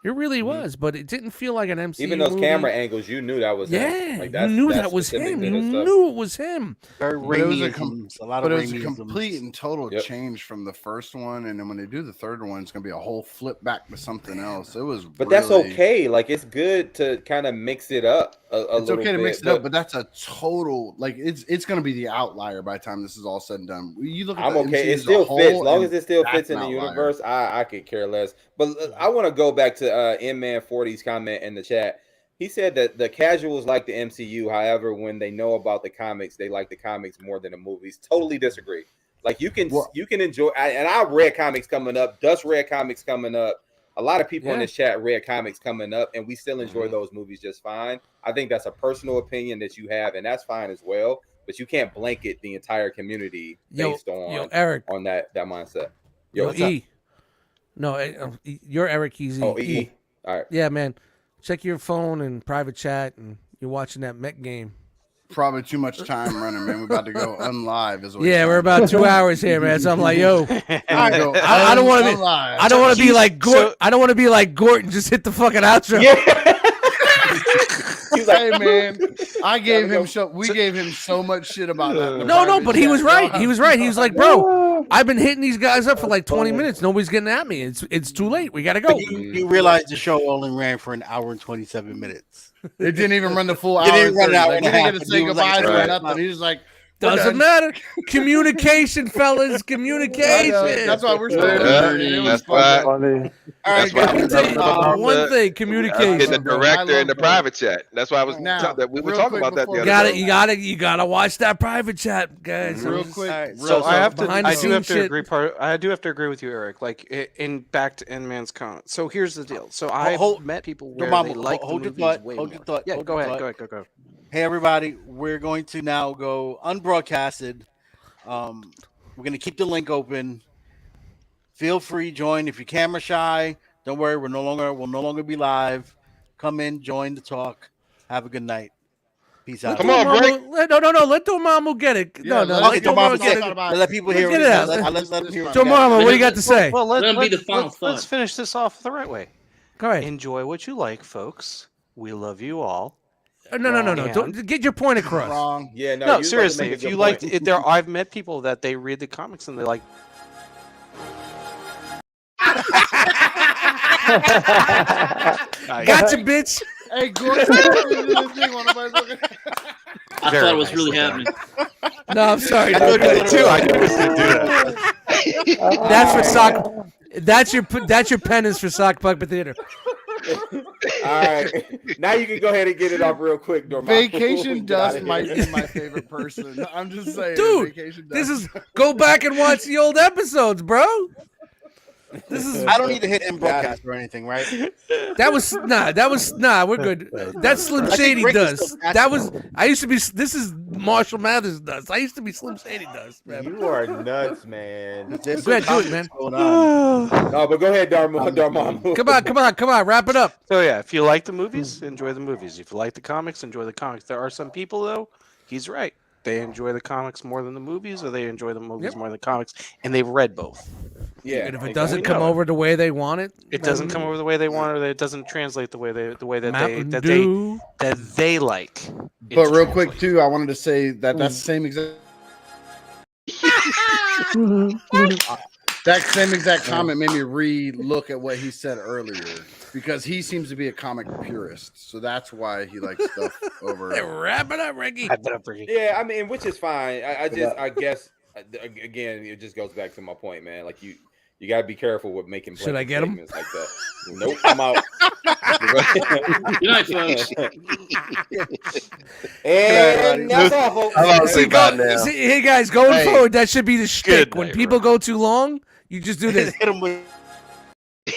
It really was, but it didn't feel like an MCU even those movie. camera angles, you knew that was him. Yeah, Like, you knew that's that was specific him. to You his stuff. knew it was him. Very But it was a Raimi-isms, a lot But of it was a Raimi-isms. complete and total Yep. change from the first one, and then when they do the third one, it's gonna be a whole flip back to something else. It was, But that's really- okay. Like, it's good to kind of mix it up a It's little okay to bit, mix it up, but that's a total like it's gonna be the outlier by the time this is all said and done. You look at I'm the okay. MCU It as a still whole, fits. As long and as it still that's fits in an the outlier. universe, I could care less. But I want to go back to M-Man 40's comment in the chat. He said that the casuals like the MCU. However, when they know about the comics, they like the comics more than the movies. Totally disagree. Like, you can enjoy, and I read comics coming up. Dust read comics coming up. A lot of people in this chat read comics coming up, and we still enjoy those movies just fine. I think that's a personal opinion that you have, and that's fine as well. But you can't blanket the entire community based on Eric, on that mindset. Yo, what's up? E. No, you're Eric. He's E. Oh, E. All right. Yeah, man. Check your phone and private chat, and you're watching that Met game. Probably too much time running, man. We're about to go unlive. Is what Yeah, we're about 2 hours here, man. So I'm like, yo, I don't want to be. unlive. I don't want to be like Gort. I don't want to be like Gort and just hit the fucking outro. Hey man, I gave him we gave him so much shit about that. No, but he was right. He was right. He was like, bro, I've been hitting these guys up for like 20 minutes. Nobody's getting at me. It's too late. We gotta go. You realize the show only ran for an hour and 27 minutes. It didn't even run the full hour. It didn't run an hour Like, and he a didn't half, get to and say he was like, goodbye to right. nothing. He was like, Doesn't matter. Communication, fellas. Communication. That's why we're still That's why. Funny. All right, That's why I was guys. One thing, in communication. the director in the bro. private chat. That's why I was Now, we were real talking quick about that the before other we day. You gotta watch that private chat, guys. real quick. So I have to. behind the I do have scenes to shit. agree. I do have to agree with you, Eric. Like in back to N-Man's comment. So here's the deal. So I met people where Mama, they like hold the your movies thought. way Hold more. your thought. Yeah, hold go your ahead. thought. Go. Hey everybody, we're going to now go unbroadcasted. We're gonna keep the link open. Feel free, join. If you're camera shy, don't worry. We'll no longer be live. Come in, join the talk. Have a good night. Peace out. Come on, break. No. Let Dormammu get it. No. Okay, Let Dormammu get it. Let people hear Get it. it out. Let them hear it. Dormammu, what do you got to say? Well, Let him be the final let's thought. finish this off the right way. Go ahead. Enjoy what you like, folks. We love you all. No. And- Don't get your point across. Wrong. Yeah, no, No, you was about to seriously. make a If good you point. like, I've met people that they read the comics and they like. Gotcha, bitch. Hey, Gordon. I thought it was really happening. No, I'm sorry. I thought you dude. did too. I knew it. That's for sock. That's your penance for sock puppet theater. All right, now you can go ahead and get it off real quick, Dormammu. Vacation Get outta Dust here. might be my favorite person. I'm just saying, Dude, Vacation This Dust. is go back and watch the old episodes, bro. This is I don't need to hit end broadcast or anything, right? that was we're good. That's Slim Shady Rick is does. still That was I used to be. This is Marshall Mathers does. I used to be Slim Shady does. Man. You are nuts, man. There's Go ahead, some do it, man. going on. No, but go ahead, Dormammu. Come on, wrap it up. So yeah, if you like the movies, enjoy the movies. If you like the comics, enjoy the comics. There are some people though. He's right. They enjoy the comics more than the movies, or they enjoy the movies more than the comics, and they've read both. Yeah, And if it exactly. doesn't We come know it. over the way they want it, It doesn't come over the way they want, or it doesn't translate the way that Mountain they Dew. like. But real quick too, I wanted to say that that's the same exact. That same exact comment made me re-look at what he said earlier because he seems to be a comic purist, so that's why he likes stuff over. Wrap it up, Ricky. Yeah, I mean, which is fine. I guess again, it just goes back to my point, man. Like you gotta be careful with making. Should I get 'em? statements like that? Nope, I'm out. Good night, folks. And that's all, folks. I'm out. Say bye now. See, hey guys, going Hey. forward, that should be the shtick. Good When night, people go too long, you just do this. Hit him with.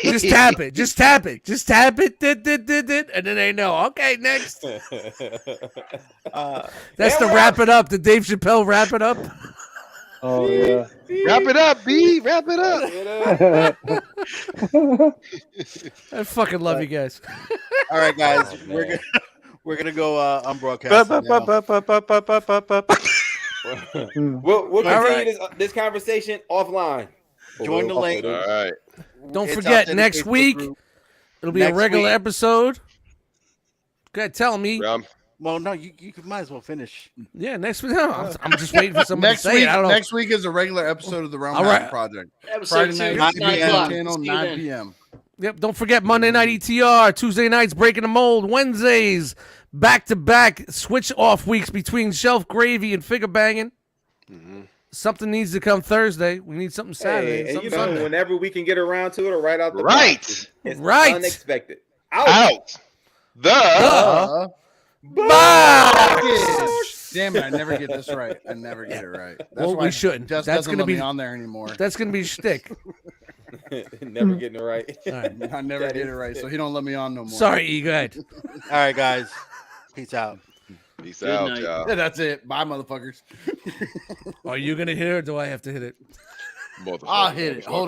Just tap it. Just tap it. Just tap it. And then they know. Okay, next. That's the wrap it up. The Dave Chappelle wrap it up. Oh yeah. Wrap it up, B. Wrap it up. I fucking love you guys. All right, guys, Oh, we're man. gonna go on broadcast now. We'll continue right. this conversation offline. Join the link. All right. Don't It's forget, out there in the next Facebook week group. it'll be a Next regular week. episode. Go ahead, tell me. Well, no, you might as well finish. Yeah, next week. No, I'm just waiting for somebody Next to say week, it. I don't know. next week is a regular episode of the Realm All Mountain right. Project. Episode Friday 2, night, 9 CBS o'clock. channel, See you 9 then. p.m. Yep. Don't forget Monday night ETR, Tuesday nights breaking the mold, Wednesdays back to back switch off weeks between shelf gravy and figure banging. Mm-hmm. Something needs to come Thursday. We need something Saturday. Hey, and something you know, Sunday. whenever we can get around to it, right out the Right. box, it's Right. unexpected. Out. The. Package. Damn it! I never get this right. I never get it right. That's Well, why we shouldn't. Just That's doesn't gonna let be me on there anymore. That's gonna be shtick. Never getting it right. All right. I never That get is it right, so he don't let me on no more. Sorry, E. Go ahead. All right, guys. Peace out. Peace Good out, night. y'all. Yeah, that's it. Bye, motherfuckers. Are you gonna hit it or do I have to hit it? I'll hit it. Hold